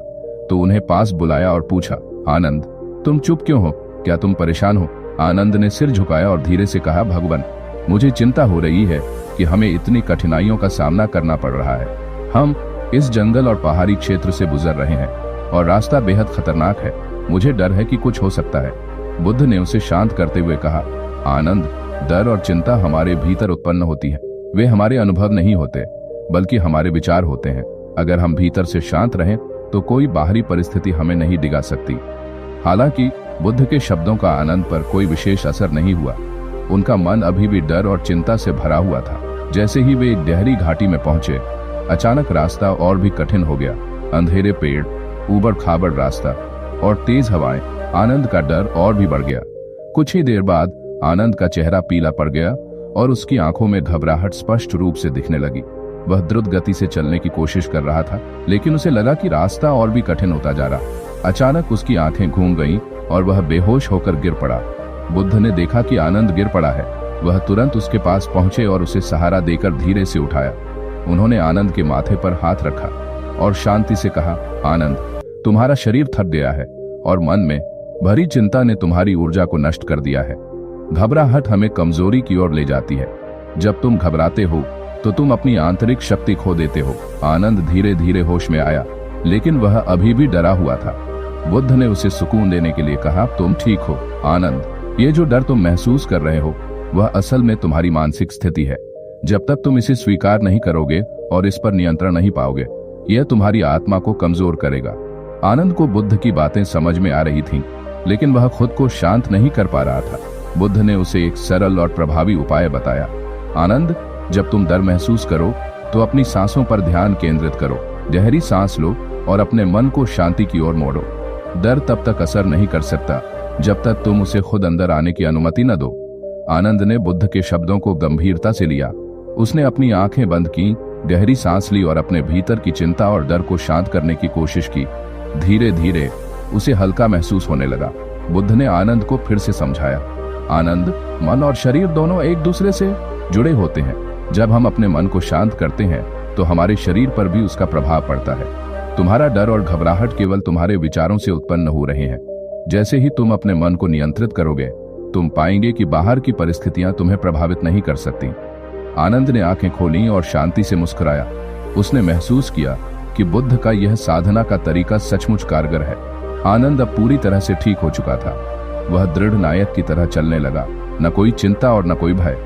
तो उन्हें पास बुलाया और पूछा, आनंद, तुम चुप क्यों हो? क्या तुम परेशान हो? आनंद ने सिर झुकाया और धीरे से कहा, भगवान, मुझे चिंता हो रही है कि हमें इतनी कठिनाइयों का सामना करना पड़ रहा है। हम इस जंगल और पहाड़ी क्षेत्र से गुजर रहे हैं और रास्ता बेहद खतरनाक है। मुझे डर है कि कुछ हो सकता है। बुद्ध ने उसे शांत करते हुए कहा, आनंद, डर और चिंता हमारे भीतर उत्पन्न होती है। वे हमारे अनुभव नहीं होते, बल्कि हमारे विचार होते हैं। अगर हम भीतर से शांत रहें तो कोई बाहरी परिस्थिति हमें नहीं डिगा सकती। हालांकि बुद्ध के शब्दों का आनंद पर कोई विशेष असर नहीं हुआ। उनका मन अभी भी डर और चिंता से भरा हुआ था। जैसे ही वे एक गहरी घाटी में पहुंचे, अचानक रास्ता और भी कठिन हो गया। अंधेरे पेड़, ऊबड़ खाबड़ रास्ता और तेज हवाएं। आनंद का डर और भी बढ़ गया। कुछ ही देर बाद आनंद का चेहरा पीला पड़ गया और उसकी आंखों में घबराहट स्पष्ट रूप से दिखने लगी। वह द्रुत गति से चलने की कोशिश कर रहा था, लेकिन उसे लगा कि रास्ता और भी कठिन होता जा रहा। अचानक उसकी आंखें घूम गईं और वह बेहोश होकर गिर पड़ा। बुद्ध ने देखा कि आनंद गिर पड़ा है। वह तुरंत उसके पास पहुंचे और उसे सहारा देकर धीरे से उठाया। उन्होंने आनंद के माथे पर हाथ रखा और शांति से कहा, आनंद, तुम्हारा शरीर थक गया है और मन में भरी चिंता ने तुम्हारी ऊर्जा को नष्ट कर दिया है। घबराहट हमें कमजोरी की ओर ले जाती है। जब तुम घबराते हो तो तुम अपनी आंतरिक शक्ति खो देते हो। आनंद धीरे धीरे होश में आया, लेकिन वह अभी भी डरा हुआ था। बुद्ध ने उसे सुकून देने के लिए कहा, तुम ठीक हो आनंद। ये जो डर तुम महसूस कर रहे हो वह असल में तुम्हारी मानसिक स्थिति है। जब तक तुम इसे स्वीकार नहीं करोगे और इस पर नियंत्रण नहीं पाओगे, यह तुम्हारी आत्मा को कमजोर करेगा। आनंद को बुद्ध की बातें समझ में आ रही थीं, लेकिन वह खुद को शांत नहीं कर पा रहा था। बुद्ध ने उसे एक सरल और प्रभावी उपाय बताया। आनंद, जब तुम डर महसूस करो तो अपनी सांसों पर ध्यान केंद्रित करो। गहरी सांस लो और अपने मन को शांति की ओर मोड़ो। डर तब तक असर नहीं कर सकता जब तक तुम उसे खुद अंदर आने की अनुमति न दो। आनंद ने बुद्ध के शब्दों को गंभीरता से लिया। उसने अपनी आंखें बंद की, गहरी सांस ली और अपने भीतर की चिंता और डर को शांत करने की कोशिश की। धीरे धीरे उसे हल्का महसूस होने लगा। बुद्ध ने आनंद को फिर से समझाया, आनंद, मन और शरीर दोनों एक दूसरे से जुड़े होते हैं। जब हम अपने मन को शांत करते हैं तो हमारे शरीर पर भी उसका प्रभाव पड़ता है। तुम्हारा डर और घबराहट केवल तुम्हारे विचारों से उत्पन्न हो रहे हैं। जैसे ही तुम अपने मन को नियंत्रित करोगे, तुम पाएंगे कि बाहर की परिस्थितियां तुम्हें प्रभावित नहीं कर सकती। आनंद ने आंखें खोलीं और शांति से मुस्कुराया। उसने महसूस किया कि बुद्ध का यह साधना का तरीका सचमुच कारगर है। आनंद अब पूरी तरह से ठीक हो चुका था। वह दृढ़ नायक की तरह चलने लगा, न कोई चिंता और न कोई भय।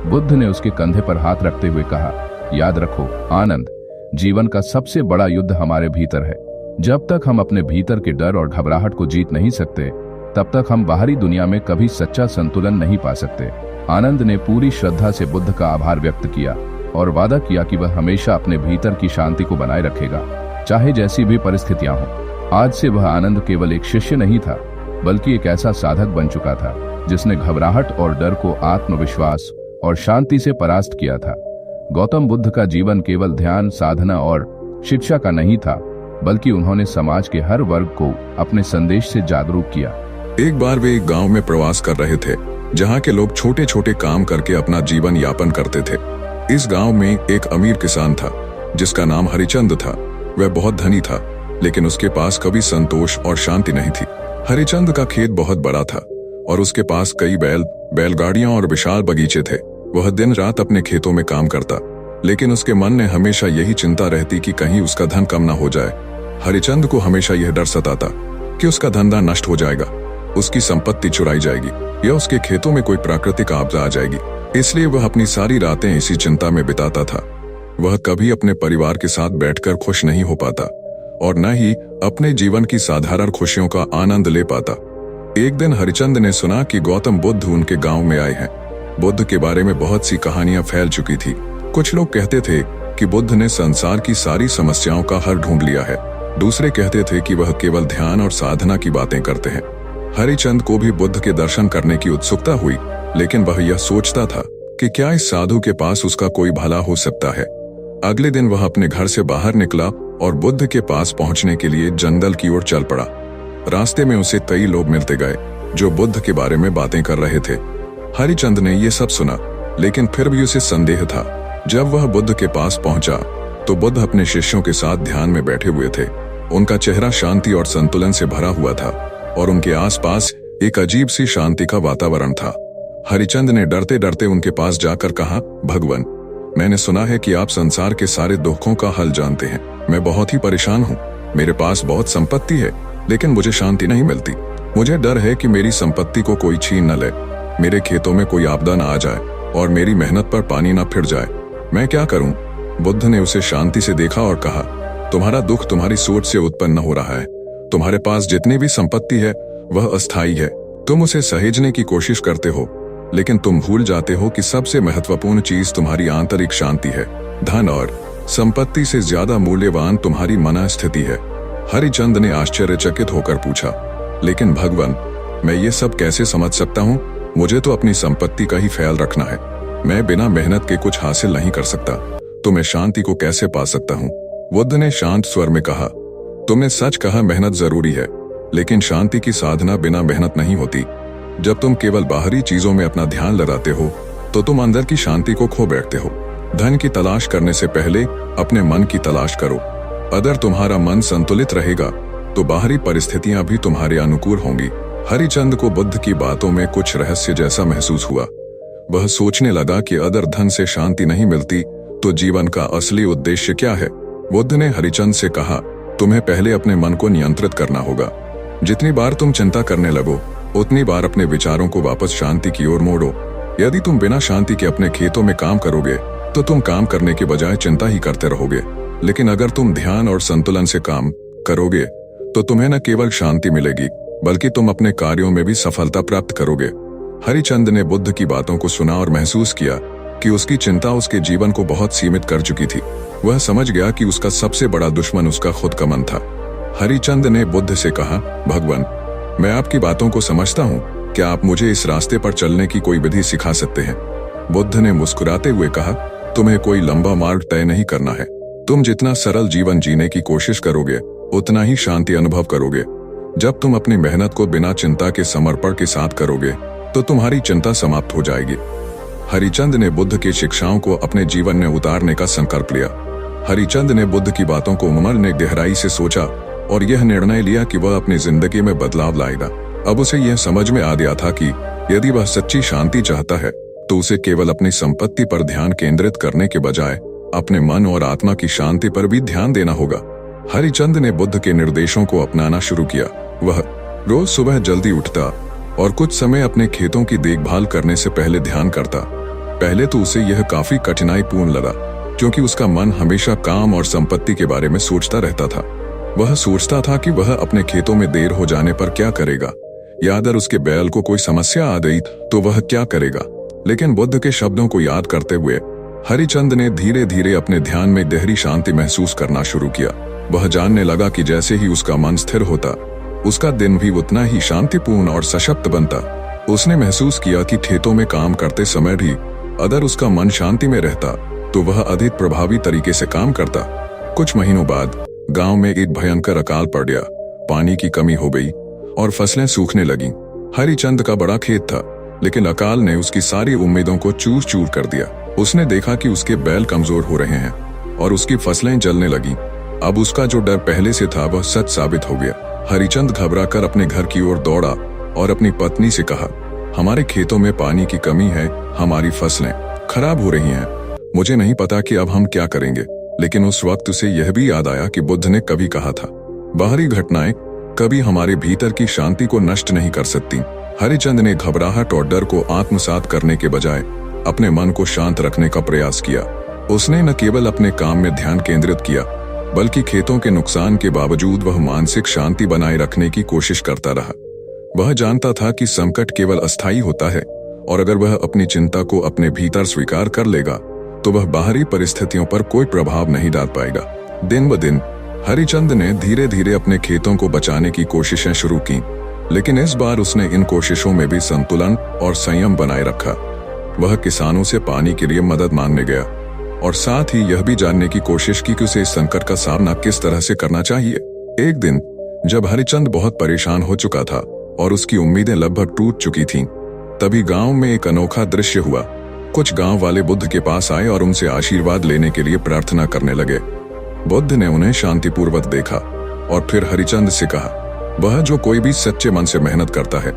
बुद्ध ने उसके कंधे पर हाथ रखते हुए कहा, याद रखो आनंद, जीवन का सबसे बड़ा युद्ध हमारे भीतर है। जब तक हम अपने भीतर के डर और घबराहट को जीत नहीं सकते, तब तक हम बाहरी दुनिया में कभी सच्चा संतुलन नहीं पा सकते। आनंद ने पूरी श्रद्धा से बुद्ध का आभार व्यक्त किया और वादा किया कि वह हमेशा अपने भीतर की शांति को बनाए रखेगा, चाहे जैसी भी परिस्थितियां हों। आज से वह आनंद केवल एक शिष्य नहीं था, बल्कि एक ऐसा साधक बन चुका था जिसने घबराहट और डर को आत्मविश्वास और शांति से परास्त किया था। गौतम बुद्ध का जीवन केवल ध्यान, साधना और शिक्षा का नहीं था, बल्कि उन्होंने समाज के हर वर्ग को अपने संदेश से जागरूक किया। एक बार वे एक गांव में प्रवास कर रहे थे, जहां के लोग छोटे छोटे काम करके अपना जीवन यापन करते थे। इस गांव में एक अमीर किसान था जिसका नाम हरिचंद था। वह बहुत धनी था, लेकिन उसके पास कभी संतोष और शांति नहीं थी। हरिचंद का खेत बहुत बड़ा था और उसके पास कई बैलगाड़ियां और विशाल बगीचे थे। वह दिन रात अपने खेतों में काम करता, लेकिन उसके मन में हमेशा यही चिंता रहती कि कहीं उसका धन कम न हो जाए। हरिचंद को हमेशा यह डर सताता कि उसका धंधा नष्ट हो जाएगा, उसकी संपत्ति चुराई जाएगी या उसके खेतों में कोई प्राकृतिक आपदा आ जाएगी। इसलिए वह अपनी सारी रातें इसी चिंता में बिताता था। वह कभी अपने परिवार के साथ बैठकर खुश नहीं हो पाता और न ही अपने जीवन की साधारण खुशियों का आनंद ले पाता। एक दिन हरिचंद ने सुना कि गौतम बुद्ध उनके गांव में आए हैं। बुद्ध के बारे में बहुत सी कहानियां फैल चुकी थी। कुछ लोग कहते थे कि बुद्ध ने संसार की सारी समस्याओं का हल ढूंढ लिया है। दूसरे कहते थे कि वह केवल ध्यान और साधना की बातें करते हैं। हरिचंद को भी बुद्ध के दर्शन करने की उत्सुकता हुई, लेकिन वह यह सोचता था कि क्या इस साधु के पास उसका कोई भला हो सकता है। अगले दिन वह अपने घर से बाहर निकला और बुद्ध के पास पहुंचने के लिए जंगल की ओर चल पड़ा। रास्ते में उसे कई लोग मिलते गए जो बुद्ध के बारे में बातें कर रहे थे। हरिचंद ने यह सब सुना, लेकिन फिर भी उसे संदेह था। जब वह बुद्ध के पास पहुंचा तो बुद्ध अपने शिष्यों के साथ ध्यान में बैठे हुए थे। उनका चेहरा शांति और संतुलन से भरा हुआ था और उनके आसपास एक अजीब सी शांति का वातावरण था। हरिचंद ने डरते डरते उनके पास जाकर कहा, भगवान, मैंने सुना है कि आप संसार के सारे दुखों का हल जानते हैं। मैं बहुत ही परेशान हूँ। मेरे पास बहुत संपत्ति है, लेकिन मुझे शांति नहीं मिलती। मुझे डर है कि मेरी संपत्ति को कोई छीन न ले, मेरे खेतों में कोई आपदा न आ जाए और मेरी मेहनत पर पानी न फिर जाए। मैं क्या करूं? बुद्ध ने उसे शांति से देखा और कहा, तुम्हारा दुख तुम्हारी सोच से उत्पन्न हो रहा है। तुम्हारे पास जितनी भी संपत्ति है वह अस्थायी है। तुम उसे सहेजने की कोशिश करते हो, लेकिन तुम भूल जाते हो कि सबसे महत्वपूर्ण चीज तुम्हारी आंतरिक शांति है। धन और संपत्ति से ज्यादा मूल्यवान तुम्हारी मनस्थिति है। हरिचंद ने आश्चर्यचकित होकर पूछा, लेकिन भगवान, मैं ये सब कैसे समझ सकता हूँ? मुझे तो अपनी संपत्ति का ही ख्याल रखना है। मैं बिना मेहनत के कुछ हासिल नहीं कर सकता, तो मैं शांति को कैसे पा सकता हूँ? बुद्ध ने शांत स्वर में कहा, तुमने सच कहा, मेहनत जरूरी है, लेकिन शांति की साधना बिना मेहनत नहीं होती। जब तुम केवल बाहरी चीजों में अपना ध्यान लगाते हो तो तुम अंदर की शांति को खो बैठते हो। धन की तलाश करने से पहले अपने मन की तलाश करो। अगर तुम्हारा मन संतुलित रहेगा तो बाहरी परिस्थितियां भी तुम्हारे अनुकूल होंगी। हरिचंद को बुद्ध की बातों में कुछ रहस्य जैसा महसूस हुआ। वह सोचने लगा कि अगर धन से शांति नहीं मिलती तो जीवन का असली उद्देश्य क्या है। बुद्ध ने हरिचंद से कहा, तुम्हें पहले अपने मन को नियंत्रित करना होगा। जितनी बार तुम चिंता करने लगो, उतनी बार अपने विचारों को वापस शांति की ओर मोड़ो। यदि तुम बिना शांति के अपने खेतों में काम करोगे तो तुम काम करने के बजाय चिंता ही करते रहोगे। लेकिन अगर तुम ध्यान और संतुलन से काम करोगे तो तुम्हें न केवल शांति मिलेगी, बल्कि तुम अपने कार्यों में भी सफलता प्राप्त करोगे। हरिचंद ने बुद्ध की बातों को सुना और महसूस किया कि उसकी चिंता उसके जीवन को बहुत सीमित कर चुकी थी। वह समझ गया कि उसका सबसे बड़ा दुश्मन उसका खुद का मन था। हरिचंद ने बुद्ध से कहा, भगवान, मैं आपकी बातों को समझता हूँ, क्या आप मुझे इस रास्ते पर चलने की कोई विधि सिखा सकते हैं? बुद्ध ने मुस्कुराते हुए कहा, तुम्हें कोई लंबा मार्ग तय नहीं करना है। तुम जितना सरल जीवन जीने की कोशिश करोगे, उतना ही शांति अनुभव करोगे। जब तुम अपनी मेहनत को बिना चिंता के समर्पण के साथ करोगे तो तुम्हारी चिंता समाप्त हो जाएगी। हरिचंद ने बुद्ध की शिक्षाओं को अपने जीवन में उतारने का संकल्प लिया। हरिचंद ने बुद्ध की बातों को मन ने गहराई से सोचा और यह निर्णय लिया कि वह अपनी जिंदगी में बदलाव लाएगा। अब उसे यह समझ में आ गया था कि यदि वह सच्ची शांति चाहता है तो उसे केवल अपनी संपत्ति पर ध्यान केंद्रित करने के बजाय अपने मन और आत्मा की शांति पर भी ध्यान देना होगा। हरिचंद ने बुद्ध के निर्देशों को अपनाना शुरू किया। वह रोज सुबह जल्दी उठता और कुछ समय अपने खेतों की देखभाल करने से पहले ध्यान करता। पहले तो उसे यह काफी कठिनाईपूर्ण लगा, क्योंकि उसका मन हमेशा काम और संपत्ति के बारे में सोचता रहता था। वह सोचता था कि वह अपने खेतों में देर हो जाने पर क्या करेगा, या अगर उसके बैल को कोई समस्या आ गई तो वह क्या करेगा। लेकिन बुद्ध के शब्दों को याद करते हुए हरिचंद ने धीरे धीरे अपने ध्यान में गहरी शांति महसूस करना शुरू किया। वह जानने लगा कि जैसे ही उसका मन स्थिर होता, उसका दिन भी उतना ही शांतिपूर्ण और सशक्त बनता। उसने महसूस किया कि खेतों में काम करते समय भी अगर उसका मन शांति में रहता तो वह अधिक प्रभावी तरीके से काम करता। कुछ महीनों बाद गांव में एक भयंकर अकाल पड़ गया। पानी की कमी हो गई और फसलें सूखने लगीं। हरिचंद का बड़ा खेत था, लेकिन अकाल ने उसकी सारी उम्मीदों को चूर चूर कर दिया। उसने देखा कि उसके बैल कमजोर हो रहे हैं और उसकी फसलें जलने लगीं। अब उसका जो डर पहले से था वह सच साबित हो गया। हरिचंद घबराकर अपने घर की ओर दौड़ा और अपनी पत्नी से कहा, हमारे खेतों में पानी की कमी है, हमारी फसलें खराब हो रही हैं। मुझे नहीं पता कि अब हम क्या करेंगे। लेकिन उस वक्त उसे यह भी याद आया कि बुद्ध ने कभी कहा था, बाहरी घटनाएं कभी हमारे भीतर की शांति को नष्ट नहीं कर सकती। हरिचंद ने घबराहट और डर को आत्मसात करने के बजाय अपने मन को शांत रखने का प्रयास किया। उसने न केवल अपने काम में ध्यान केंद्रित किया, बल्कि खेतों के नुकसान के बावजूद वह मानसिक शांति बनाए रखने की कोशिश करता रहा। वह जानता था कि संकट केवल अस्थायी होता है और अगर वह अपनी चिंता को अपने भीतर स्वीकार कर लेगा तो वह बाहरी परिस्थितियों पर कोई प्रभाव नहीं डाल पाएगा। दिन ब दिन हरिचंद ने धीरे धीरे अपने खेतों को बचाने की कोशिशें शुरू की, लेकिन इस बार उसने इन कोशिशों में भी संतुलन और संयम बनाए रखा। वह किसानों से पानी के लिए मदद मांगने गया और साथ ही यह भी जानने की कोशिश की कि उसे इस संकट का सामना किस तरह से करना चाहिए। एक दिन जब हरिचंद बहुत परेशान हो चुका था और उसकी उम्मीदें लगभग टूट चुकी थीं, तभी गांव में एक अनोखा दृश्य हुआ। कुछ गांव वाले बुद्ध के पास आए और उनसे आशीर्वाद लेने के लिए प्रार्थना करने लगे। बुद्ध ने उन्हें शांतिपूर्वक देखा और फिर हरिचंद से कहा, वह जो कोई भी सच्चे मन से मेहनत करता है,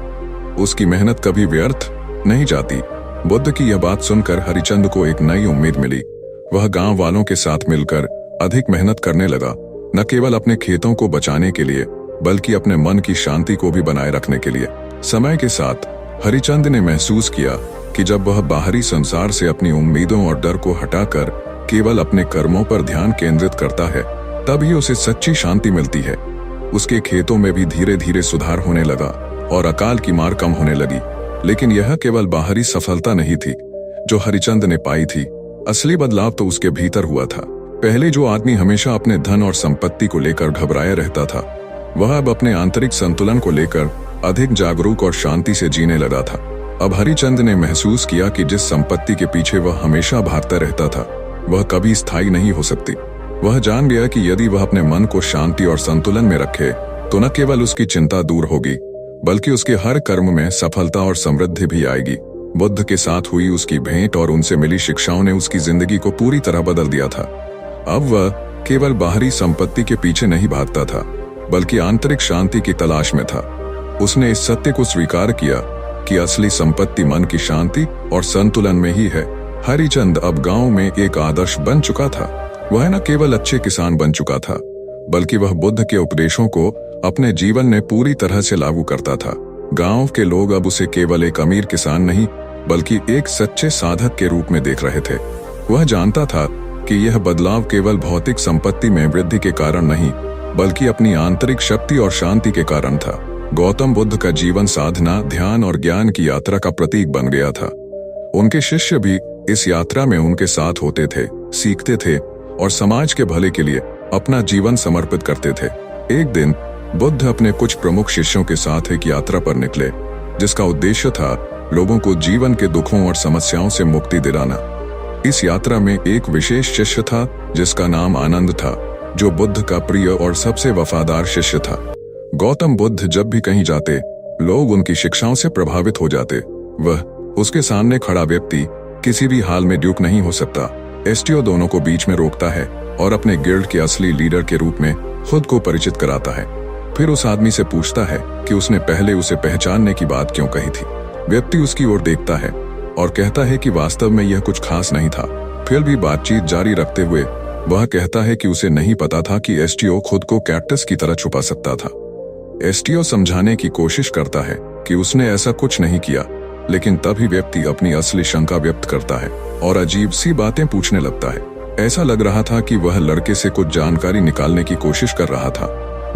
उसकी मेहनत कभी व्यर्थ नहीं जाती। बुद्ध की यह बात सुनकर हरिचंद को एक नई उम्मीद मिली। वह गांव वालों के साथ मिलकर अधिक मेहनत करने लगा, न केवल अपने खेतों को बचाने के लिए बल्कि अपने मन की शांति को भी बनाए रखने के लिए। समय के साथ हरिचंद ने महसूस किया कि जब वह बाहरी संसार से अपनी उम्मीदों और डर को हटाकर केवल अपने कर्मों पर ध्यान केंद्रित करता है, तभी उसे सच्ची शांति मिलती है। उसके खेतों में भी धीरे धीरे सुधार होने लगा और अकाल की मार कम होने लगी। लेकिन यह केवल बाहरी सफलता नहीं थी जो हरिचंद ने पाई थी, असली बदलाव तो उसके भीतर हुआ था। पहले जो आदमी हमेशा अपने धन और संपत्ति को लेकर घबराया रहता था, वह अब अपने आंतरिक संतुलन को लेकर अधिक जागरूक और शांति से जीने लगा था। अब हरिचंद ने महसूस किया कि जिस संपत्ति के पीछे वह हमेशा भागता रहता था, वह कभी स्थायी नहीं हो सकती। वह जान गया कि यदि वह अपने मन को शांति और संतुलन में रखे तो न केवल उसकी चिंता दूर होगी, बल्कि उसके हर कर्म में सफलता और समृद्धि भी आएगी। बुद्ध के साथ हुई उसकी भेंट और उनसे मिली शिक्षाओं ने उसकी जिंदगी को पूरी तरह बदल दिया था। अब वह केवल बाहरी संपत्ति के पीछे नहीं भागता था, बल्कि आंतरिक शांति की तलाश में था। उसने इस सत्य को स्वीकार किया कि असली संपत्ति मन की शांति और संतुलन में ही है। हरिचंद अब गांव में एक आदर्श बन चुका था। वह न केवल अच्छे किसान बन चुका था, बल्कि वह बुद्ध के उपदेशों को अपने जीवन में पूरी तरह से लागू करता था। गांव के लोग अब उसे केवल एक अमीर किसान नहीं, बल्कि एक सच्चे साधक के रूप में देख रहे थे। वह जानता था कि यह बदलाव केवल भौतिक संपत्ति में वृद्धि के कारण नहीं, बल्कि अपनी आंतरिक शक्ति और शांति के कारण था। गौतम बुद्ध का जीवन साधना, ध्यान और ज्ञान की यात्रा का प्रतीक बन गया था। उनके शिष्य भी इस यात्रा में उनके साथ होते थे, सीखते थे और समाज के भले के लिए अपना जीवन समर्पित करते थे। एक दिन बुद्ध अपने कुछ प्रमुख शिष्यों के साथ एक यात्रा पर निकले, जिसका उद्देश्य था लोगों को जीवन के दुखों और समस्याओं से मुक्ति दिलाना। इस यात्रा में एक विशेष शिष्य था जिसका नाम आनंद था, जो बुद्ध का प्रिय और सबसे वफादार शिष्य था। गौतम बुद्ध जब भी कहीं जाते, लोग उनकी शिक्षाओं से प्रभावित हो जाते। वह उसके सामने खड़ा व्यक्ति किसी भी हाल में ड्यूक नहीं हो सकता। एस्टियो दोनों को बीच में रोकता है और अपने गिल्ड के असली लीडर के रूप में खुद को परिचित कराता है। फिर उस आदमी से पूछता है कि उसने पहले उसे पहचानने की बात क्यों कही थी। व्यक्ति उसकी ओर देखता है और कहता है कि वास्तव में यह कुछ खास नहीं था। फिर भी बातचीत जारी रखते हुए वह कहता है कि उसे नहीं पता था कि एस्टियो खुद को कैक्टस की तरह छुपा सकता था। एस्टियो समझाने की कोशिश करता है कि उसने ऐसा कुछ नहीं किया, लेकिन तभी व्यक्ति अपनी असली शंका व्यक्त करता है और अजीब सी बातें पूछने लगता है। ऐसा लग रहा था कि वह लड़के से कुछ जानकारी निकालने की कोशिश कर रहा था,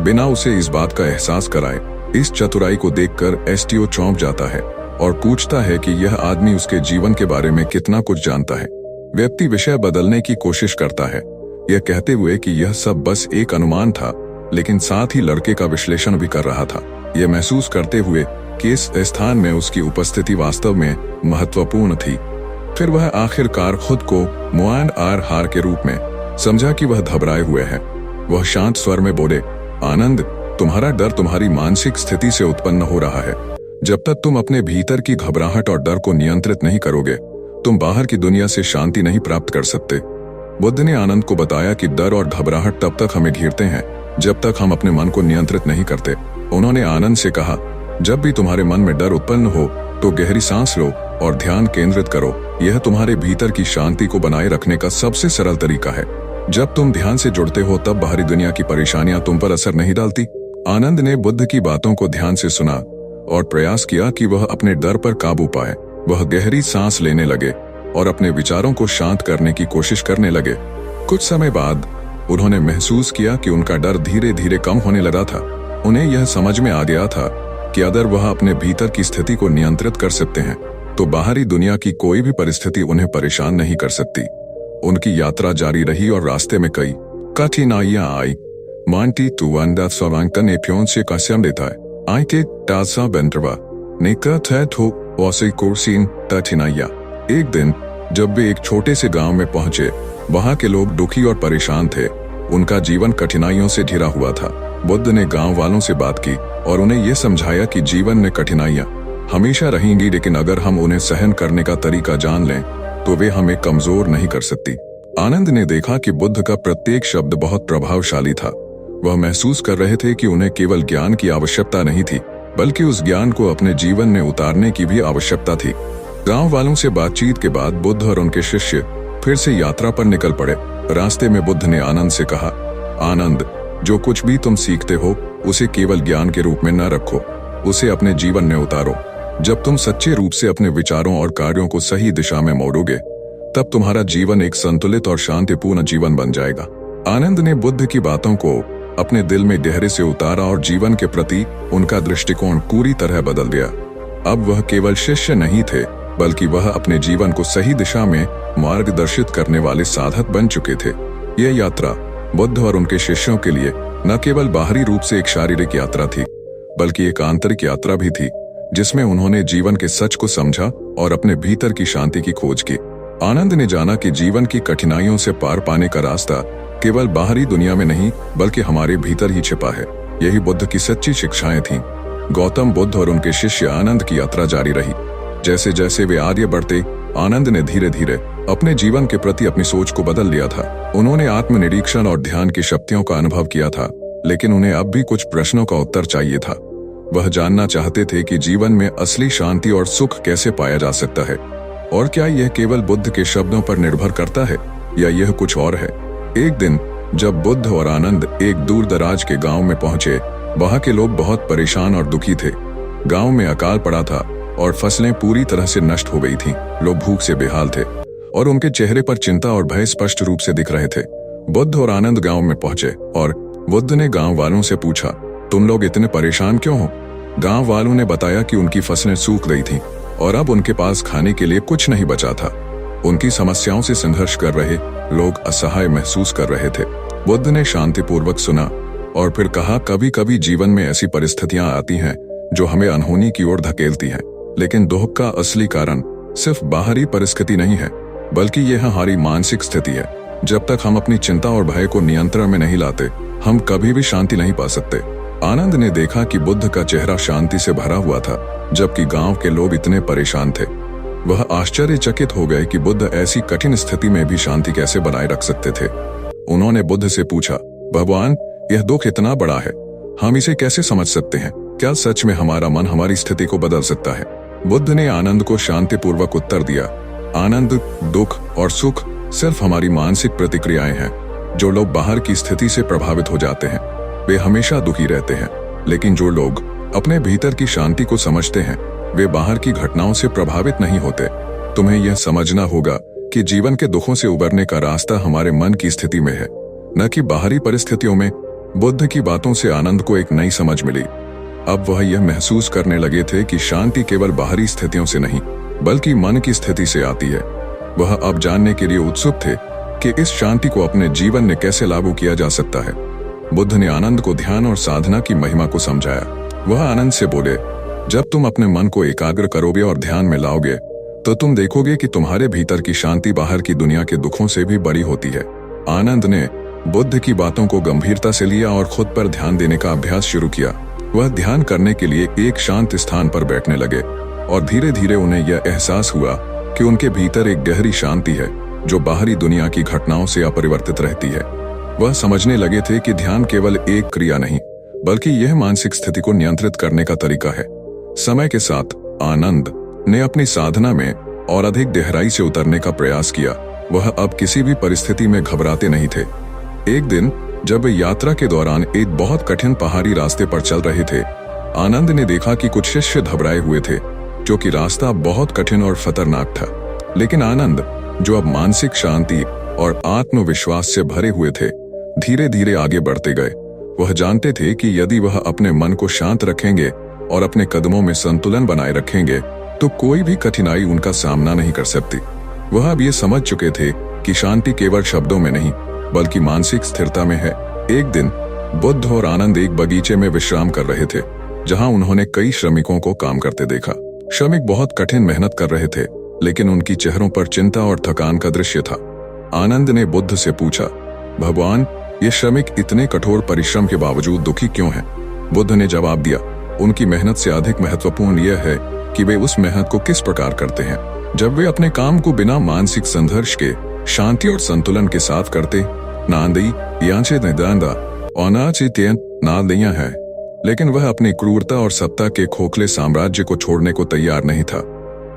बिना उसे इस बात का एहसास कराए। इस चतुराई को देखकर एस्टियो चौंक जाता है और पूछता है कि यह आदमी उसके जीवन के बारे में कितना कुछ जानता है। व्यक्ति विषय बदलने की कोशिश करता है, यह कहते हुए कि यह सब बस एक अनुमान था, लेकिन साथ ही लड़के का विश्लेषण भी कर रहा था। यह महसूस करते हुए कि इस स्थान में उसकी उपस्थिति वास्तव में महत्वपूर्ण थी। फिर वह आखिरकार खुद को मुआन आर हार के रूप में समझा कि वह घबराए हुए है। वह शांत स्वर में बोले, आनंद, तुम्हारा डर तुम्हारी मानसिक स्थिति से उत्पन्न हो रहा है। जब तक तुम अपने भीतर की घबराहट और डर को नियंत्रित नहीं करोगे, तुम बाहर की दुनिया से शांति नहीं प्राप्त कर सकते। बुद्ध ने आनंद को बताया कि डर और घबराहट तब तक हमें घेरते हैं जब तक हम अपने मन को नियंत्रित नहीं करते। उन्होंने आनंद से कहा, जब भी तुम्हारे मन में डर उत्पन्न हो तो गहरी सांस लो और ध्यान केंद्रित करो। यह तुम्हारे भीतर की शांति को बनाए रखने का सबसे सरल तरीका है। जब तुम ध्यान से जुड़ते हो तब बाहरी दुनिया की परेशानियां तुम पर असर नहीं डालती। आनंद ने बुद्ध की बातों को ध्यान से सुना और प्रयास किया कि वह अपने डर पर काबू पाए। वह गहरी सांस लेने लगे और अपने विचारों को शांत करने की कोशिश करने लगे। कुछ समय बाद उन्होंने महसूस किया कि उनका डर धीरे धीरे कम होने लगा था। उन्हें यह समझ में आ गया था कि अगर वह अपने भीतर की स्थिति को नियंत्रित कर सकते हैं तो बाहरी दुनिया की कोई भी परिस्थिति उन्हें परेशान नहीं कर सकती। उनकी यात्रा जारी रही और रास्ते में कई कठिनाइयां आई। मानती तुवंदा सवांगतन एप्योन से कास्यम देता है आई के टासा बेंट्रवा निकट है थो वासी कोर्सिन कठिनाइया। एक दिन जब वे एक छोटे से गांव में पहुंचे, वहां के लोग दुखी और परेशान थे। उनका जीवन कठिनाइयों से घिरा हुआ था। बुद्ध ने गांव वालों से बात की और उन्हें यह समझाया कि जीवन में कठिनाइयां हमेशा रहेंगी, लेकिन अगर हम उन्हें सहन करने का तरीका जान लें तो वे हमें कमजोर नहीं कर सकती। आनंद ने देखा कि बुद्ध का प्रत्येक शब्द बहुत प्रभावशाली था। वह महसूस कर रहे थे कि उन्हें केवल ज्ञान की आवश्यकता नहीं थी, बल्कि उस ज्ञान को अपने जीवन में उतारने की भी आवश्यकता थी। गांव वालों से बातचीत के बाद बुद्ध और उनके शिष्य फिर से यात्रा पर निकल पड़े। रास्ते में बुद्ध ने आनंद से कहा, आनंद, जो कुछ भी तुम सीखते हो उसे केवल ज्ञान के रूप में न रखो, उसे अपने जीवन में उतारो। जब तुम सच्चे रूप से अपने विचारों और कार्यों को सही दिशा में मोड़ोगे, तब तुम्हारा जीवन एक संतुलित और शांतिपूर्ण जीवन बन जाएगा। आनंद ने बुद्ध की बातों को अपने दिल में गहरे से उतारा और जीवन के प्रति उनका दृष्टिकोण पूरी तरह बदल दिया। अब वह केवल शिष्य नहीं थे, बल्कि वह अपने जीवन को सही दिशा में मार्गदर्शित करने वाले साधक बन चुके थे। यह यात्रा बुद्ध और उनके शिष्यों के लिए न केवल बाहरी रूप से एक शारीरिक यात्रा थी, बल्कि एक आंतरिक यात्रा भी थी, जिसमें उन्होंने जीवन के सच को समझा और अपने भीतर की शांति की खोज की। आनंद ने जाना कि जीवन की कठिनाइयों से पार पाने का रास्ता केवल बाहरी दुनिया में नहीं, बल्कि हमारे भीतर ही छिपा है। यही बुद्ध की सच्ची शिक्षाएं थीं। गौतम बुद्ध और उनके शिष्य आनंद की यात्रा जारी रही। जैसे जैसे वे आगे बढ़ते, आनंद ने धीरे धीरे अपने जीवन के प्रति अपनी सोच को बदल लिया था। उन्होंने आत्मनिरीक्षण और ध्यान की शक्तियों का अनुभव किया था, लेकिन उन्हें अब भी कुछ प्रश्नों का उत्तर चाहिए था। वह जानना चाहते थे कि जीवन में असली शांति और सुख कैसे पाया जा सकता है, और क्या यह केवल बुद्ध के शब्दों पर निर्भर करता है या यह कुछ और है। एक दिन जब बुद्ध और आनंद एक दूर दराज के गांव में पहुंचे, वहां के लोग बहुत परेशान और दुखी थे। गांव में अकाल पड़ा था और फसलें पूरी तरह से नष्ट हो गई थीं। लोग भूख से बेहाल थे और उनके चेहरे पर चिंता और भय स्पष्ट रूप से दिख रहे थे। बुद्ध और आनंद गांव में पहुंचे और बुद्ध ने गांव वालों से पूछा, तुम लोग इतने परेशान क्यों हो? गांव वालों ने बताया कि उनकी फसलें सूख गई थीं और अब उनके पास खाने के लिए कुछ नहीं बचा था। उनकी समस्याओं से संघर्ष कर रहे लोग असहाय महसूस कर रहे थे। बुद्ध ने शांतिपूर्वक सुना और फिर कहा, कभी कभी जीवन में ऐसी परिस्थितियां आती हैं जो हमें अनहोनी की ओर धकेलती हैं, लेकिन दुख का असली कारण सिर्फ बाहरी परिस्थिति नहीं है, बल्कि यह हमारी मानसिक स्थिति है। जब तक हम अपनी चिंता और भय को नियंत्रण में नहीं लाते, हम कभी भी शांति नहीं पा सकते। आनंद ने देखा कि बुद्ध का चेहरा शांति से भरा हुआ था, जबकि गांव के लोग इतने परेशान थे। वह आश्चर्यचकित हो गए कि बुद्ध ऐसी कठिन स्थिति में भी शांति कैसे बनाए रख सकते थे। उन्होंने बुद्ध से पूछा, भगवान, यह दुख इतना बड़ा है, हम इसे कैसे समझ सकते हैं? क्या सच में हमारा मन हमारी स्थिति को बदल सकता है? बुद्ध ने आनंद को शांतिपूर्वक उत्तर दिया, आनंद, दुख और सुख सिर्फ हमारी मानसिक प्रतिक्रियाएं हैं। जो लोग बाहर की स्थिति से प्रभावित हो जाते हैं, वे हमेशा दुखी रहते हैं, लेकिन जो लोग अपने भीतर की शांति को समझते हैं, वे बाहर की घटनाओं से प्रभावित नहीं होते। तुम्हें यह समझना होगा कि जीवन के दुखों से उबरने का रास्ता हमारे मन की स्थिति में है, न कि बाहरी परिस्थितियों में। बुद्ध की बातों से आनंद को एक नई समझ मिली। अब वह यह महसूस करने लगे थे कि शांति केवल बाहरी स्थितियों से नहीं, बल्कि मन की स्थिति से आती है। वह अब जानने के लिए उत्सुक थे कि इस शांति को अपने जीवन में कैसे लागू किया जा सकता है। बुद्ध ने आनंद को ध्यान और साधना की महिमा को समझाया। वह आनंद से बोले, जब तुम अपने मन को एकाग्र करोगे और ध्यान में लाओगे तो तुम देखोगे कि तुम्हारे भीतर की शांति बाहर की दुनिया के दुखों से भी बड़ी होती है। आनंद ने बुद्ध की बातों को गंभीरता से लिया और खुद पर ध्यान देने का अभ्यास शुरू किया। वह ध्यान करने के लिए एक शांत स्थान पर बैठने लगे और धीरे धीरे उन्हें यह एहसास हुआ कि उनके भीतर एक गहरी शांति है जो बाहरी दुनिया की घटनाओं से अपरिवर्तित रहती है। वह समझने लगे थे कि ध्यान केवल एक क्रिया नहीं बल्कि यह मानसिक स्थिति को नियंत्रित करने का तरीका है। समय के साथ आनंद ने अपनी साधना में और अधिक गहराई से उतरने का प्रयास किया। वह अब किसी भी परिस्थिति में घबराते नहीं थे। एक दिन जब वे यात्रा के दौरान एक बहुत कठिन पहाड़ी रास्ते पर चल रहे थे, आनंद ने देखा कि कुछ शिष्य घबराए हुए थे क्योंकि रास्ता बहुत कठिन और खतरनाक था। लेकिन आनंद, जो अब मानसिक शांति और आत्मविश्वास से भरे हुए थे, धीरे धीरे आगे बढ़ते गए। वह जानते थे कि यदि वह अपने मन को शांत रखेंगे और अपने कदमों में संतुलन बनाए रखेंगे तो कोई भी कठिनाई उनका सामना नहीं कर सकती। वह अब ये समझ चुके थे कि शांति केवल शब्दों में नहीं बल्कि मानसिक स्थिरता में है। एक दिन बुद्ध और आनंद एक बगीचे में विश्राम कर रहे थे जहां उन्होंने कई श्रमिकों को काम करते देखा। श्रमिक बहुत कठिन मेहनत कर रहे थे लेकिन उनकी चेहरों पर चिंता और थकान का दृश्य था। आनंद ने बुद्ध से पूछा, भगवान, ये श्रमिक इतने कठोर परिश्रम के बावजूद दुखी क्यों हैं? बुद्ध ने जवाब दिया, उनकी मेहनत से अधिक महत्वपूर्ण यह है कि वे उस मेहनत को किस प्रकार करते हैं। जब वे अपने काम को बिना मानसिक संघर्ष के शांति और संतुलन के साथ करते, नांदी यांचे निदांदा औनाचित्यन नादिया है। लेकिन वह अपनी क्रूरता और सत्ता के खोखले साम्राज्य को छोड़ने को तैयार नहीं था।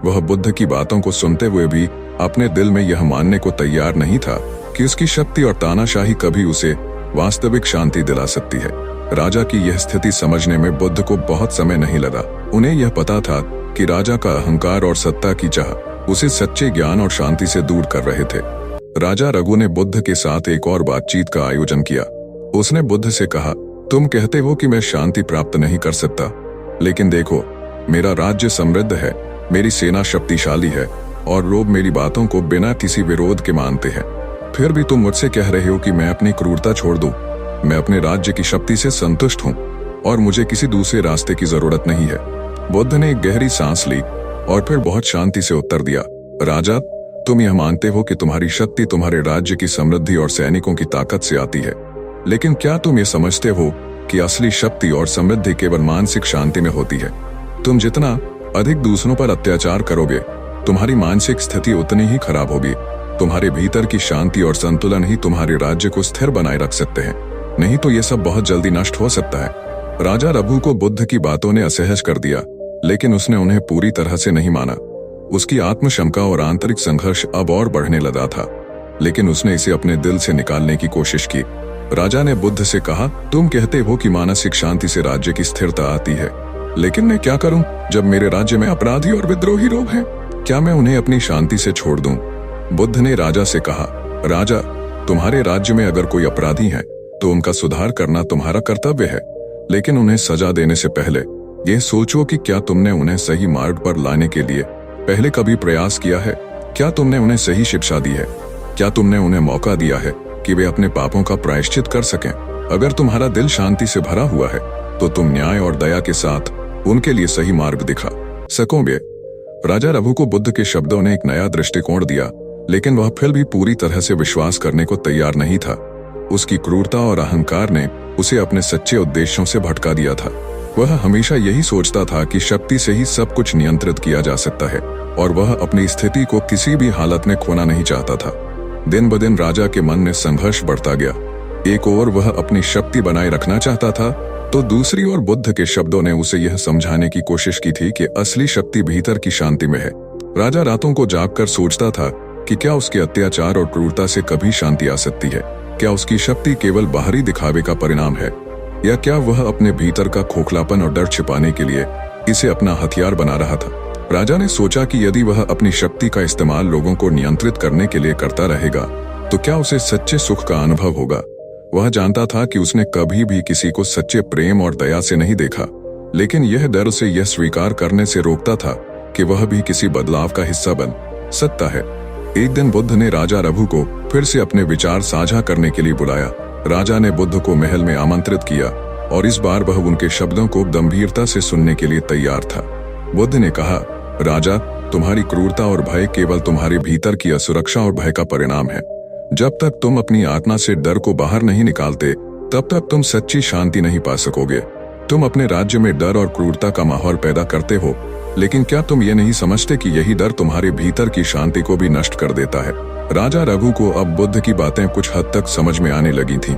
वह बुद्ध की बातों को सुनते हुए भी अपने दिल में यह मानने को तैयार नहीं था कि उसकी शक्ति और तानाशाही कभी उसे वास्तविक शांति दिला सकती है। राजा की यह स्थिति समझने में बुद्ध को बहुत समय नहीं लगा। उन्हें यह पता था कि राजा का अहंकार और सत्ता की चाह उसे सच्चे ज्ञान और शांति से दूर कर रहे थे। राजा रघु ने बुद्ध के साथ एक और बातचीत का आयोजन किया। उसने बुद्ध से कहा, तुम कहते हो कि मैं शांति प्राप्त नहीं कर सकता, लेकिन देखो, मेरा राज्य समृद्ध है, मेरी सेना शक्तिशाली है और लोग मेरी बातों को बिना किसी विरोध के मानते हैं। फिर भी तुम मुझसे कह रहे हो कि मैं अपनी क्रूरता छोड़ दूं। मैं अपने राज्य की शक्ति से संतुष्ट हूं और मुझे किसी दूसरे रास्ते की जरूरत नहीं है। बुद्ध ने एक गहरी सांस ली और फिर बहुत शांति से उत्तर दिया, राजा, तुम यह मानते हो कि तुम्हारी शक्ति तुम्हारे राज्य की समृद्धि और सैनिकों की ताकत से आती है, लेकिन क्या तुम ये समझते हो कि असली शक्ति और समृद्धि केवल मानसिक शांति में होती है? तुम जितना अधिक दूसरों पर अत्याचार करोगे, तुम्हारी मानसिक स्थिति उतनी ही खराब होगी। तुम्हारे भीतर की शांति और संतुलन ही तुम्हारे राज्य को स्थिर बनाए रख सकते हैं, नहीं तो ये सब बहुत जल्दी नष्ट हो सकता है। राजा रघु को बुद्ध की बातों ने असहज कर दिया, लेकिन उसने उन्हें पूरी तरह से नहीं माना। उसकी आत्मशंका और आंतरिक संघर्ष अब और बढ़ने लगा था, लेकिन उसने इसे अपने दिल से निकालने की कोशिश की। राजा ने बुद्ध से कहा, तुम कहते हो कि मानसिक शांति से राज्य की स्थिरता आती है, लेकिन मैं क्या करूं जब मेरे राज्य में अपराधी और विद्रोही लोग हैं? क्या मैं उन्हें अपनी शांति से छोड़ दूं? बुद्ध ने राजा से कहा, राजा, तुम्हारे राज्य में अगर कोई अपराधी है तो उनका सुधार करना तुम्हारा कर्तव्य है, लेकिन उन्हें सजा देने से पहले यह सोचो कि क्या तुमने उन्हें सही मार्ग पर लाने के लिए पहले कभी प्रयास किया है? क्या तुमने उन्हें सही शिक्षा दी है? क्या तुमने उन्हें मौका दिया है कि वे अपने पापों का प्रायश्चित कर सकें? अगर तुम्हारा दिल शांति से भरा हुआ है तो तुम न्याय और दया के साथ उनके लिए सही मार्ग दिखा सकोगे। राजा रघु को बुद्ध के शब्दों ने एक नया दृष्टिकोण दिया, लेकिन वह फिर भी पूरी तरह से विश्वास करने को तैयार नहीं था। उसकी क्रूरता और अहंकार ने उसे अपने सच्चे उद्देश्यों से भटका दिया था। वह हमेशा यही सोचता था कि शक्ति से ही सब कुछ नियंत्रित किया जा सकता है और वह अपनी स्थिति को किसी भी हालत में खोना नहीं चाहता था। दिन ब दिन राजा के मन में संघर्ष बढ़ता गया। एक ओर वह अपनी शक्ति बनाए रखना चाहता था तो दूसरी ओर बुद्ध के शब्दों ने उसे यह समझाने की कोशिश की थी कि असली शक्ति भीतर की शांति में है। राजा रातों को जागकर सोचता था कि क्या उसके अत्याचार और क्रूरता से कभी शांति आ सकती है? क्या उसकी शक्ति केवल बाहरी दिखावे का परिणाम है, या क्या वह अपने भीतर का खोखलापन और डर छिपाने के लिए इसे अपना हथियार बना रहा था? राजा ने सोचा कि यदि वह अपनी शक्ति का इस्तेमाल लोगों को नियंत्रित करने के लिए करता रहेगा तो क्या उसे सच्चे सुख का अनुभव होगा। वह जानता था कि उसने कभी भी किसी को सच्चे प्रेम और दया से नहीं देखा, लेकिन यह डर उसे यह स्वीकार करने से रोकता था कि वह भी किसी बदलाव का हिस्सा बन सकता है। एक दिन बुद्ध ने राजा रघु को फिर से अपने विचार साझा करने के लिए बुलाया। राजा ने बुद्ध को महल में आमंत्रित किया और इस बार वह उनके शब्दों को गंभीरता से सुनने के लिए तैयार था। बुद्ध ने कहा, राजा, तुम्हारी क्रूरता और भय केवल तुम्हारे भीतर की असुरक्षा और भय का परिणाम है। जब तक तुम अपनी आत्मा से डर को बाहर नहीं निकालते, तब तक तुम सच्ची शांति नहीं पा सकोगे। तुम अपने राज्य में डर और क्रूरता का माहौल पैदा करते हो, लेकिन क्या तुम ये नहीं समझते कि यही डर तुम्हारे भीतर की शांति को भी नष्ट कर देता है? राजा रघु को अब बुद्ध की बातें कुछ हद तक समझ में आने लगी थीं।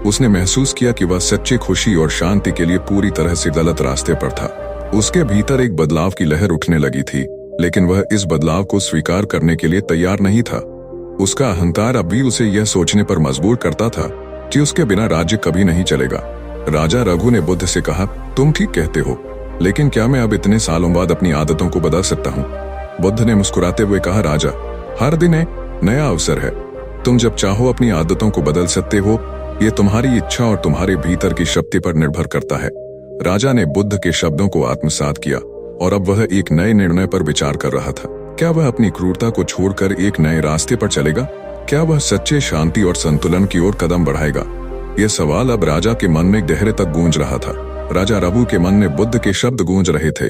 उसने महसूस किया कि वह सच्ची खुशी और शांति के लिए पूरी तरह से गलत रास्ते पर था। उसके भीतर एक बदलाव की लहर उठने लगी थी, लेकिन वह इस बदलाव को स्वीकार करने के लिए तैयार नहीं था। उसका अहंकार अब भी उसे यह सोचने पर मजबूर करता था कि उसके बिना राज्य कभी नहीं चलेगा। राजा रघु ने बुद्ध से कहा, तुम ठीक कहते हो, लेकिन क्या मैं अब इतने सालों बाद अपनी आदतों को बदल सकता हूँ? बुद्ध ने मुस्कुराते हुए कहा, राजा, हर दिन एक नया अवसर है। तुम जब चाहो अपनी आदतों को बदल सकते हो। ये तुम्हारी इच्छा और तुम्हारे भीतर की शक्ति पर निर्भर करता है। राजा ने बुद्ध के शब्दों को आत्मसात किया और अब वह एक नए निर्णय पर विचार कर रहा था। क्या वह अपनी क्रूरता को छोड़कर एक नए रास्ते पर चलेगा? क्या वह सच्चे शांति और संतुलन की ओर कदम बढ़ाएगा? यह सवाल अब राजा के मन में गहरे तक गूंज रहा था। राजा रघु के मन में बुद्ध के शब्द गूंज रहे थे,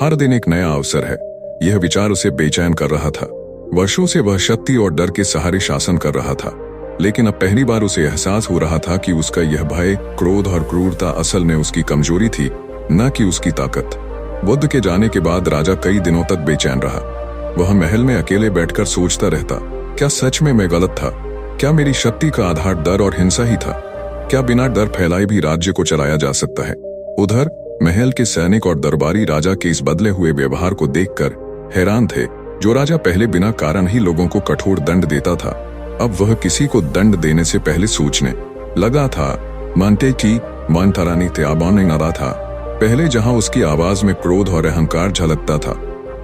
हर दिन एक नया अवसर है। यह विचार उसे बेचैन कर रहा था। वर्षों से वह शक्ति और डर के सहारे शासन कर रहा था, लेकिन अब पहली बार उसे एहसास हो रहा था कि उसका यह भय, क्रोध और क्रूरता असल में उसकी कमजोरी थी, न कि उसकी ताकत। बुद्ध के जाने के बाद राजा कई दिनों तक बेचैन रहा। वह महल में अकेले बैठकर सोचता रहता, क्या सच में मैं गलत था? क्या मेरी शक्ति का आधार डर और हिंसा ही था? क्या बिना डर फैलाए भी राज्य को चलाया जा सकता है? उधर महल के सैनिक और दरबारी राजा के इस बदले हुए व्यवहार को देखकर हैरान थे। जो राजा पहले बिना कारण ही लोगों को कठोर दंड देता था, अब वह किसी को दंड देने से पहले सोचने लगा था। मानते कि मन तरानी त्याबाने नरा था। पहले जहां उसकी आवाज में क्रोध और अहंकार झलकता था,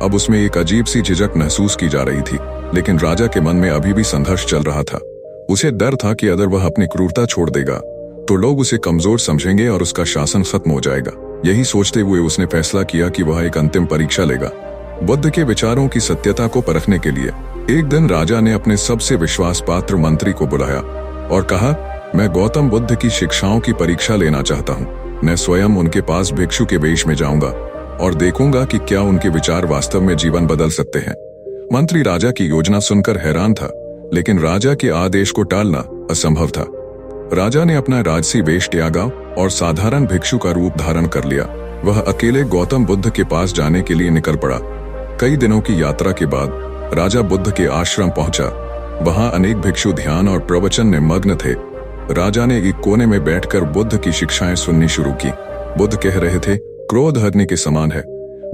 अब उसमें एक अजीब सी झिझक महसूस की जा रही थी। लेकिन राजा के मन में अभी भी संघर्ष चल रहा था। उसे डर था कि अगर वह अपनी क्रूरता छोड़ देगा तो लोग उसे कमजोर समझेंगे और उसका शासन खत्म हो जाएगा। यही सोचते हुए उसने फैसला किया कि वह एक अंतिम परीक्षा लेगा। बुद्ध के विचारों की सत्यता को परखने के लिए एक दिन राजा ने अपने सबसे विश्वास पात्र मंत्री को बुलाया और कहा, मैं गौतम बुद्ध की शिक्षाओं की परीक्षा लेना चाहता हूँ। मैं स्वयं उनके पास भिक्षु के वेश में जाऊंगा और देखूंगा कि क्या उनके विचार वास्तव में जीवन बदल सकते हैं। मंत्री राजा की योजना सुनकर हैरान था, लेकिन राजा के आदेश को टालना असंभव था। राजा ने अपना राजसी वेश त्यागा और साधारण भिक्षु का रूप धारण कर लिया। वह अकेले गौतम बुद्ध के पास जाने के लिए निकल पड़ा। कई दिनों की यात्रा के बाद राजा बुद्ध के आश्रम पहुंचा। वहां अनेक भिक्षु ध्यान और प्रवचन में मग्न थे। राजा ने एक कोने में बैठकर बुद्ध की शिक्षाएं सुननी शुरू की। बुद्ध कह रहे थे, क्रोध अग्नि के समान है,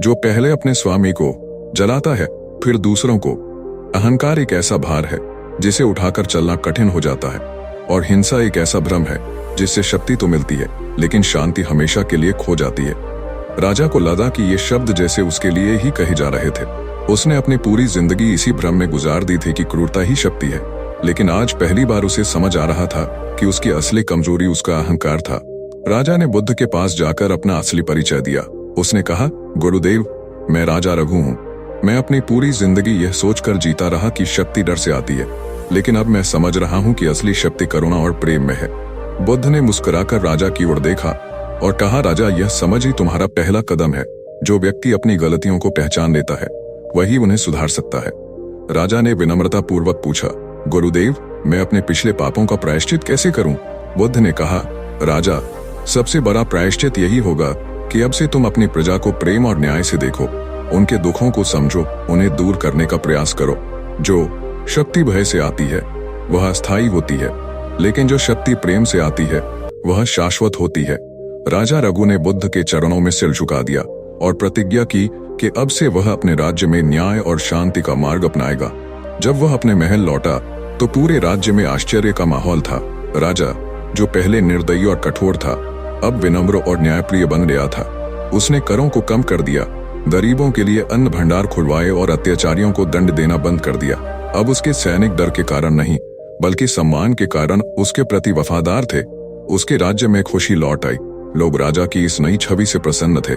जो पहले अपने स्वामी को जलाता है, फिर दूसरों को। अहंकार एक ऐसा भार है जिसे उठाकर चलना कठिन हो जाता है, और हिंसा एक ऐसा भ्रम है जिससे शक्ति तो मिलती है, लेकिन शांति हमेशा के लिए खो जाती है। राजा को लगा कि ये शब्द जैसे उसके लिए ही कहे जा रहे थे। उसने अपनी पूरी जिंदगी इसी भ्रम में गुजार दी थी कि क्रूरता ही शक्ति है, लेकिन आज पहली बार उसे समझ आ रहा था कि उसकी असली कमजोरी उसका अहंकार था। राजा ने बुद्ध के पास जाकर अपना असली परिचय दिया। उसने कहा, गुरुदेव, मैं राजा रघु हूँ। मैं अपनी पूरी जिंदगी यह सोचकर जीता रहा कि शक्ति डर से आती है, लेकिन अब मैं समझ रहा हूँ कि असली शक्ति करुणा और प्रेम में है। बुद्ध ने मुस्कुराकर राजा की ओर देखा और कहा, राजा, यह समझ ही तुम्हारा पहला कदम है। जो व्यक्ति अपनी गलतियों को पहचान लेता है, वही उन्हें सुधार सकता है। राजा ने विनम्रता पूर्वक पूछा, गुरुदेव, मैं अपने पिछले पापों का प्रायश्चित कैसे करूं? बुद्ध ने कहा, राजा, सबसे बड़ा प्रायश्चित यही होगा कि अब से तुम अपनी प्रजा को प्रेम और न्याय से देखो। उनके दुखों को समझो, उन्हें दूर करने का प्रयास करो। जो शक्ति भय से आती है वह अस्थायी होती है, लेकिन जो शक्ति प्रेम से आती है वह शाश्वत होती है। राजा रघु ने बुद्ध के चरणों में सिर झुका दिया और प्रतिज्ञा की कि अब से वह अपने राज्य में न्याय और शांति का मार्ग अपनाएगा। जब वह अपने महल लौटा तो पूरे राज्य में आश्चर्य का माहौल था। राजा, जो पहले निर्दयी और कठोर था, अब विनम्र और न्यायप्रिय बन गया था। उसने करों को कम कर दिया, गरीबों के लिए अन्न भंडार खुलवाए और अत्याचारियों को दंड देना बंद कर दिया। अब उसके सैनिक डर के कारण नहीं, बल्कि सम्मान के कारण उसके प्रति वफादार थे। उसके राज्य में खुशी लौट आई। लोग राजा की इस नई छवि से प्रसन्न थे।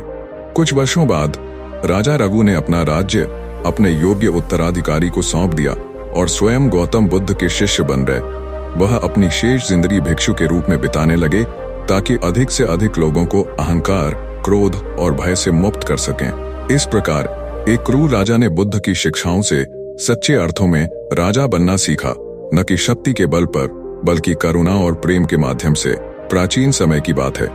कुछ वर्षों बाद राजा रघु ने अपना राज्य अपने योग्य उत्तराधिकारी को सौंप दिया और स्वयं गौतम बुद्ध के शिष्य बन गए। वह अपनी शेष जिंदगी भिक्षु के रूप में बिताने लगे ताकि अधिक से अधिक लोगों को अहंकार, क्रोध और भय से मुक्त कर सकें। इस प्रकार एक क्रूर राजा ने बुद्ध की शिक्षाओं से सच्चे अर्थों में राजा बनना सीखा, न कि शक्ति के बल पर बल्कि करुणा और प्रेम के माध्यम से। प्राचीन समय की बात है।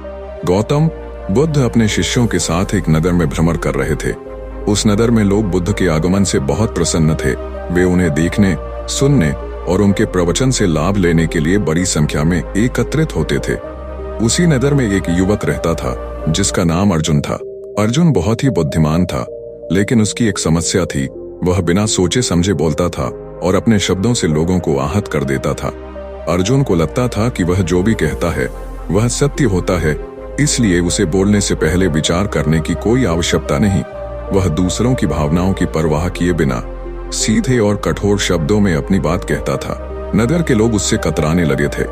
गौतम बुद्ध अपने शिष्यों के साथ एक नगर में भ्रमण कर रहे थे। उस नगर में लोग बुद्ध के आगमन से बहुत प्रसन्न थे। वे उन्हें देखने, सुनने और उनके प्रवचन से लाभ लेने के लिए बड़ी संख्या में एकत्रित होते थे। उसी नगर में एक युवक रहता था जिसका नाम अर्जुन था। अर्जुन बहुत ही बुद्धिमान था, लेकिन उसकी एक समस्या थी। वह बिना सोचे समझे बोलता था और अपने शब्दों से लोगों को आहत कर देता था। अर्जुन को लगता था कि वह जो भी कहता है वह सत्य होता है, इसलिए उसे बोलने से पहले विचार करने की कोई आवश्यकता नहीं। वह दूसरों की भावनाओं की परवाह किए बिना सीधे और कठोर शब्दों में अपनी बात कहता था। नगर के लोग उससे कतराने लगे थे,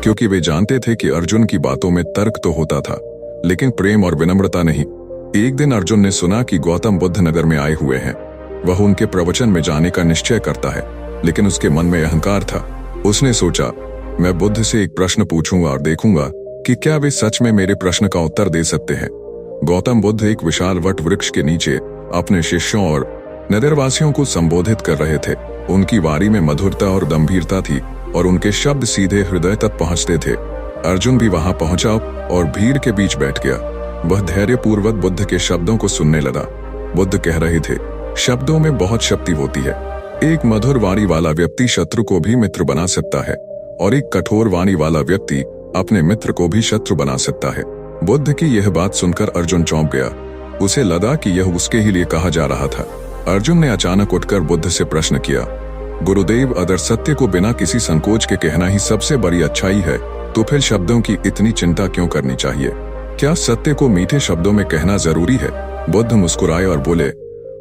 क्योंकि वे जानते थे कि अर्जुन की बातों में तर्क तो होता था, लेकिन प्रेम और विनम्रता नहीं। एक दिन अर्जुन ने सुना कि गौतम बुद्ध नगर में आए हुए हैं। वह उनके प्रवचन में जाने का निश्चय करता है, लेकिन उसके मन में अहंकार था। उसने सोचा, मैं बुद्ध से एक प्रश्न पूछूंगा और देखूंगा कि क्या वे सच में मेरे प्रश्न का उत्तर दे सकते हैं। गौतम बुद्ध एक विशाल वट वृक्ष के नीचे अपने शिष्यों और नगरवासियों को संबोधित कर रहे थे। उनकी वाणी में मधुरता और गंभीरता थी और उनके शब्द सीधे हृदय तक पहुंचते थे। अर्जुन भी वहां पहुंचा और भीड़ के बीच बैठ गया। वह धैर्यपूर्वक बुद्ध के शब्दों को सुनने लगा। बुद्ध कह रहे थे, शब्दों में बहुत शक्ति होती है। एक मधुर वाणी वाला व्यक्ति शत्रु को भी मित्र बना सकता है और एक कठोर वाणी वाला व्यक्ति अपने मित्र को भी शत्रु बना सकता है। बुद्ध की यह बात सुनकर अर्जुन चौंक गया। उसे लगा कि यह उसके ही लिए कहा जा रहा था। अर्जुन ने अचानक उठकर बुद्ध से प्रश्न किया, गुरुदेव, अगर सत्य को बिना किसी संकोच के कहना ही सबसे बड़ी अच्छाई है, तो फिर शब्दों की इतनी चिंता क्यों करनी चाहिए? क्या सत्य को मीठे शब्दों में कहना जरूरी है? बुद्ध मुस्कुराए और बोले,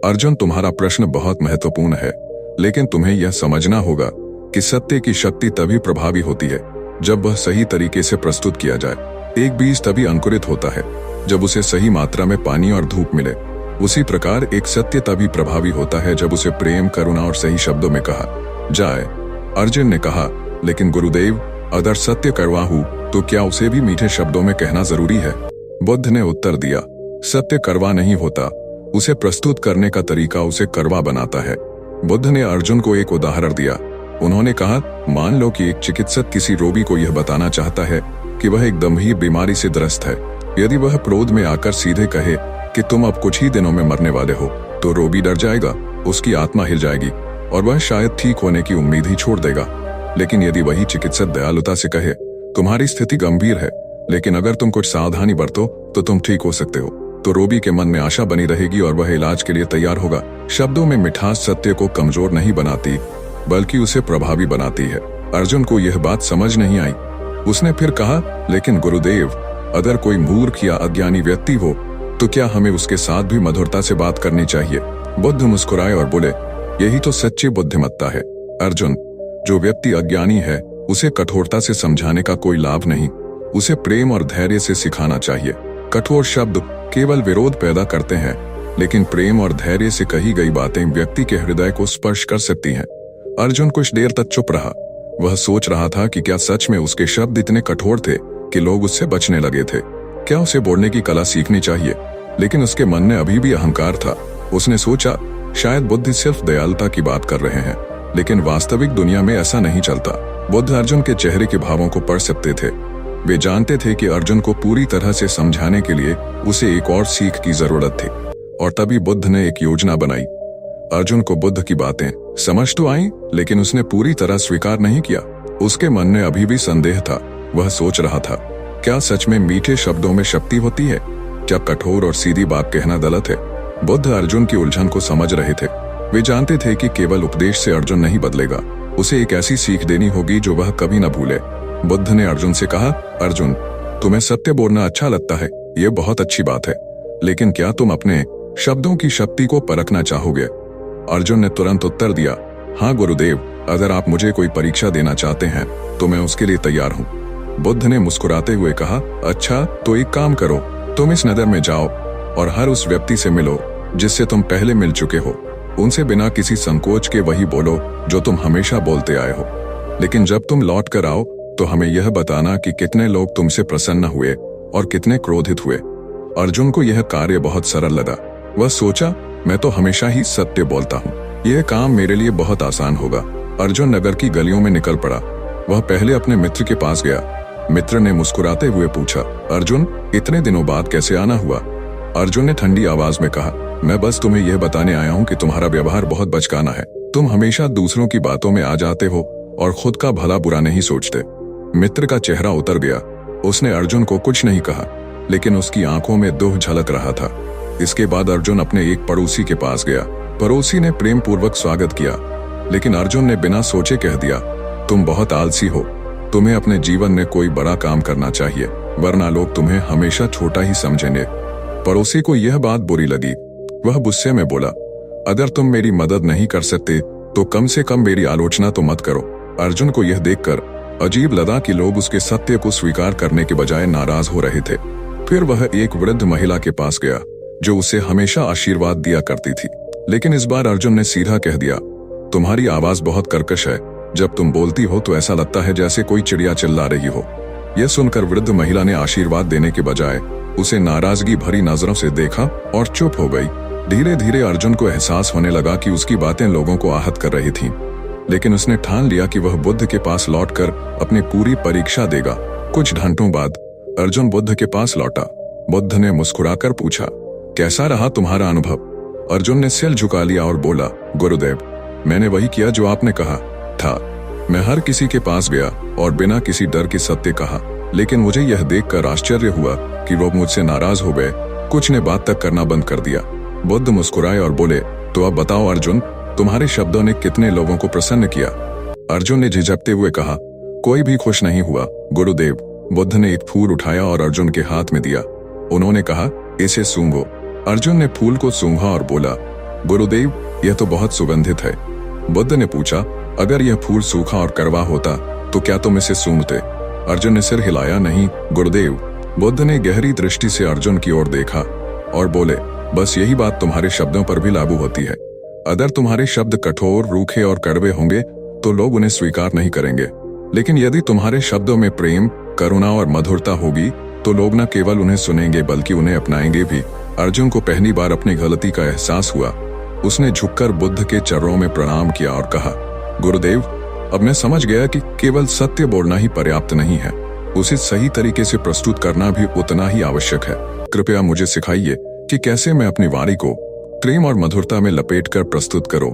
अर्जुन, तुम्हारा प्रश्न बहुत महत्वपूर्ण है, लेकिन तुम्हें यह समझना होगा कि सत्य की शक्ति तभी प्रभावी होती है जब वह सही तरीके से प्रस्तुत किया जाए। एक बीज तभी अंकुरित होता है जब उसे सही मात्रा में पानी और धूप मिले। उसी प्रकार एक सत्य तभी प्रभावी होता है जब उसे प्रेम, करुणा और सही शब्दों में कहा जाए। अर्जुन ने कहा, लेकिन गुरुदेव, अगर सत्य कड़वा हो तो क्या उसे भी मीठे शब्दों में कहना जरूरी है? बुद्ध ने उत्तर दिया, सत्य कड़वा नहीं होता, उसे प्रस्तुत करने का तरीका उसे कड़वा बनाता है। बुद्ध ने अर्जुन को एक उदाहरण दिया। उन्होंने कहा, मान लो कि एक चिकित्सक किसी रोगी को यह बताना चाहता है कि वह एक गंभीर बीमारी से ग्रस्त है। यदि वह क्रोध में आकर सीधे कहे कि तुम अब कुछ ही दिनों में मरने वाले हो, तो रोगी डर जाएगा, उसकी आत्मा हिल जाएगी और वह शायद ठीक होने की उम्मीद ही छोड़ देगा। लेकिन यदि वही चिकित्सक दयालुता से कहे, तुम्हारी स्थिति गंभीर है, लेकिन अगर तुम कुछ सावधानी बरतो तो तुम ठीक हो सकते हो, तो रोगी के मन में आशा बनी रहेगी और वह इलाज के लिए तैयार होगा। शब्दों में मिठास सत्य को कमजोर नहीं बनाती, बल्कि उसे प्रभावी बनाती है। अर्जुन को यह बात समझ नहीं आई। उसने फिर कहा, लेकिन गुरुदेव, अगर कोई मूर्ख या अज्ञानी व्यक्ति हो तो क्या हमें उसके साथ भी मधुरता से बात करनी चाहिए? बुद्ध मुस्कुराए और बोले, यही तो सच्ची बुद्धिमत्ता है। अर्जुन, जो व्यक्ति अज्ञानी है उसे कठोरता से समझाने का कोई लाभ नहीं, उसे प्रेम और धैर्य से सिखाना चाहिए। कठोर शब्द केवल विरोध पैदा करते हैं, लेकिन प्रेम और धैर्य से कही गई बातें व्यक्ति के हृदय को स्पर्श कर सकती हैं। अर्जुन कुछ देर तक चुप रहा। वह सोच रहा था कि क्या सच में उसके शब्द इतने कठोर थे कि लोग उससे बचने लगे थे। क्या उसे बोलने की कला सीखनी चाहिए? लेकिन उसके मन में अभी भी अहंकार था। उसने सोचा, शायद बुद्ध सिर्फ दयालुता की बात कर रहे हैं, लेकिन वास्तविक दुनिया में ऐसा नहीं चलता। बुद्ध अर्जुन के चेहरे के भावों को पढ़ सकते थे। वे जानते थे कि अर्जुन को पूरी तरह से समझाने के लिए उसे एक और सीख की जरूरत थी, और तभी बुद्ध ने एक योजना बनाई। अर्जुन को बुद्ध की बातें समझ तो आईं, लेकिन उसने पूरी तरह स्वीकार नहीं किया। उसके मन में अभी भी संदेह था। वह सोच रहा था, क्या सच में मीठे शब्दों में शक्ति होती है? क्या कठोर और सीधी बात कहना गलत है? बुद्ध अर्जुन की उलझन को समझ रहे थे। वे जानते थे कि केवल उपदेश से अर्जुन नहीं बदलेगा, उसे एक ऐसी सीख देनी होगी जो वह कभी न भूले। बुद्ध ने अर्जुन से कहा, अर्जुन, तुम्हें सत्य बोलना अच्छा लगता है, ये बहुत अच्छी बात है, लेकिन क्या तुम अपने शब्दों की शक्ति को परखना चाहोगे? अर्जुन ने तुरंत उत्तर दिया, हाँ गुरुदेव, अगर आप मुझे कोई परीक्षा देना चाहते हैं तो मैं उसके लिए तैयार हूँ। बुद्ध ने मुस्कुराते हुए कहा, अच्छा, तो एक काम करो, तुम इस नगर में जाओ और हर उस व्यक्ति से मिलो जिससे तुम पहले मिल चुके हो। उनसे बिना किसी संकोच के वही बोलो जो तुम हमेशा बोलते आए हो। लेकिन जब तुम लौट कर आओ तो हमें यह बताना कि कितने लोग तुमसे प्रसन्न हुए और कितने क्रोधित हुए। अर्जुन को यह कार्य बहुत सरल लगा। वह सोचा, मैं तो हमेशा ही सत्य बोलता हूँ, यह काम मेरे लिए बहुत आसान होगा। अर्जुन नगर की गलियों में निकल पड़ा। वह पहले अपने मित्र के पास गया। मित्र ने मुस्कुराते हुए पूछा, अर्जुन, इतने दिनों बाद कैसे आना हुआ? अर्जुन ने ठंडी आवाज में कहा, मैं बस तुम्हें यह बताने आया हूँ कि तुम्हारा व्यवहार बहुत बचकाना है। तुम हमेशा दूसरों की बातों में आ जाते हो और खुद का भला बुरा नहीं सोचते। मित्र का चेहरा उतर गया। उसने अर्जुन को कुछ नहीं कहा, लेकिन उसकी आंखों में दुख झलक रहा था। इसके बाद अर्जुन अपने एक पड़ोसी के पास गया। पड़ोसी ने प्रेम पूर्वक स्वागत किया, लेकिन अर्जुन ने बिना सोचे कह दिया, तुम बहुत आलसी हो। तुम्हें अपने जीवन में कोई बड़ा काम करना चाहिए, वरना लोग तुम्हें हमेशा छोटा ही समझेंगे। पड़ोसी को यह बात बुरी लगी। वह गुस्से में बोला, अगर तुम मेरी मदद नहीं कर सकते तो कम से कम मेरी आलोचना तो मत करो। अर्जुन को यह देखकर अजीब लगा कि लोग उसके सत्य को स्वीकार करने के बजाय नाराज हो रहे थे। फिर वह एक वृद्ध महिला के पास गया जो उसे हमेशा आशीर्वाद दिया करती थी। लेकिन इस बार अर्जुन ने सीधा कह दिया, तुम्हारी आवाज बहुत कर्कश है। जब तुम बोलती हो तो ऐसा लगता है जैसे कोई चिड़िया चिल्ला रही हो। यह सुनकर वृद्ध महिला ने आशीर्वाद देने के बजाय उसे नाराजगी भरी नजरों से देखा और चुप हो गई। धीरे धीरे अर्जुन को एहसास होने लगा कि उसकी बातें लोगों को आहत कर रही थीं, लेकिन उसने ठान लिया कि वह बुद्ध के पास लौटकर अपनी पूरी परीक्षा देगा। कुछ घंटों बाद अर्जुन बुद्ध के पास लौटा। बुद्ध ने मुस्कुराकर पूछा, कैसा रहा तुम्हारा अनुभव? अर्जुन ने सिर झुका लिया और बोला, गुरुदेव, मैंने वही किया जो आपने कहा था। मैं हर किसी के पास गया और बिना किसी डर के सत्य कहा, लेकिन मुझे यह देखकर आश्चर्य हुआ कि लोग मुझसे नाराज हो गए। कुछ ने बात तक करना बंद कर दिया। बुद्ध मुस्कुराए और बोले, तो अब बताओ अर्जुन, तुम्हारे शब्दों ने कितने लोगों को प्रसन्न किया? अर्जुन ने झिझकते हुए कहा, कोई भी खुश नहीं हुआ गुरुदेव। बुद्ध ने एक फूल उठाया और अर्जुन के हाथ में दिया। उन्होंने कहा, इसे सूंघो। अर्जुन ने फूल को सूंघा और बोला, गुरुदेव, यह तो बहुत सुगंधित है। बुद्ध ने पूछा, अगर यह फूल सूखा और कड़वा होता तो क्या तुम इसे सूंघते? अर्जुन ने सिर हिलाया, नहीं गुरुदेव। बुद्ध ने गहरी दृष्टि से अर्जुन की ओर देखा और बोले, बस यही बात तुम्हारे शब्दों पर भी लागू होती है। अगर तुम्हारे शब्द कठोर, रूखे और कड़वे होंगे तो लोग उन्हें स्वीकार नहीं करेंगे, लेकिन यदि तुम्हारे शब्दों में प्रेम, करुणा और मधुरता होगी तो लोग न केवल उन्हें सुनेंगे बल्कि उन्हें अपनाएंगे भी। अर्जुन को पहली बार अपनी गलती का एहसास हुआ। उसने झुककर बुद्ध के चरणों में प्रणाम किया और कहा, गुरुदेव, अब मैं समझ गया कि केवल सत्य बोलना ही पर्याप्त नहीं है, उसे सही तरीके से प्रस्तुत करना भी उतना ही आवश्यक है। कृपया मुझे सिखाइए कि कैसे मैं अपनी वाणी को प्रेम और मधुरता में लपेटकर प्रस्तुत करूं।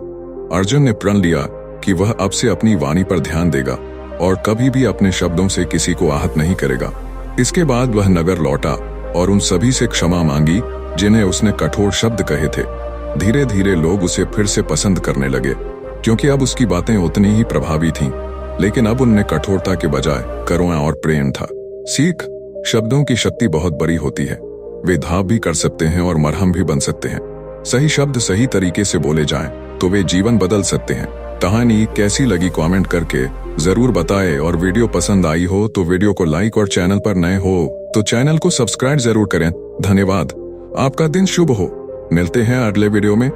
अर्जुन ने प्रण लिया कि वह अब से अपनी वाणी पर ध्यान देगा और कभी भी अपने शब्दों से किसी को आहत नहीं करेगा। इसके बाद वह नगर लौटा और उन सभी से क्षमा मांगी जिन्हें उसने कठोर शब्द कहे थे। धीरे धीरे लोग उसे फिर से पसंद करने लगे, क्योंकि अब उसकी बातें उतनी ही प्रभावी थीं, लेकिन अब उनमें कठोरता के बजाय करुणा और प्रेम था। सीख, शब्दों की शक्ति बहुत बड़ी होती है। वे घाव भी कर सकते हैं और मरहम भी बन सकते हैं। सही शब्द सही तरीके से बोले जाएं तो वे जीवन बदल सकते हैं। कहानी कैसी लगी कमेंट करके जरूर बताएं, और वीडियो पसंद आई हो तो वीडियो को लाइक और चैनल पर नए हो तो चैनल को सब्सक्राइब जरूर करें। धन्यवाद। आपका दिन शुभ हो। मिलते हैं अगले वीडियो में।